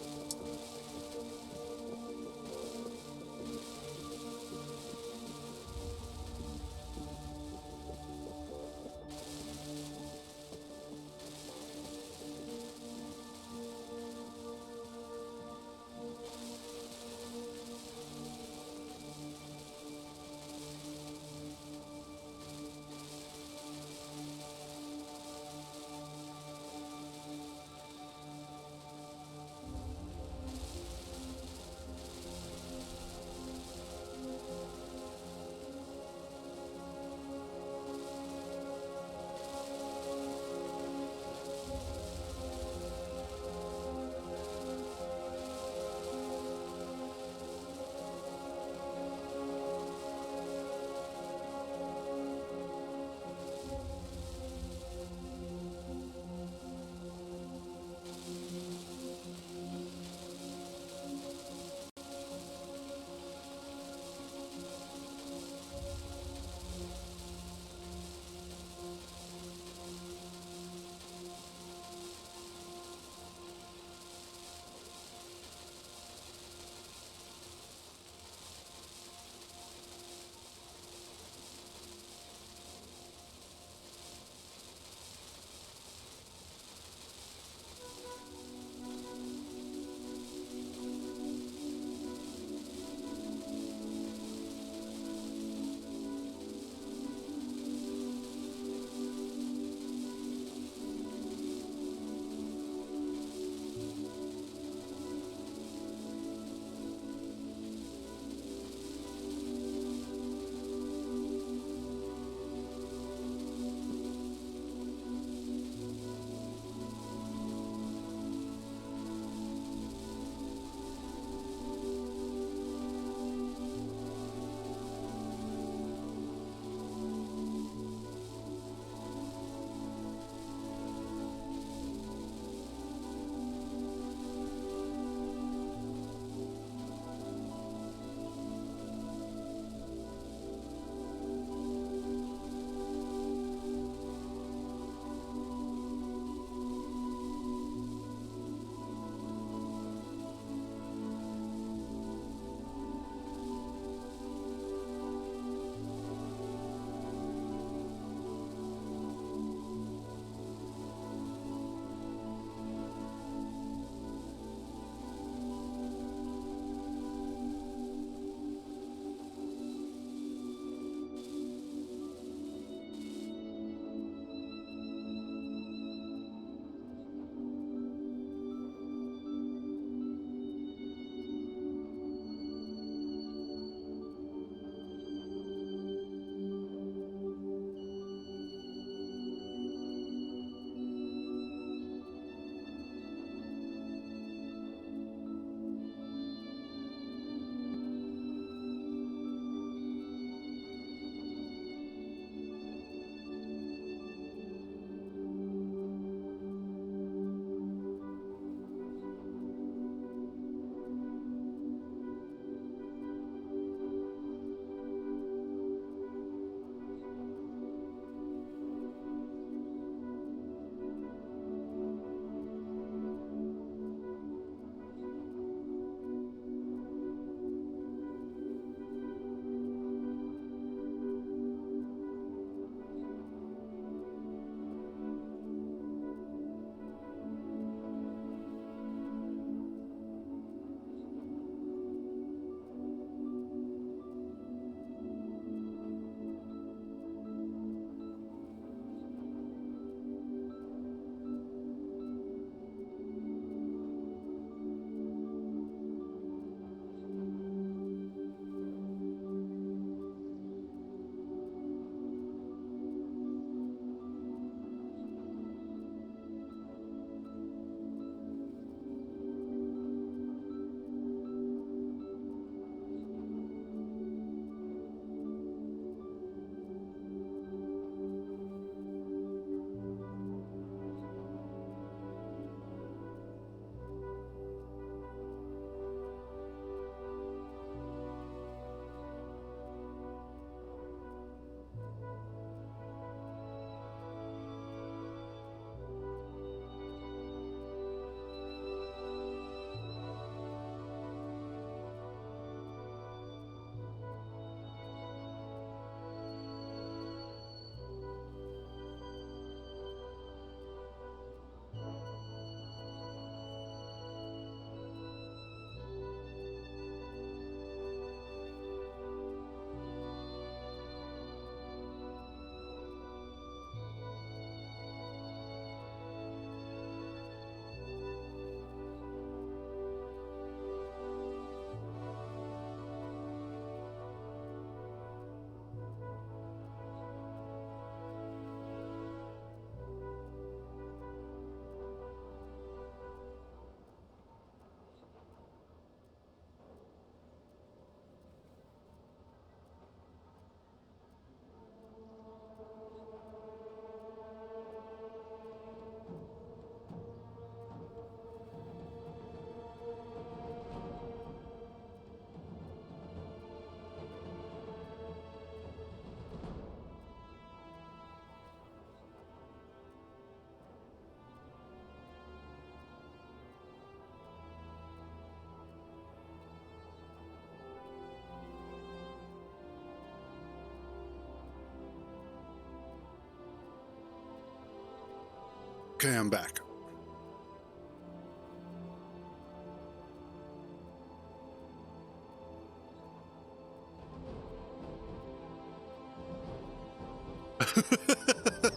Okay, I'm back.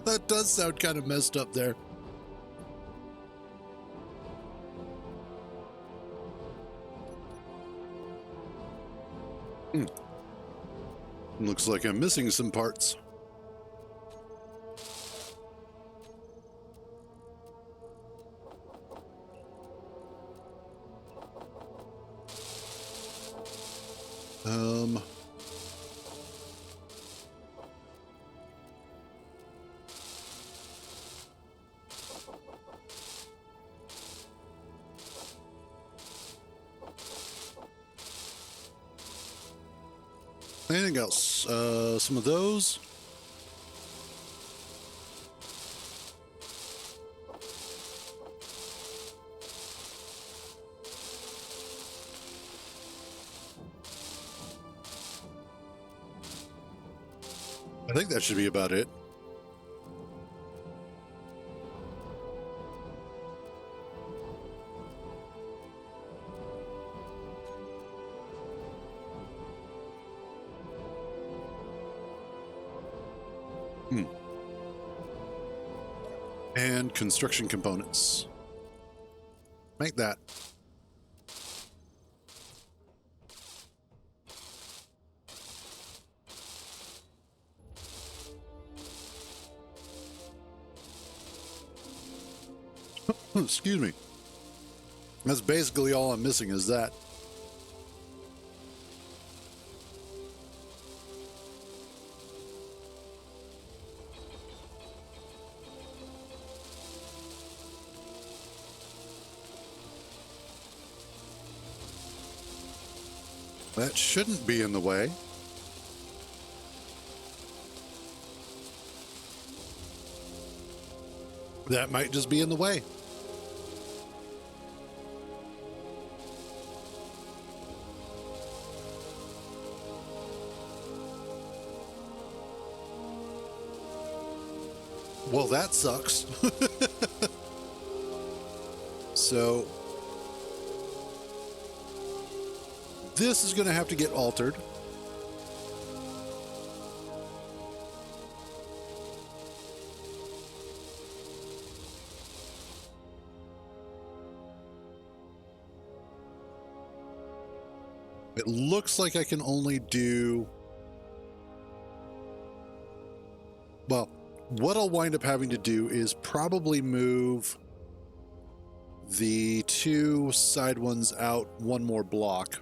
That does sound kind of messed up there. Looks like I'm missing some parts. Um, anything else? Some of those. I think that should be about it. And construction components. Make that. Excuse me. That's basically all I'm missing is that. That shouldn't be in the way. That might just be in the way. Well, that sucks. So this is going to have to get altered. It looks like I can only do... Well, what I'll wind up having to do is probably move the two side ones out one more block.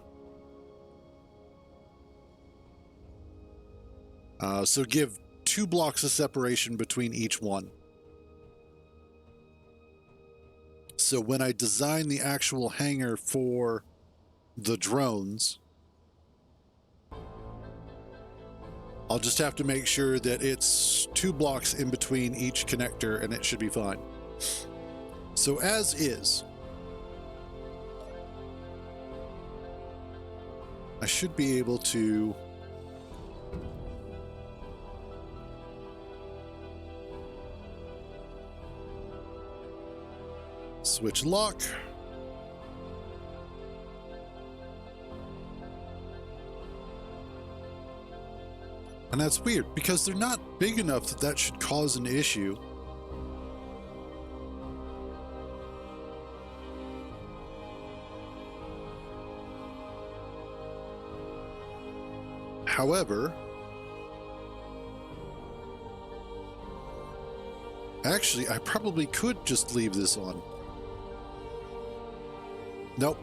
So give 2 blocks of separation between each one. So when I design the actual hangar for the drones, I'll just have to make sure that it's 2 blocks in between each connector and it should be fine. So as is, I should be able to switch lock. And that's weird because they're not big enough that that should cause an issue. However, actually, I probably could just leave this on. Nope.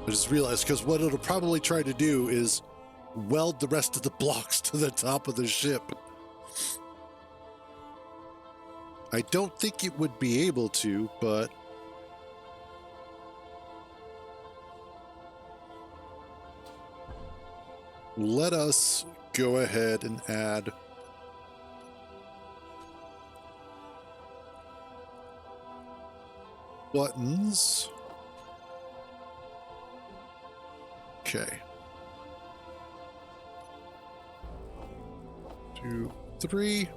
I just realized, because what it'll probably try to do is weld the rest of the blocks to the top of the ship. I don't think it would be able to, but let us go ahead and add buttons. Okay. 2, 3.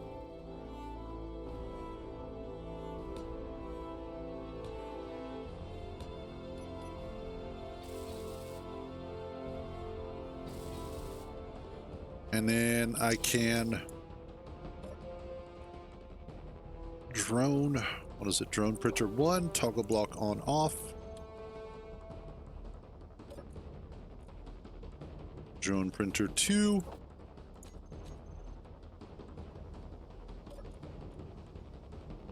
And then I can drone, what is it? Drone printer 1, toggle block on off. Drone printer 2.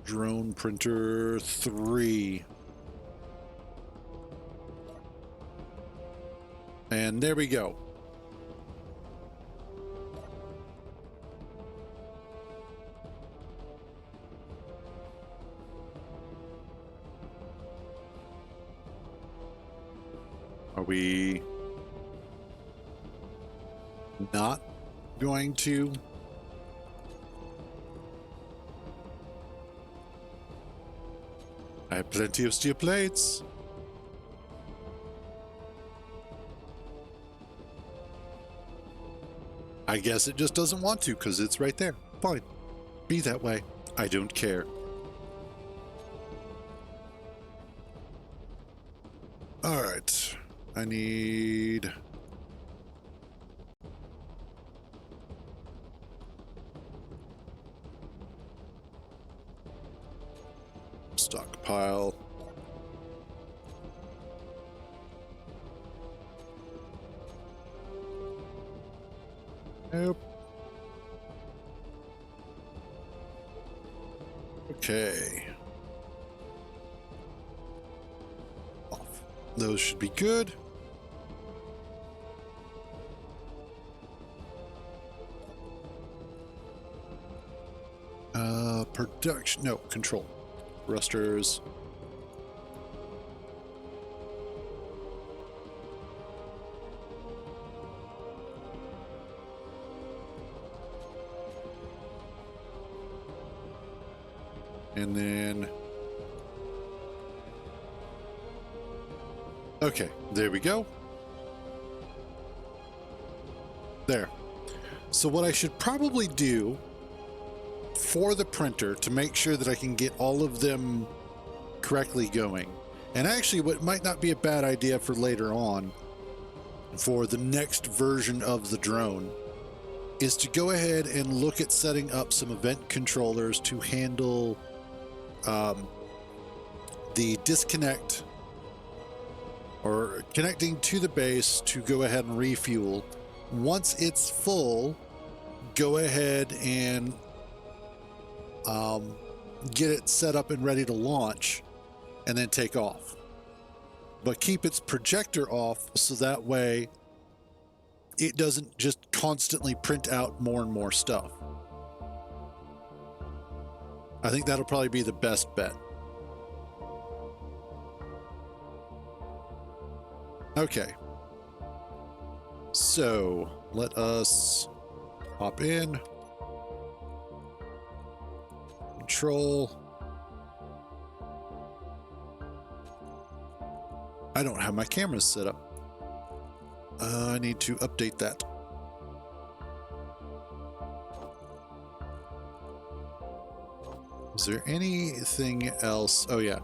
Drone printer 3. And there we go. Are we not going to? I have plenty of steel plates. I guess it just doesn't want to because it's right there. Fine. Be that way. I don't care. All right. I need... stockpile. Nope. Okay. Off. Those should be good. Production, no, control. Thrusters. And then, okay, there we go. There. So what I should probably do for the printer to make sure that I can get all of them correctly going, and actually what might not be a bad idea for later on for the next version of the drone, is to go ahead and look at setting up some event controllers to handle the disconnect or connecting to the base to go ahead and refuel. Once it's full, go ahead and get it set up and ready to launch and then take off. But keep its projector off so that way it doesn't just constantly print out more and more stuff. I think that'll probably be the best bet. Okay. So let us hop in. Control. I don't have my cameras set up. I need to update that. Is there anything else? Oh yeah.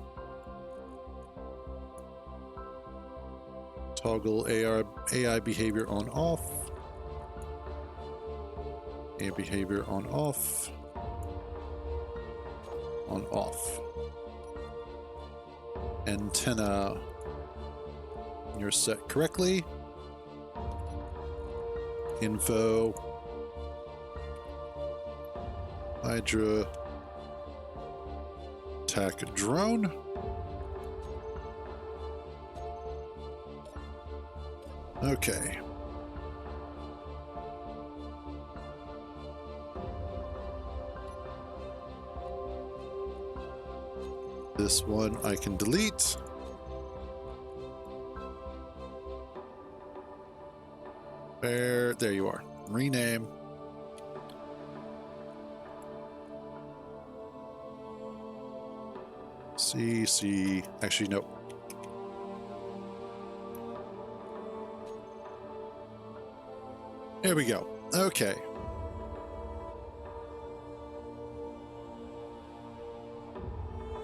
Toggle AI behavior on off. AI behavior on off. On off. Antenna. You're set correctly. Info. Hydra. Attack drone. Okay. This one I can delete. There you are. Rename. CC. Actually, no. There we go. Okay.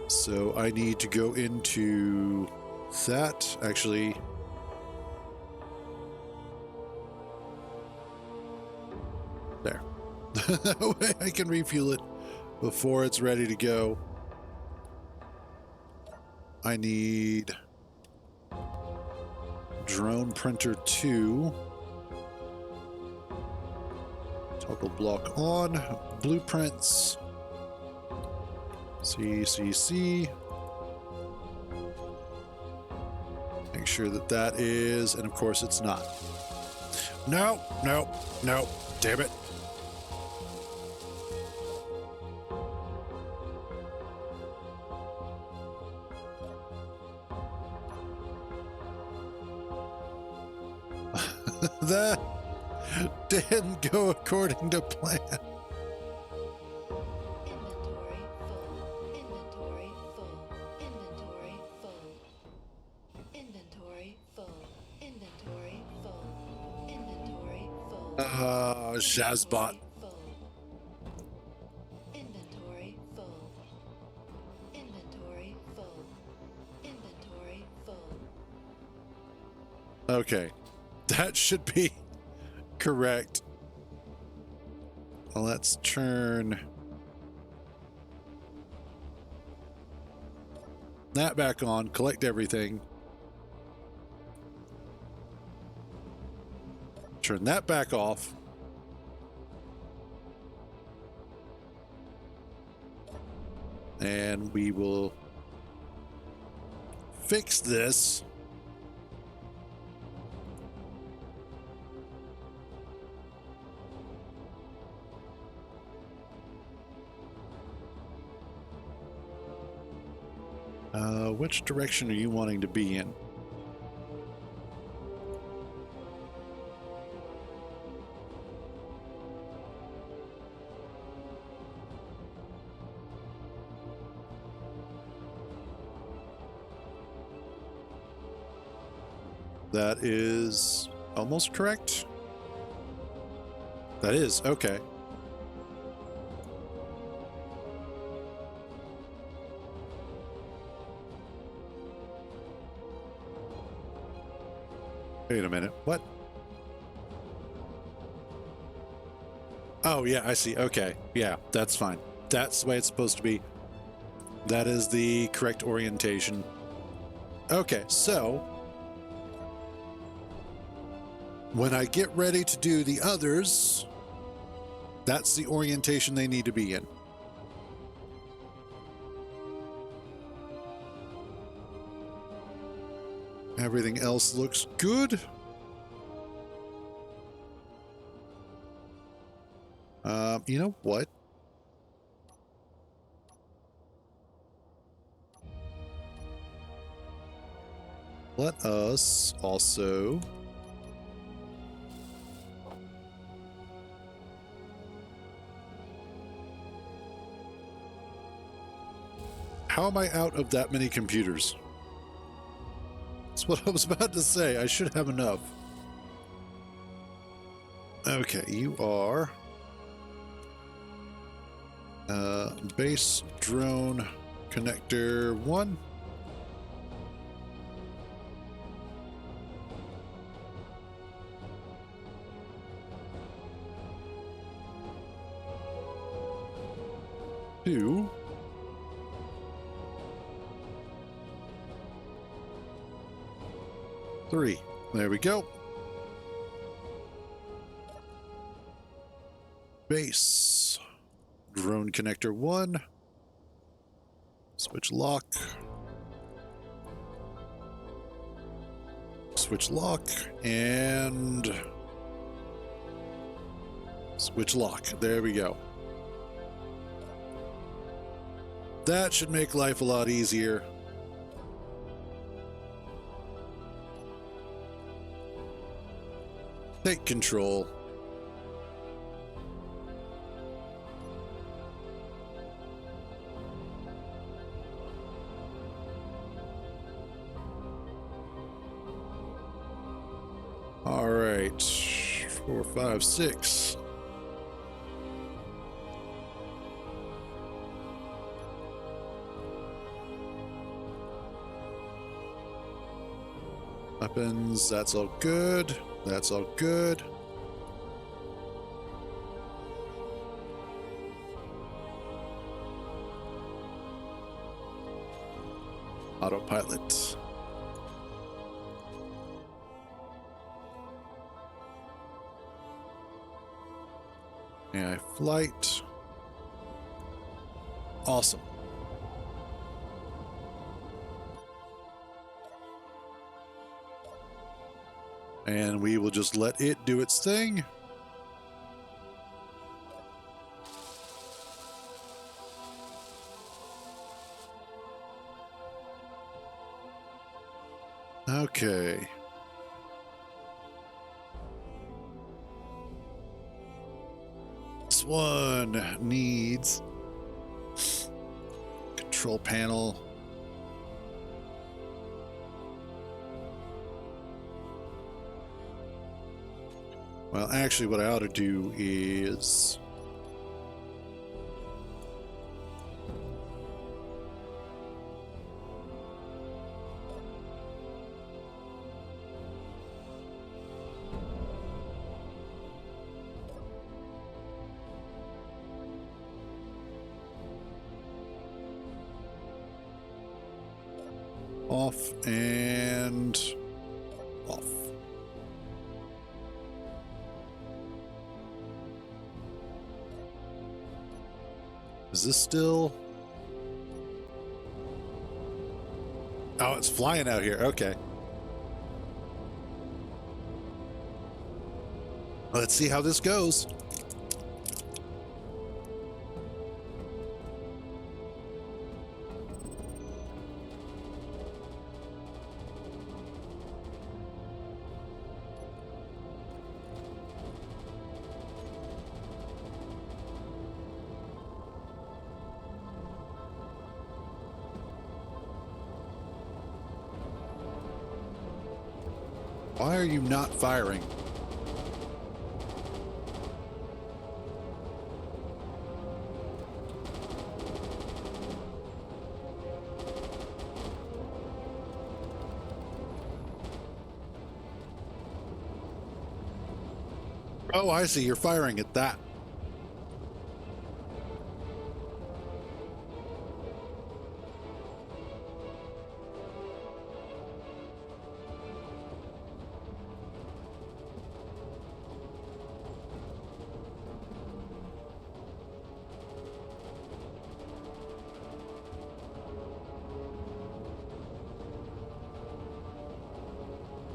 So I need to go into that. Actually, there. That way I can refuel it before it's ready to go. I need drone printer 2. Toggle block on. Blueprints. CCC. Make sure that that is, and of course it's not. No, no, no, damn it. That didn't go according to plan. Inventory full. Inventory full. Inventory full. Inventory full. Inventory full. Shazbot. Inventory full. Inventory full. Inventory full. Okay, that should be correct. Well, let's turn that back on, collect everything. Turn that back off. And we will fix this. Which direction are you wanting to be in? That is almost correct. That is, okay. Wait a minute, what? Oh, yeah, I see. Okay, yeah, that's fine. That's the way it's supposed to be. That is the correct orientation. Okay, so when I get ready to do the others, that's the orientation they need to be in. Everything else looks good. You know what? Let us also how am I out of that many computers? That's what I was about to say. I should have enough. Okay, you are base drone connector 1. Two. Three. There we go. Base. Drone connector 1. Switch lock. Switch lock. And switch lock. There we go. That should make life a lot easier. Take control. All right. 4, 5, 6. Weapons, that's all good. That's all good. Autopilot. AI flight. Awesome. And we will just let it do its thing. Okay. This one needs control panel. Well, actually, what I ought to do is off and off. Is this still? Oh, it's flying out here. Okay. Let's see how this goes. Why are you not firing? Oh, I see. You're firing at that.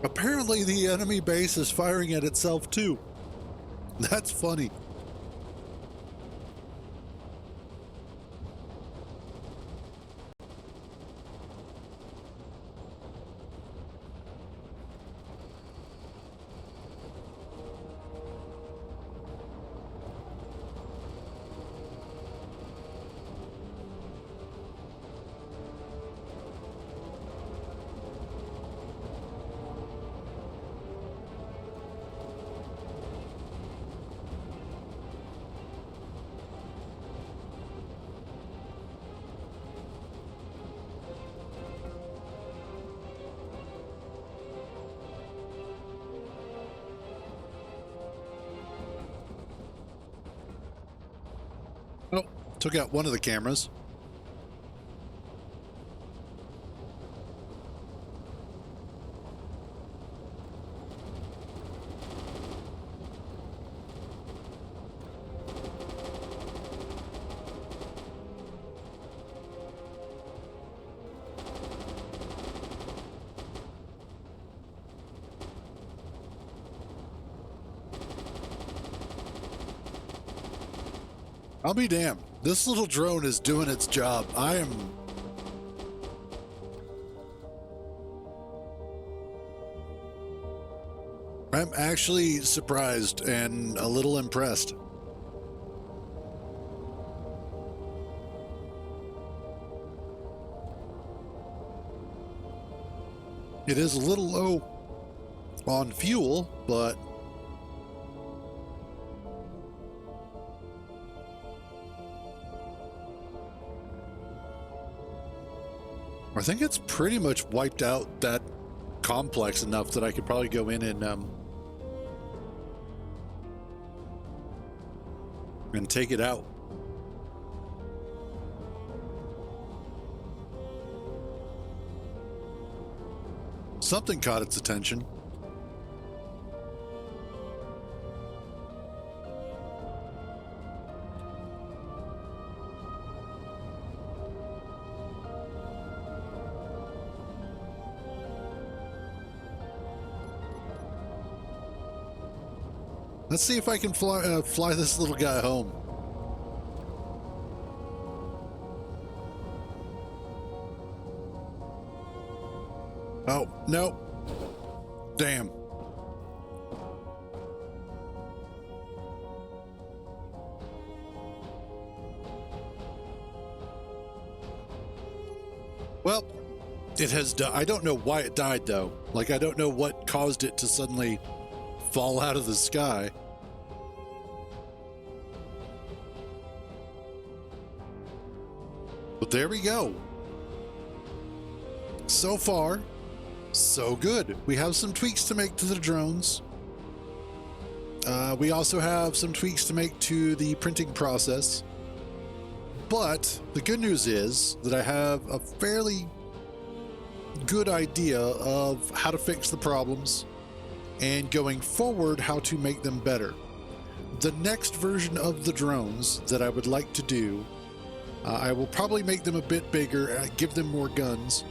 Apparently, the enemy base is firing at itself too. That's funny. Oh, took out one of the cameras. I'll be damned. This little drone is doing its job. I'm actually surprised and a little impressed. It is a little low on fuel, but I think it's pretty much wiped out that complex enough that I could probably go in and take it out. Something caught its attention. Let's see if I can fly this little guy home. Oh, no. Damn. Well, it has died. I don't know why it died, though. Like, I don't know what caused it to suddenly fall out of the sky. But there we go. So far, so good. We have some tweaks to make to the drones. We also have some tweaks to make to the printing process. But the good news is that I have a fairly good idea of how to fix the problems and going forward how to make them better. The next version of the drones that I would like to do, I will probably make them a bit bigger, give them more guns,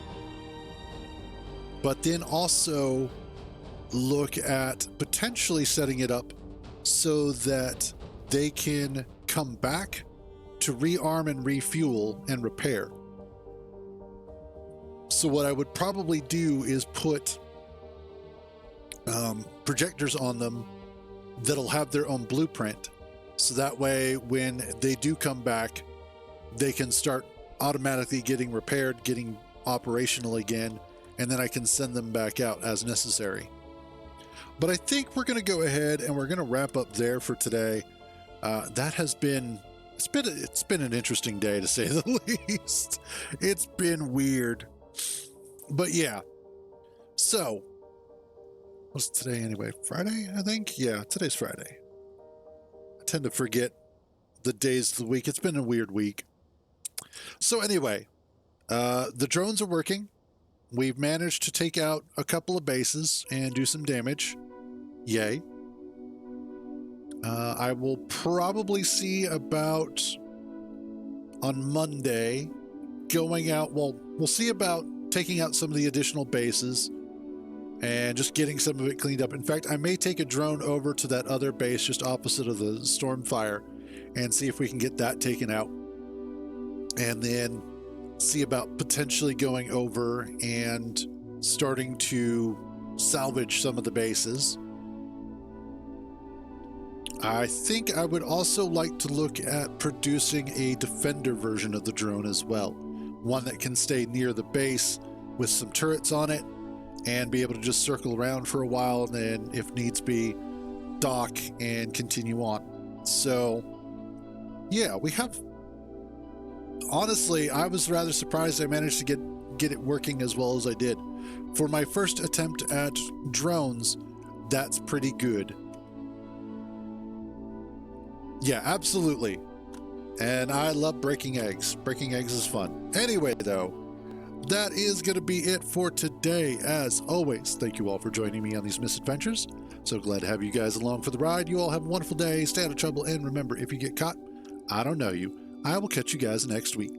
but then also look at potentially setting it up so that they can come back to rearm and refuel and repair. So what I would probably do is put projectors on them that'll have their own blueprint, so that way when they do come back, they can start automatically getting repaired, getting operational again, and then I can send them back out as necessary. But I think we're going to go ahead and we're going to wrap up there for today. That has been it's been an interesting day, to say the least. It's been weird, but yeah. So what's today anyway? Friday, I think. Yeah, today's Friday. I tend to forget the days of the week. It's been a weird week. So anyway, the drones are working. We've managed to take out a couple of bases and do some damage. Yay. I will probably see about on Monday going out. Well, we'll see about taking out some of the additional bases and just getting some of it cleaned up. In fact, I may take a drone over to that other base just opposite of the Stormfire and see if we can get that taken out. And then see about potentially going over and starting to salvage some of the bases. I think I would also like to look at producing a defender version of the drone as well. One that can stay near the base with some turrets on it and be able to just circle around for a while and then, if needs be, dock and continue on. So, yeah, we have... Honestly, I was rather surprised I managed to get it working as well as I did. For my first attempt at drones, that's pretty good. Yeah, absolutely. And I love breaking eggs. Breaking eggs is fun. Anyway, though, that is going to be it for today. As always, thank you all for joining me on these misadventures. So glad to have you guys along for the ride. You all have a wonderful day. Stay out of trouble. And remember, if you get caught, I don't know you. I will catch you guys next week.